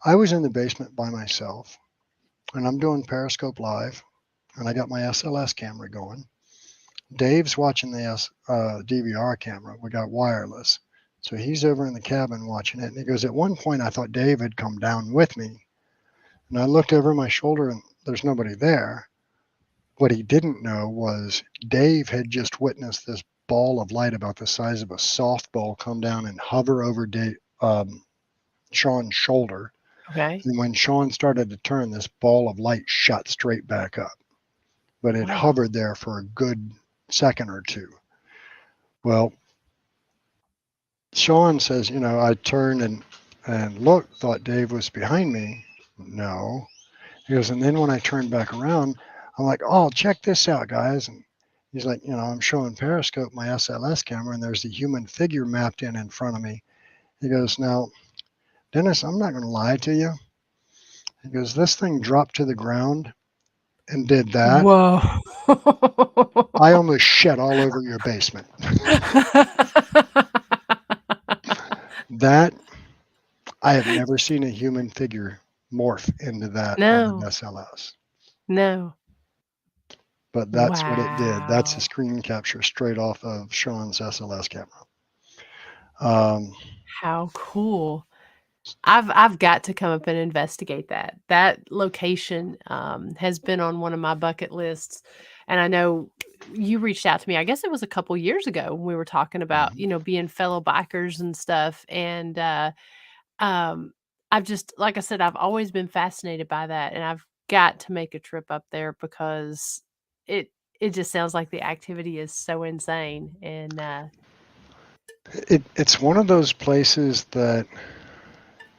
I was in the basement by myself, and I'm doing Periscope Live, and I got my SLS camera going. Dave's watching the DVR camera. We got wireless. So he's over in the cabin watching it. And he goes, at one point, I thought Dave had come down with me. And I looked over my shoulder, and there's nobody there. What he didn't know was Dave had just witnessed this ball of light about the size of a softball come down and hover over Sean's shoulder. Okay. And when Sean started to turn, this ball of light shot straight back up. But it hovered there for a good second or two. Well, Sean says, I turned and looked, thought Dave was behind me. No. He goes, and then when I turned back around, I'm like, oh, check this out, guys. And he's like, I'm showing Periscope, my SLS camera, and there's the human figure mapped in front of me. He goes, now, Dennis, I'm not going to lie to you. He goes, this thing dropped to the ground and did that. Whoa. I almost shed all over your basement. That, I have never seen a human figure morph into that on an SLS. No. But that's what it did. That's a screen capture straight off of Sean's SLS camera. How cool. I've got to come up and investigate that. That location has been on one of my bucket lists. And I know you reached out to me, I guess it was a couple years ago when we were talking about, being fellow bikers and stuff. And I've just, like I said, I've always been fascinated by that. And I've got to make a trip up there because it just sounds like the activity is so insane. And it's one of those places that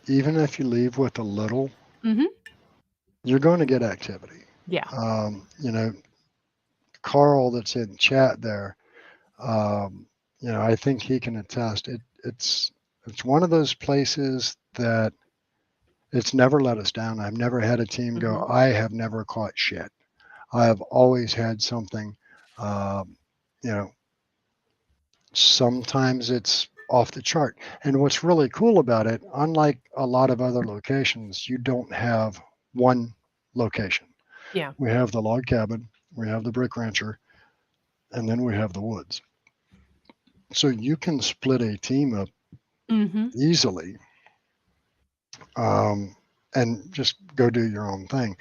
even if you leave with a little, you're going to get activity. Yeah. Carl that's in chat there, I think he can attest. It's one of those places that it's never let us down. I've never had a team go, I have never caught shit. I have always had something, sometimes it's off the chart. And what's really cool about it, unlike a lot of other locations, you don't have one location. Yeah. We have the log cabin, we have the brick rancher, and then we have the woods. So you can split a team up easily, and just go do your own thing.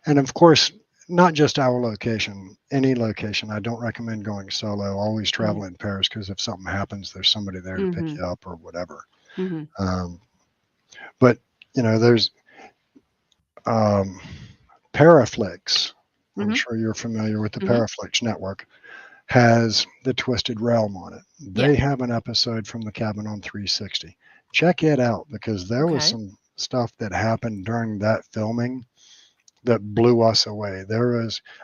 And of course, not just our location, any location. I don't recommend going solo. Always travel in pairs, because if something happens, there's somebody there to pick you up or whatever. But there's Paraflix. I'm sure you're familiar with the Paraflix network. Has the Twisted Realm on it. They have an episode from the Cabin on 360. Check it out, because there was some stuff that happened during that filming that blew us away.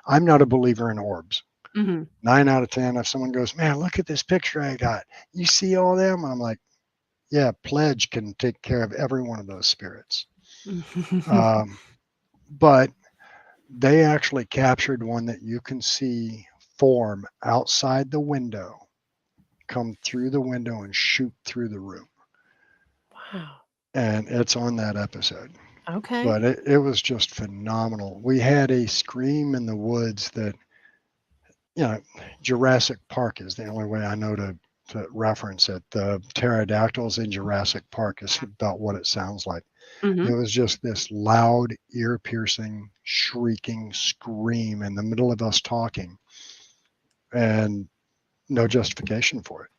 I'm not a believer in orbs. 9 out of 10, if someone goes, man, look at this picture I got, you see all them? I'm like, yeah, Pledge can take care of every one of those spirits. But they actually captured one that you can see form outside the window, come through the window and shoot through the room. Wow. And it's on that episode. Okay. But it was just phenomenal. We had a scream in the woods that, Jurassic Park is the only way I know to reference it. The pterodactyls in Jurassic Park is about what it sounds like. It was just this loud, ear-piercing, shrieking scream in the middle of us talking, and no justification for it.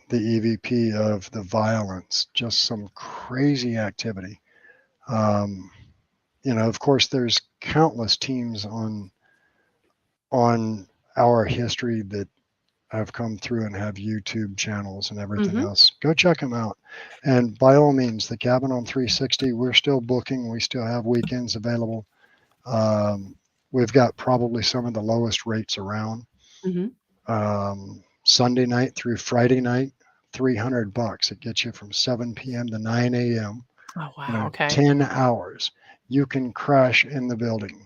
The EVP of the violence, just some crazy activity. Of course, there's countless teams on our history that have come through and have YouTube channels and everything else. Go check them out. And by all means, the Cabin on 360, we're still booking. We still have weekends available. We've got probably some of the lowest rates around. Sunday night through Friday night, $300. It gets you from 7 p.m. to 9 a.m. Oh, wow. Okay. 10 hours. You can crash in the building.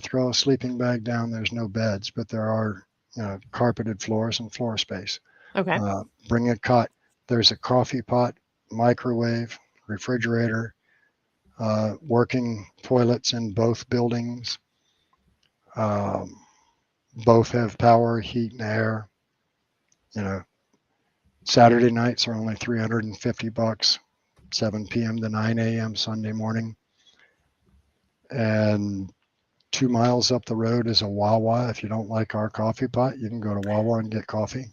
Throw a sleeping bag down. There's no beds, but there are carpeted floors and floor space. Okay. Bring a cot. There's a coffee pot, microwave, refrigerator, working toilets in both buildings. Both have power, heat, and air. Saturday nights are only $350, 7 p.m. to 9 a.m. Sunday morning. And 2 miles up the road is a Wawa. If you don't like our coffee pot, you can go to Wawa and get coffee.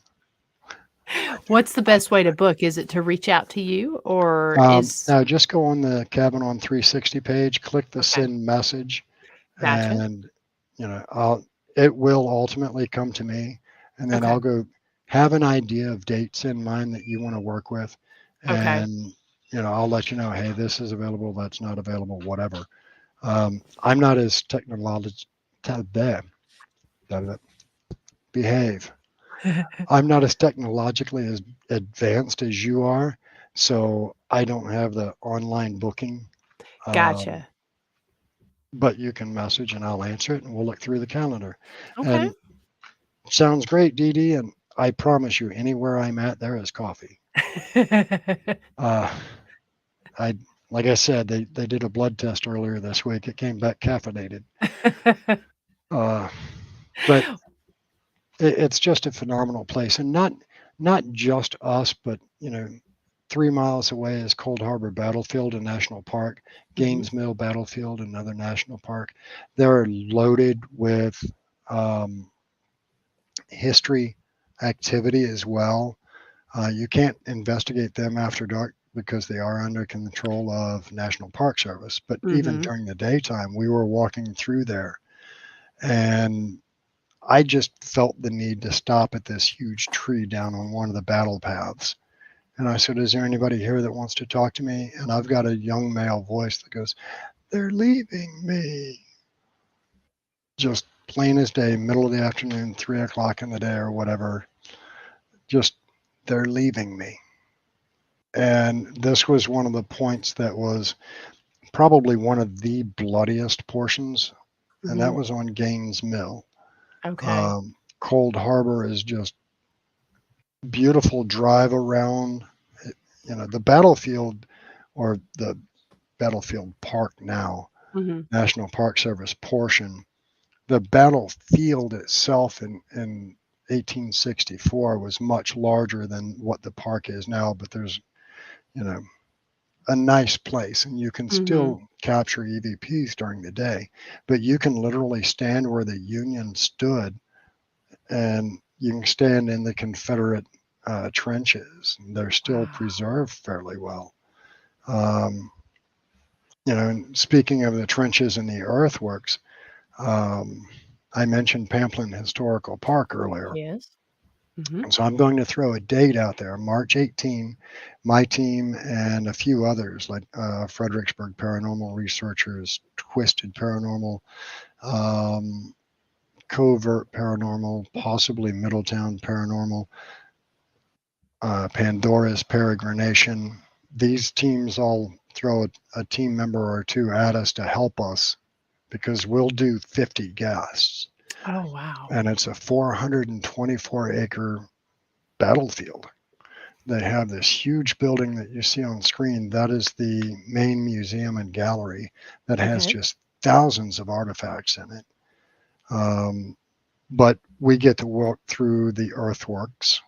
What's the best way to book? Is it to reach out to you, or No, just go on the Cabin on 360 page, click the send message, and it will ultimately come to me, and then I'll go have an idea of dates in mind that you want to work with, and I'll let you know, hey, this is available, that's not available, whatever. I'm not as I'm not as technologically as advanced as you are, so I don't have the online booking. Gotcha. But you can message and I'll answer it, and we'll look through the calendar. Okay. And sounds great, Dee Dee, and I promise you, anywhere I'm at, there is coffee. Like I said, they did a blood test earlier this week. It came back caffeinated. But it's just a phenomenal place, and not just us, but 3 miles away is Cold Harbor Battlefield, a national park. Gaines Mill Battlefield, another national park. They're loaded with history activity as well. You can't investigate them after dark because they are under control of National Park Service. But even during the daytime, we were walking through there, and I just felt the need to stop at this huge tree down on one of the battle paths. And I said, is there anybody here that wants to talk to me? And I've got a young male voice that goes, they're leaving me. Just plain as day, middle of the afternoon, 3 o'clock in the day or whatever. Just, they're leaving me. And this was one of the points that was probably one of the bloodiest portions. And that was on Gaines Mill. Okay. Cold Harbor is just beautiful drive around. The battlefield, or the Battlefield Park now, National Park Service portion, the battlefield itself in 1864 was much larger than what the park is now, but there's, you know, a nice place, and you can still capture EVPs during the day, but you can literally stand where the Union stood, and you can stand in the Confederate trenches. They're still preserved fairly well. You know, and speaking of the trenches and the earthworks, I mentioned Pamplin Historical Park earlier. Yes. And so I'm going to throw a date out there, March 18. My team and a few others, like Fredericksburg Paranormal Researchers, Twisted Paranormal, Covert Paranormal, possibly Middletown Paranormal, Pandora's Peregrination. These teams all throw a team member or two at us to help us, because we'll do 50 guests. Oh, wow. And it's a 424-acre battlefield. They have this huge building that you see on screen. That is the main museum and gallery that has just thousands of artifacts in it. But we get to walk through the earthworks,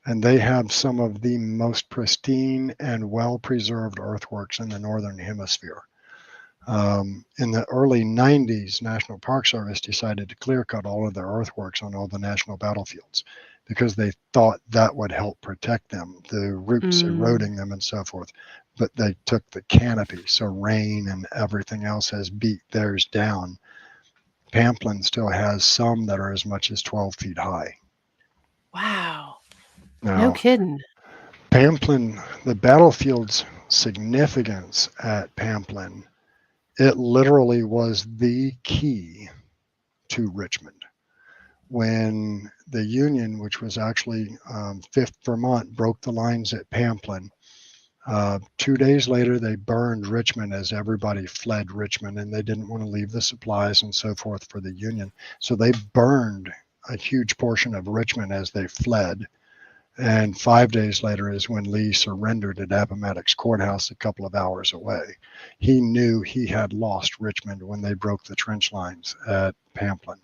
and they have some of the most pristine and well-preserved earthworks in the Northern Hemisphere. In the early 90s, National Park Service decided to clear cut all of their earthworks on all the national battlefields, because they thought that would help protect them, the roots eroding them and so forth. But they took the canopy, so rain and everything else has beat theirs down. Pamplin still has some that are as much as 12 feet high. Wow. Now, no kidding. Pamplin, the battlefield's significance at Pamplin, it literally was the key to Richmond. When the Union, which was actually 5th Vermont, broke the lines at Pamplin, 2 days later they burned Richmond as everybody fled Richmond, and they didn't want to leave the supplies and so forth for the Union. So they burned a huge portion of Richmond as they fled. And 5 days later is when Lee surrendered at Appomattox Courthouse, a couple of hours away. He knew he had lost Richmond when they broke the trench lines at Pamplin.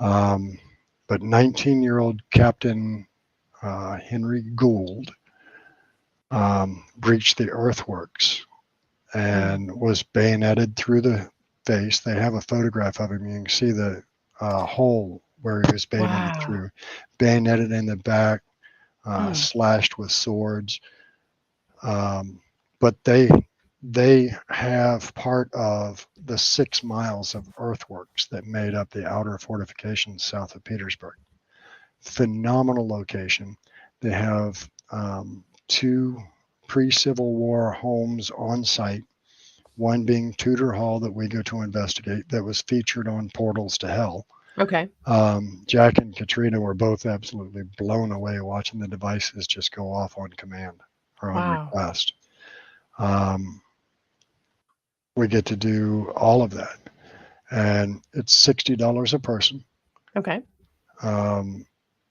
But 19-year-old Captain Henry Gould breached the earthworks and was bayoneted through the face. They have a photograph of him. You can see the hole where he was bayoneted through, bayoneted in the back, slashed with swords. But they have part of the 6 miles of earthworks that made up the outer fortifications south of Petersburg. Phenomenal location. They have 2 pre-Civil War homes on site, one being Tudor Hall that we go to investigate, that was featured on Portals to Hell. Okay. Jack and Katrina were both absolutely blown away watching the devices just go off on command or on request. We get to do all of that, and it's $60 a person. Okay.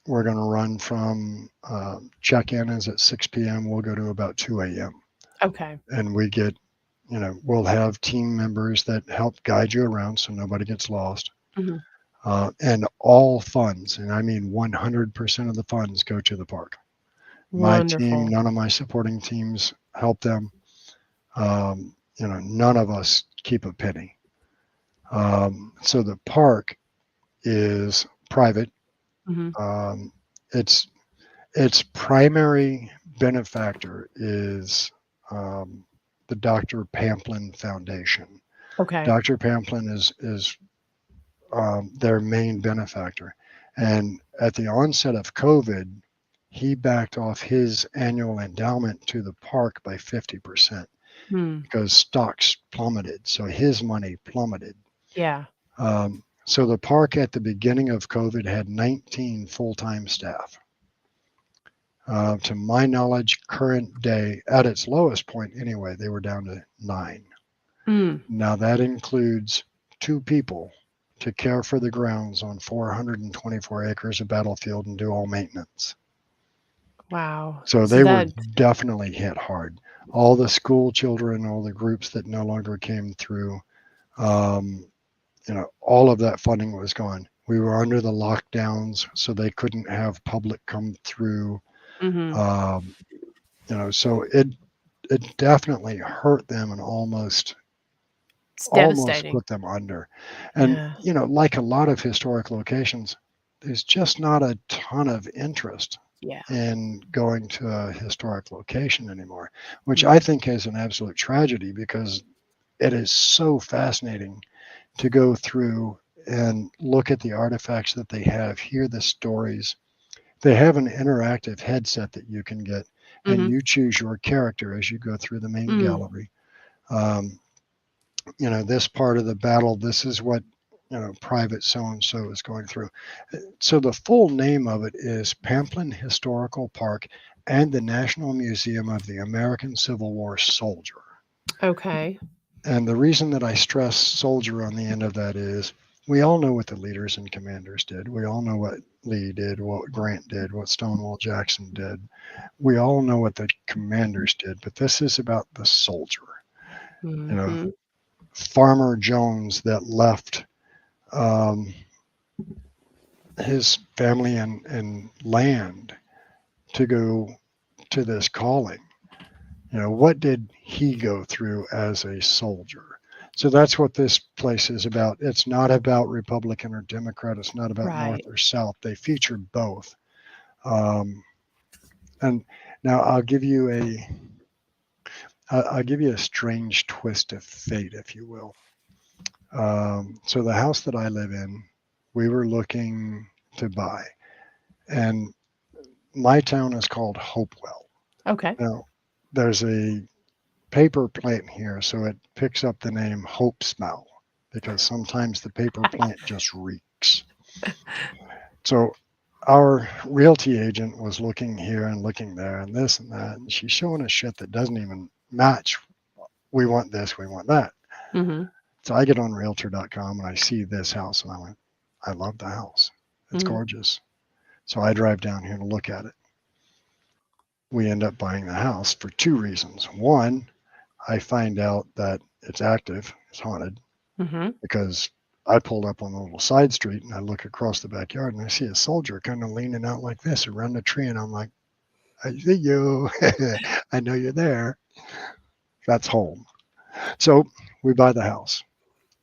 We're going to run from check-in is at 6 p.m. We'll go to about 2 a.m. Okay. And we get, we'll have team members that help guide you around so nobody gets lost. And all funds, and I mean 100% of the funds, go to the park. Wonderful. My team, none of my supporting teams help them. None of us keep a penny. So the park is private. Its primary benefactor is the Dr. Pamplin Foundation. Okay. Dr. Pamplin is their main benefactor. And at the onset of COVID, he backed off his annual endowment to the park by 50% because stocks plummeted. So his money plummeted. Yeah. So the park at the beginning of COVID had 19 full-time staff. To my knowledge, current day, at its lowest point anyway, they were down to 9. Now that includes 2 people to care for the grounds on 424 acres of battlefield and do all maintenance. Wow. So they were definitely hit hard. All the school children, all the groups that no longer came through, all of that funding was gone. We were under the lockdowns, so they couldn't have public come through. Um, so it definitely hurt them and almost It's almost devastating. put them under. And Yeah. like a lot of historic locations, there's just not a ton of interest Yeah. in going to a historic location anymore, which Mm. I think is an absolute tragedy, because it is so fascinating to go through and look at the artifacts that they have, hear the stories. They have an interactive headset that you can get, and Mhm. you choose your character as you go through the main Mm. gallery. Um, this part of the battle, this is what, Private so and so is going through. So the full name of it is Pamplin Historical Park and the National Museum of the American Civil War Soldier. Okay. And the reason that I stress soldier on the end of that is we all know what the leaders and commanders did. We all know what Lee did, what Grant did, what Stonewall Jackson did. We all know what the commanders did, but this is about the soldier. Mhm. Farmer Jones that left his family and land to go to this calling. What did he go through as a soldier? So that's what this place is about. It's not about Republican or Democrat. It's not about North Right. or South. They feature both. And now I'll give you a strange twist of fate, if you will. So the house that I live in, we were looking to buy, and my town is called Hopewell. Okay. Now, there's a paper plant here, so it picks up the name Hope Smell, because sometimes the paper plant just reeks. So our realty agent was looking here and looking there and this and that, and she's showing us shit that doesn't even match. We want this, we want that. Mhm. So I get on realtor.com and I see this house and I went, I love the house. It's Mhm. gorgeous. So I drive down here to look at it. We end up buying the house for two reasons. One, I find out that it's active, it's haunted, Mhm. because I pulled up on a little side street and I look across the backyard and I see a soldier kind of leaning out like this around a tree. And I'm like, I see you. I know you're there. That's home. So we buy the house.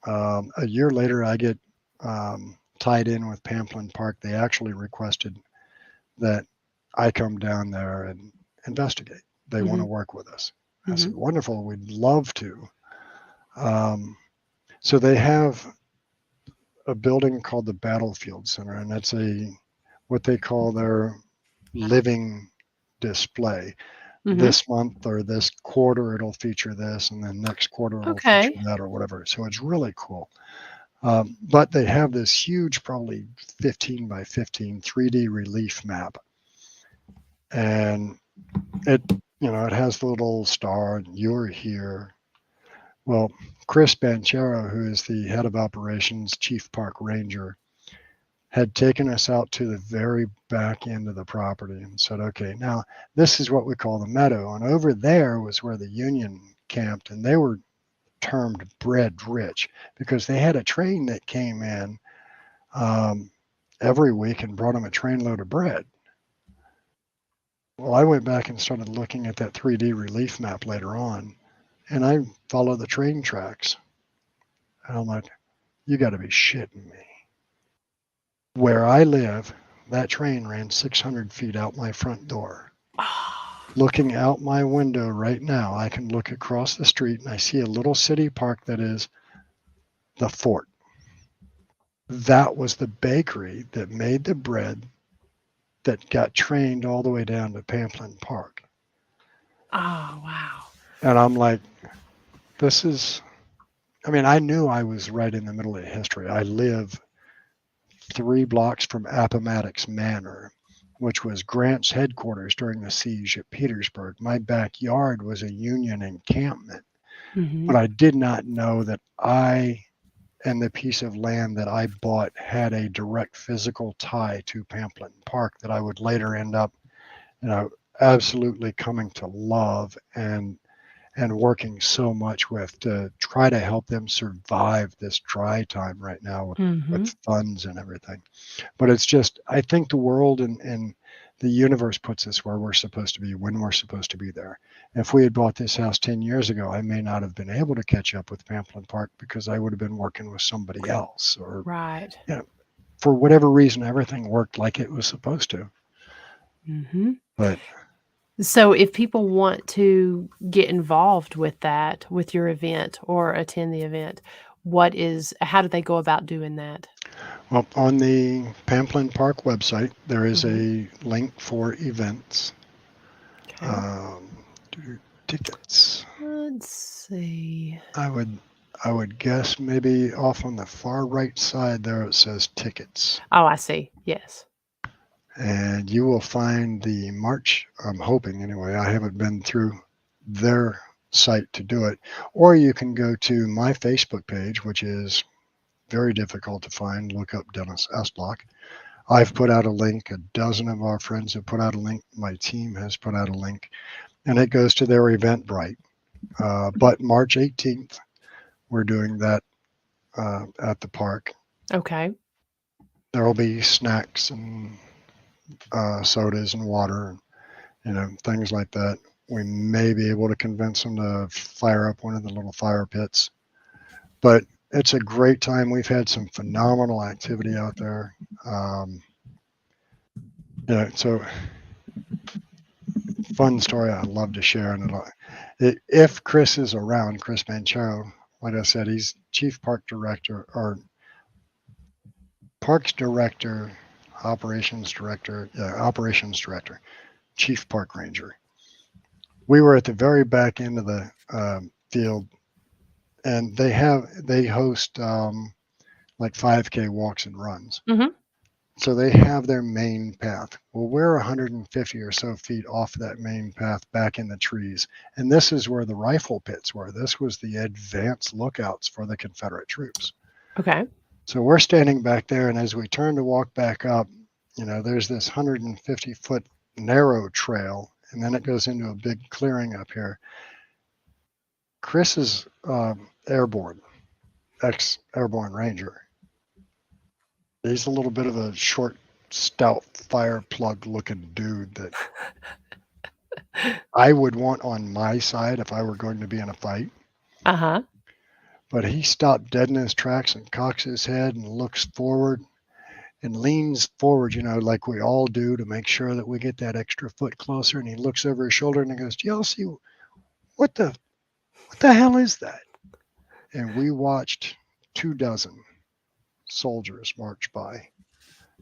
A year later, I get tied in with Pamplin Park. They actually requested that I come down there and investigate. They want to Mhm. work with us. I said, Mhm. wonderful. We'd love to. Um, so they have a building called the Battlefield Center, and that's what they call their living display. Mhm. This month or this quarter, it'll feature this, and then next quarter, it'll feature Okay. that or whatever. So it's really cool. But they have this huge, probably 15 by 15 3D relief map, and it it has the little star, and you're here. Well, Chris Banchero, who is the head of operations, chief park ranger, had taken us out to the very back end of the property and said, okay, now this is what we call the meadow. And over there was where the Union camped, and they were termed bread rich because they had a train that came in um, every week and brought them a trainload of bread. Well, I went back and started looking at that 3D relief map later on, and I followed the train tracks. And I'm like, you got to be shitting me. Where I live, that train ran 600 feet out my front door. Looking out my window right now, I can look across the street and I see a little city park that is the fort. That was the bakery that made the bread that got trained all the way down to Pamplin Park. Oh, wow. And I'm like, this is, I knew I was right in the middle of history. I live 3 blocks from Appomattox Manor, which was Grant's headquarters during the siege at Petersburg. My backyard was a Union encampment, Mhm. but I did not know that I and the piece of land that I bought had a direct physical tie to Pamplin Park that I would later end up, absolutely coming to love and and working so much with to try to help them survive this dry time right now with funds and everything. But it's just, I think the world and the universe puts us where we're supposed to be when we're supposed to be there. If we had bought this house 10 years ago, I may not have been able to catch up with Pamplin Park because I would have been working with somebody else, or Right. for whatever reason, everything worked like it was supposed to. But So if people want to get involved with that, with your event or attend the event, how do they go about doing that? well, on the Pamplin Park website, there is Mhm. a link for events. Okay. Tickets. Let's see. I would guess maybe off on the far right side there it says tickets. Oh, I see. Yes. And you will find the March, I'm hoping anyway. I haven't been through their site to do it. Or you can go to my Facebook page, which is very difficult to find. Look up Dennis Estlock. I've put out a link. A dozen of our friends have put out a link. My team has put out a link. And it goes to their Eventbrite. But March 18th, we're doing that at the park. Okay. There will be snacks and sodas and water, and things like that. We may be able to convince them to fire up one of the little fire pits. But it's a great time. We've had some phenomenal activity out there. So fun story I'd love to share. And if Chris is around, Chris Manchero, like I said, he's chief park director or parks director, operations director, chief park ranger. We were at the very back end of the field, and they host like 5K walks and runs. So they have their main path. Well, we're 150 or so feet off that main path back in the trees. And this is where the rifle pits were. This was the advanced lookouts for the Confederate troops. Okay. So we're standing back there, and as we turn to walk back up, there's this 150-foot narrow trail, and then it goes into a big clearing up here. Chris is airborne, ex-airborne ranger. He's a little bit of a short, stout, fire plug looking dude that I would want on my side if I were going to be in a fight. But he stopped dead in his tracks and cocks his head and looks forward and leans forward, like we all do, to make sure that we get that extra foot closer. And he looks over his shoulder and he goes, "Do y'all see what the hell is that?" And we watched 24 soldiers march by,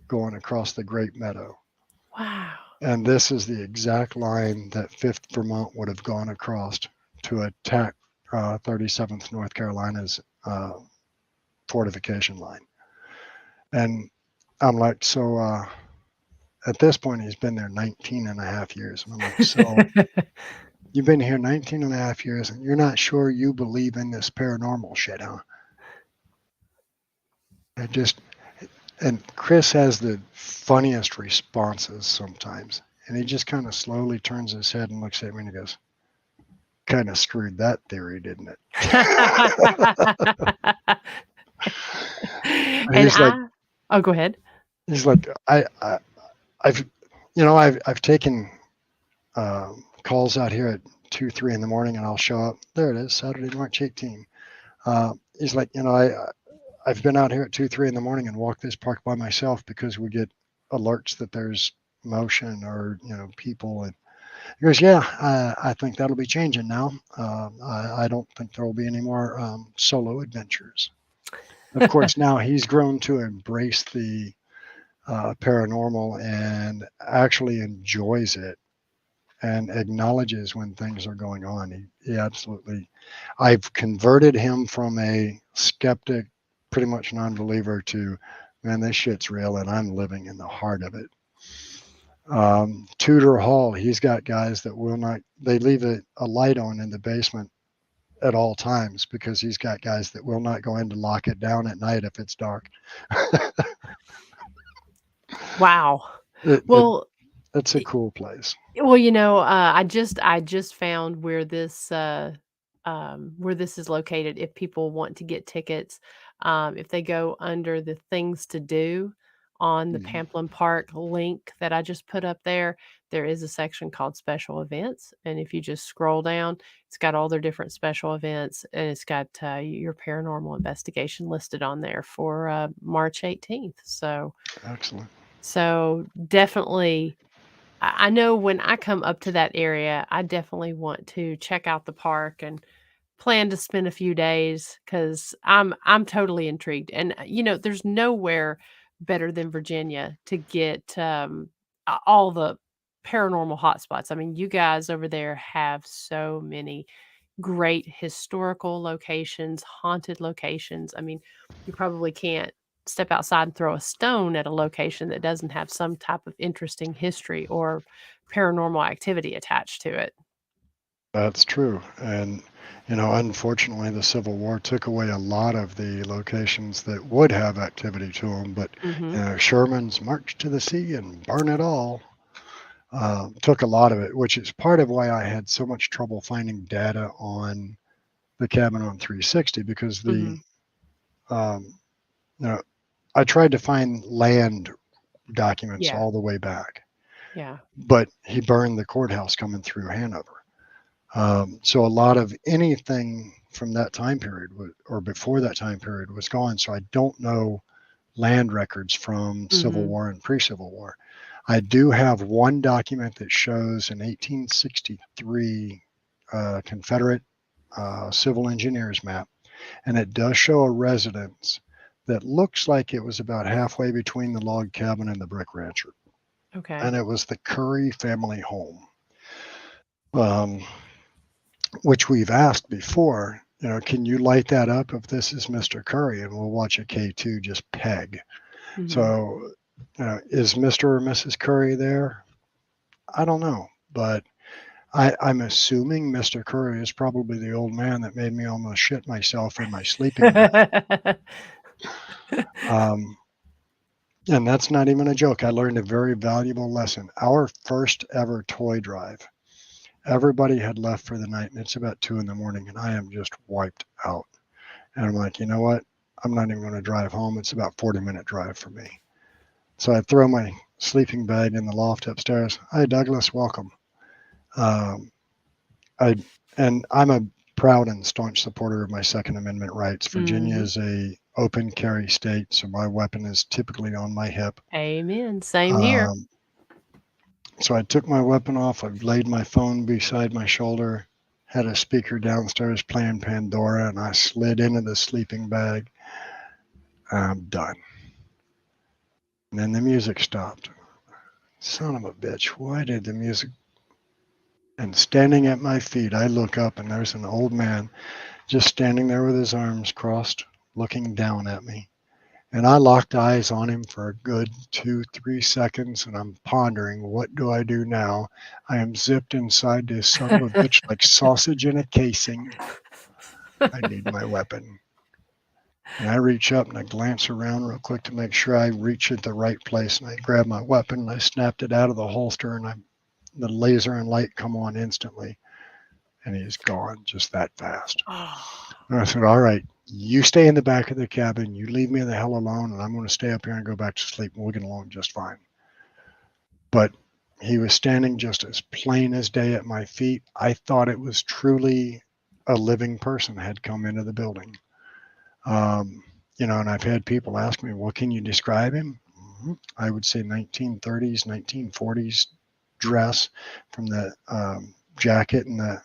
going across the Great Meadow. Wow. And this is the exact line that 5th Vermont would have gone across to attack 37th North Carolina's fortification line. And I'm like, so at this point, he's been there 19 and a half years. And I'm like, so you've been here 19 and a half years and you're not sure you believe in this paranormal shit, huh? And Chris has the funniest responses sometimes. And he just kind of slowly turns his head and looks at me and he goes, "Kind of screwed that theory, didn't it?" Go ahead. He's like, I've taken calls out here at 2, 3 in the morning, and I'll show up. There it is, Saturday, March 18. He's like, I've been out here at 2, 3 in the morning and walked this park by myself because we get alerts that there's motion or people. And he goes, "Yeah, I think that'll be changing now. I don't think there will be any more solo adventures." Of course, now he's grown to embrace the paranormal and actually enjoys it and acknowledges when things are going on. He absolutely, I've converted him from a skeptic, pretty much non-believer, to, man, this shit's real and I'm living in the heart of it. Tudor Hall, he's got guys that will not, they leave a light on in the basement at all times because he's got guys that will not go in to lock it down at night if it's dark. Wow. It's a cool place. Well, I just found where this where this is located if people want to get tickets. If they go under the things to do on the Mhm. Pamplin Park link that I just put up there, there is a section called special events. And if you just scroll down, it's got all their different special events, and it's got your paranormal investigation listed on there for March 18th. Excellent. So definitely, I know when I come up to that area, I definitely want to check out the park and plan to spend a few days because I'm totally intrigued. And there's nowhere better than Virginia to get all the paranormal hotspots. I mean, you guys over there have so many great historical locations, haunted locations. I mean, you probably can't step outside and throw a stone at a location that doesn't have some type of interesting history or paranormal activity attached to it. That's true. And, unfortunately, the Civil War took away a lot of the locations that would have activity to them. But, Hmm. Sherman's March to the Sea and Burn It All took a lot of it, which is part of why I had so much trouble finding data on the cabin on 360 because Hmm. um, you know, I tried to find land documents Yeah. all the way back, Yeah. but he burned the courthouse coming through Hanover. So a lot of anything from that time period or before that time period was gone. So I don't know land records from Civil Hmm. War and pre-Civil War. I do have one document that shows an 1863 Confederate civil engineers map, and it does show a residence that looks like it was about halfway between the log cabin and the brick rancher, Okay. and it was the Curry family home. Um, which we've asked before, can you light that up if this is Mr. Curry? And we'll watch a K2 just peg. Hmm. So, is Mr. or Mrs. Curry there? I don't know, but I'm assuming Mr. Curry is probably the old man that made me almost shit myself in my sleeping bag. Um, and that's not even a joke. I learned a very valuable lesson. Our first ever toy drive, everybody had left for the night, and it's about 2 a.m, and I am just wiped out. And I'm like, you know what? I'm not even going to drive home. It's about 40-minute drive for me. So I throw my sleeping bag in the loft upstairs. Hi, Douglas, welcome. Um, I and I'm a proud and staunch supporter of my Second Amendment rights. Virginia Hmm. is a open carry state, so my weapon is typically on my hip. Amen. Same here. Um, so I took my weapon off. I laid my phone beside my shoulder, had a speaker downstairs playing Pandora, and I slid into the sleeping bag. I'm done. And then the music stopped. Son of a bitch, why did the music? And standing at my feet, I look up and there's an old man just standing there with his arms crossed, looking down at me. And I locked eyes on him for a good 2-3 seconds, and I'm pondering, what do I do now? I am zipped inside this son of a bitch like sausage in a casing. I need my weapon. And I reach up and I glance around real quick to make sure I reach at the right place. And I grab my weapon and I snapped it out of the holster, and the laser and light come on instantly. And he's gone just that fast. And I said, all right, you stay in the back of the cabin. You leave me the hell alone, and I'm going to stay up here and go back to sleep, and we'll get along just fine. But he was standing just as plain as day at my feet. I thought it was truly a living person had come into the building. And I've had people ask me, well, can you describe him? I would say 1930s, 1940s dress, from the jacket and the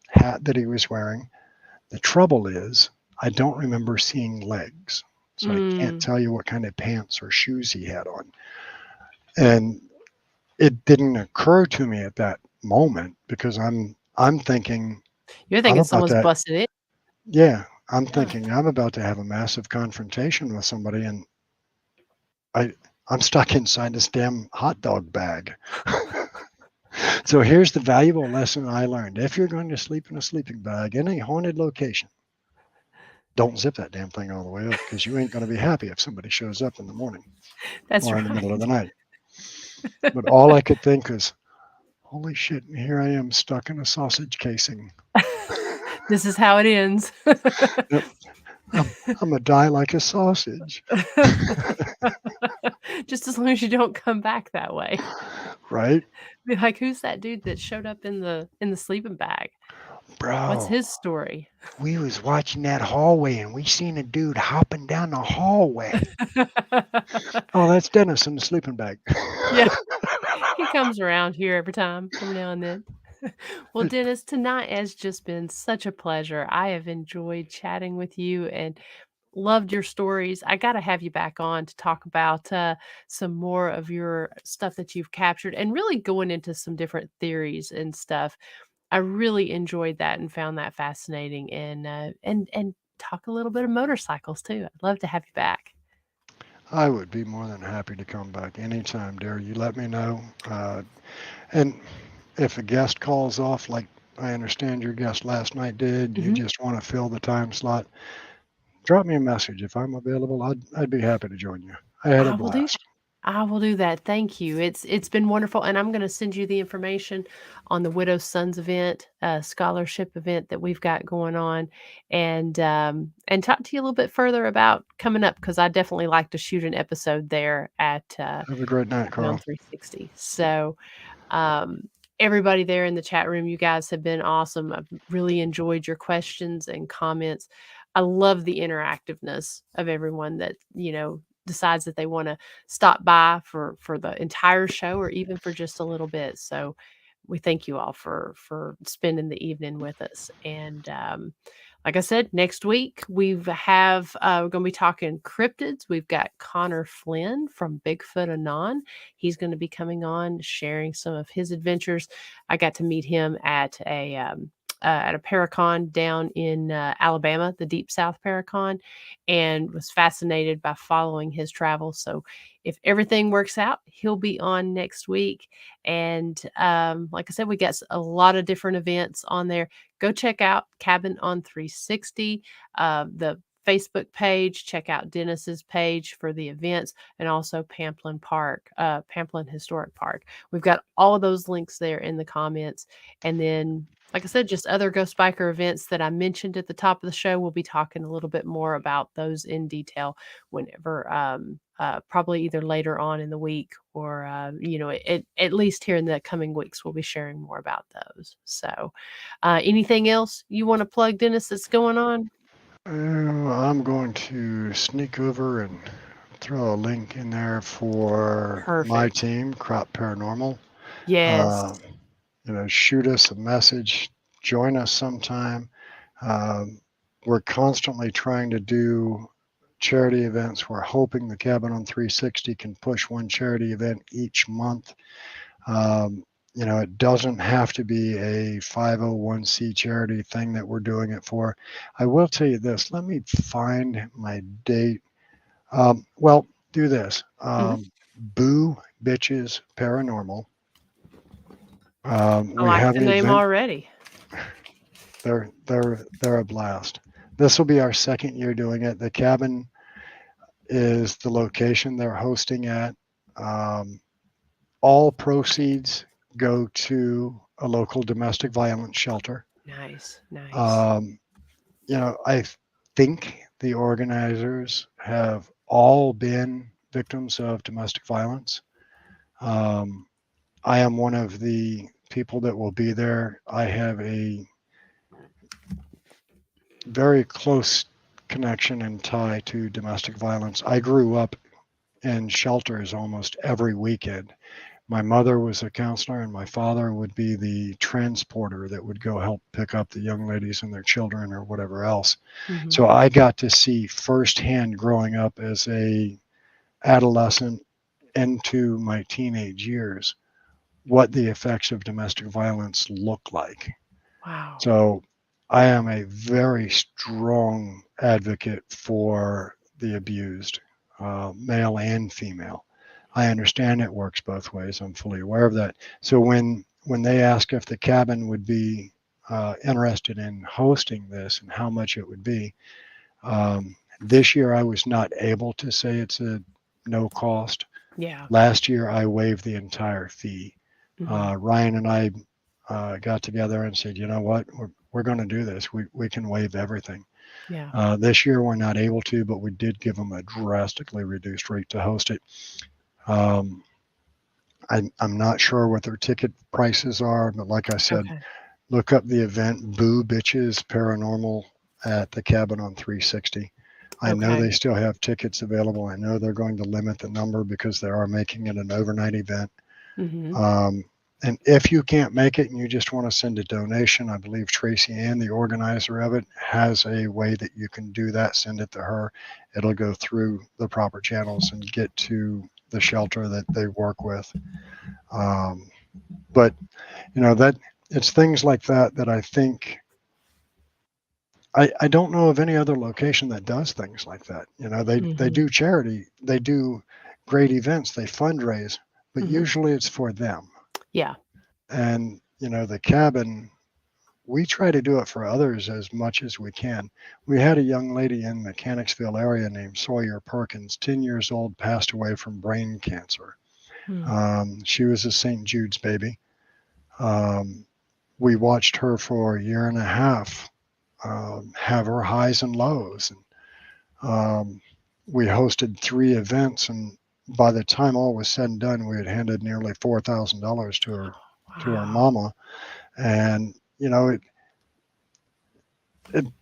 hat that he was wearing. The trouble is, I don't remember seeing legs, so I can't tell you what kind of pants or shoes he had on. And it didn't occur to me at that moment because I'm thinking You're I'm thinking about someone's to, busted in. yeah, I'm Huh. thinking I'm about to have a massive confrontation with somebody, and I'm stuck inside this damn hot dog bag. So here's the valuable lesson I learned. If you're going to sleep in a sleeping bag in a haunted location, don't zip that damn thing all the way up, because you ain't going to be happy if somebody shows up in the morning That's or in the middle of right. the night. But all I could think is, holy shit, and here I am stuck in a sausage casing. This is how it ends. Yep. I'm gonna die like a sausage. Just as long as you don't come back that way. Right? Be like, who's that dude that showed up in the sleeping bag? What's Bro, his story? we was watching that hallway and we seen a dude hopping down the hallway. Oh, that's Dennis in the sleeping bag. Yeah. He comes around here every now and then. Well, Dennis, tonight has just been such a pleasure. I have enjoyed chatting with you and loved your stories. I got to have you back on to talk about some more of your stuff that you've captured and really going into some different theories and stuff. I really enjoyed that and found that fascinating and talk a little bit of motorcycles too. I'd love to have you back. I would be more than happy to come back anytime, dear. You let me know. And if a guest calls off, like I understand your guest last night did, you Mhm. just want to fill the time slot, drop me a message. If I'm available, I'd be happy to join you. I had a I will do blast. I will do that. Thank you. It's been wonderful, and I'm going to send you the information on the Widow's Sons event, scholarship event that we've got going on, and talk to you a little bit further about coming up because I definitely like to shoot an episode there at Have a great night, Cabin on Carl. 360. So, um, everybody there in the chat room, you guys have been awesome. I've really enjoyed your questions and comments. I love the interactiveness of everyone that decides that they want to stop by for the entire show or even for just a little bit. So we thank you all for spending the evening with us. And like I said, next week we're going to be talking cryptids. We've got Connor Flynn from Bigfoot Anon. He's going to be coming on sharing some of his adventures. I got to meet him at a Paracon down in Alabama, the Deep South Paracon, and was fascinated by following his travels. So if everything works out, he'll be on next week. And like I said, we got a lot of different events on there. Go check out Cabin on 360, the Facebook page. Check out Dennis's page for the events, and also Pamplin Historic Park. We've got all of those links there in the comments. And then, like I said, just other Ghost Biker events that I mentioned at the top of the show. We'll be talking a little bit more about those in detail whenever, probably either later on in the week or, at least here in the coming weeks, we'll be sharing more about those. So anything else you want to plug, Dennis, that's going on? I'm going to sneak over and throw a link in there for my Perfect. team, Crop Paranormal. Yes. Shoot us a message, join us sometime. We're constantly trying to do charity events. We're hoping the Cabin on 360 can push one charity event each month. It doesn't have to be a 501c charity thing that we're doing it for. I will tell you this. Let me find my date. Do this. Boo Bitches Paranormal. I We like have the an name event. already. They're a blast. This will be our second year doing it. The cabin is the location they're hosting at. All proceeds go to a local domestic violence shelter. Nice. I think the organizers have all been victims of domestic violence. I am one of the people that will be there. I have a very close connection and tie to domestic violence. I grew up in shelters almost every weekend. My mother was a counselor and my father would be the transporter that would go help pick up the young ladies and their children or whatever else. Mm-hmm. So I got to see firsthand growing up as a adolescent into my teenage years what the effects of domestic violence look like. Wow. So I am a very strong advocate for the abused, male and female. I understand it works both ways. I'm fully aware of that. So when they ask if the cabin would be interested in hosting this and how much it would be, this year I was not able to say it's a no cost. Yeah. Last year I waived the entire fee. Mm-hmm. Ryan and I got together and said, you know what, we're we're going to do this. We can waive everything. Yeah. This year we're not able to, but we did give them a drastically reduced rate to host it. I'm not sure what their ticket prices are, but like I said, Okay. look up the event Boo Bitches Paranormal at the Cabin on 360. I know Okay. they still have tickets available. I know they're going to limit the number because they are making it an overnight event. Mm-hmm. And if you can't make it and you just want to send a donation, I believe Tracy Ann, the organizer of it, has a way that you can do that. Send it to her. It'll go through the proper channels and get to the shelter that they work with. But that it's things like that I think I don't know of any other location that does things like that. They Mm-hmm. do charity, they do great events, they fundraise, but Mm-hmm. usually it's for them. Yeah. And the cabin, we try to do it for others as much as we can. We had a young lady in Mechanicsville area named Sawyer Perkins, 10 years old, passed away from brain cancer. Mm-hmm. She was a St. Jude's baby. We watched her for a year and a half have her highs and lows. And we hosted 3 events, and by the time all was said and done, we had handed nearly $4,000 to her Wow. mama. And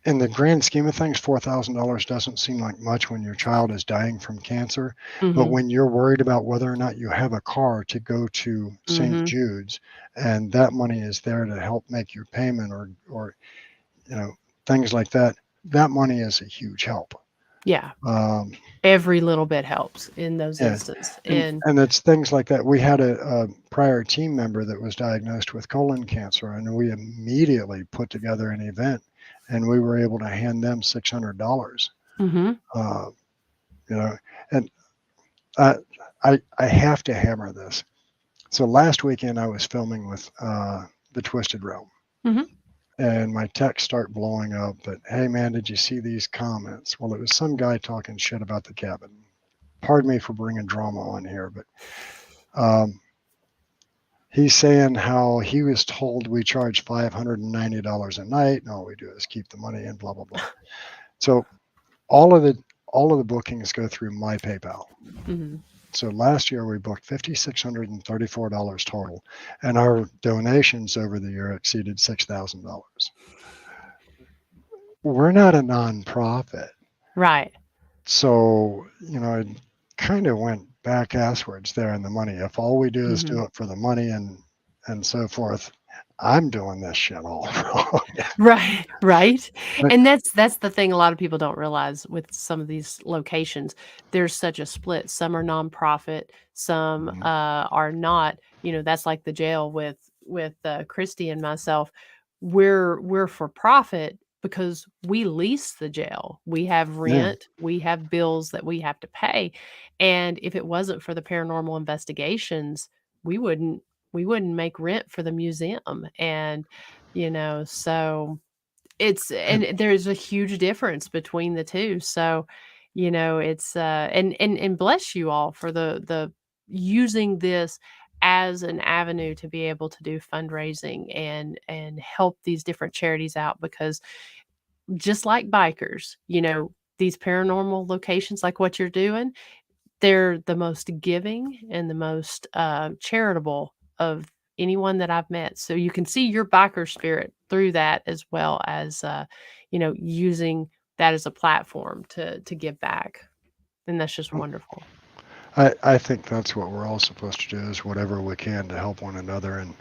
in the grand scheme of things, $4,000 doesn't seem like much when your child is dying from cancer. But Mm-hmm. when you're worried about whether or not you have a car to go to St. Mm-hmm. Jude's, and that money is there to help make your payment or things like that, that money is a huge help. Yeah. Um, Every little bit helps in those yeah, instances. and And it's things like that. We had a prior team member that was diagnosed with colon cancer, and we immediately put together an event, and we were able to hand them $600. mm-hmm. Uh, and I have to hammer this. So last weekend I was filming with the Twisted Realm. Mm-hmm. And my texts start blowing up that, hey man, did you see these comments? Well, it was some guy talking shit about the cabin. Pardon me for bringing drama on here, but he's saying how he was told we charge $590 a night, and all we do is keep the money and blah blah blah. So all of the bookings go through my PayPal. Mm-hmm. So last year we booked $5,634 total, and our donations over the year exceeded $6,000. We're not a nonprofit. Right. So, it kind of went back asswards there in the money. If all we do is Mm-hmm. do it for the money and so forth, I'm doing this shit all wrong. Right. Right. But, And that's the thing a lot of people don't realize with some of these locations. There's such a split. Some are nonprofit, some are not. That's like the jail with Christy and myself. We're for profit because we lease the jail. We have yeah, rent, we have bills that we have to pay. And if it wasn't for the paranormal investigations, we wouldn't make rent for the museum. And so and there's a huge difference between the two. So it's and bless you all for the using this as an avenue to be able to do fundraising and help these different charities out, because just like bikers, these paranormal locations like what you're doing, they're the most giving and the most charitable of anyone that I've met. So you can see your biker spirit through that, as well as using that as a platform to give back. And that's just wonderful. I think that's what we're all supposed to do, is whatever we can to help one another. And,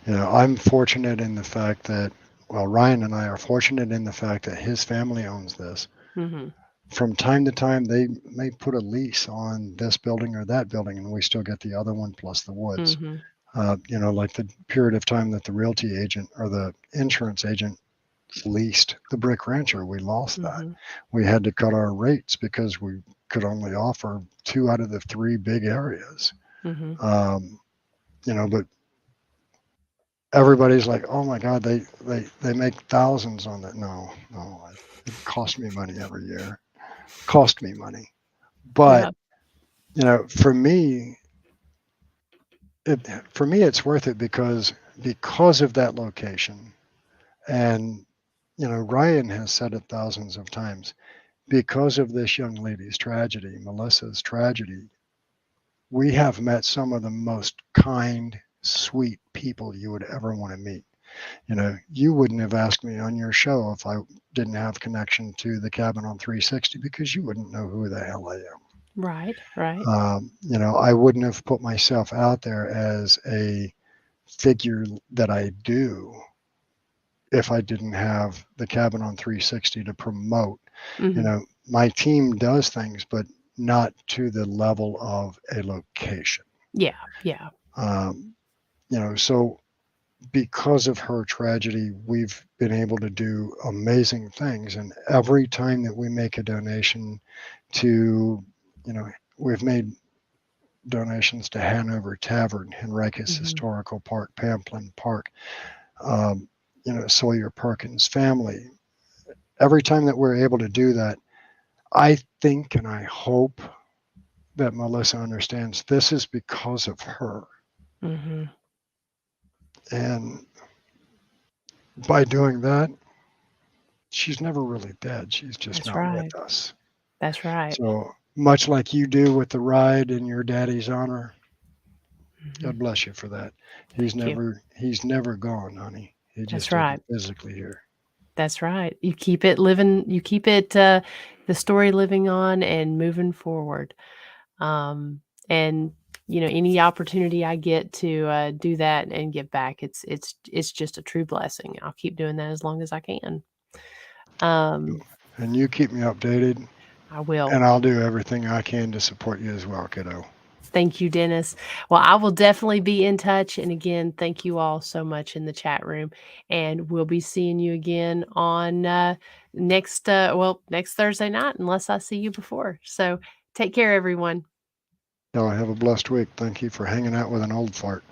I'm fortunate in the fact that, well, Ryan and I are fortunate in the fact that his family owns this. Mm-hmm. From time to time, they may put a lease on this building or that building, and we still get the other one plus the woods. Mm-hmm. Like the period of time that the realty agent or the insurance agent leased the Brick Rancher, we lost that. Mm-hmm. We had to cut our rates because we could only offer 2 out of the 3 big areas. Mm-hmm. But everybody's like, oh my God, they make thousands on that. No, it cost me money every year. Cost me money. But, for me, it's worth it because of that location. And Ryan has said it thousands of times. Because of this young lady's tragedy, Melissa's tragedy, we have met some of the most kind, sweet people you would ever want to meet. You wouldn't have asked me on your show if I didn't have connection to the Cabin on 360 because you wouldn't know who the hell I am. Right, right. I wouldn't have put myself out there as a figure that I do if I didn't have the Cabin on 360 to promote. Mhm. My team does things, but not to the level of a location. Yeah, yeah. So because of her tragedy, we've been able to do amazing things. And every time that we make a donation to, we've made donations to Hanover Tavern, Henricus Mhm. Historical Park, Pamplin Park, Sawyer Perkins family. Every time that we're able to do that, I think and I hope that Melissa understands this is because of her. Mhm. And by doing that, she's never really dead. She's just That's not with right. us. That's right. So much like you do with the ride in your daddy's honor, God Mhm. bless you for that. He's Thank you. never gone, honey. He That's just right. isn't physically here. That's right. You keep it living, you keep it the story living on and moving forward. And any opportunity I get to do that and give back, it's just a true blessing. I'll keep doing that as long as I can. And you keep me updated, I will. and I'll do everything I can to support you as well, kiddo. Thank you, Dennis. Well, I will definitely be in touch. And again, thank you all so much in the chat room. And we'll be seeing you again on next Thursday night, unless I see you before. So take care, everyone. Y'all have a blessed week. Thank you for hanging out with an old fart.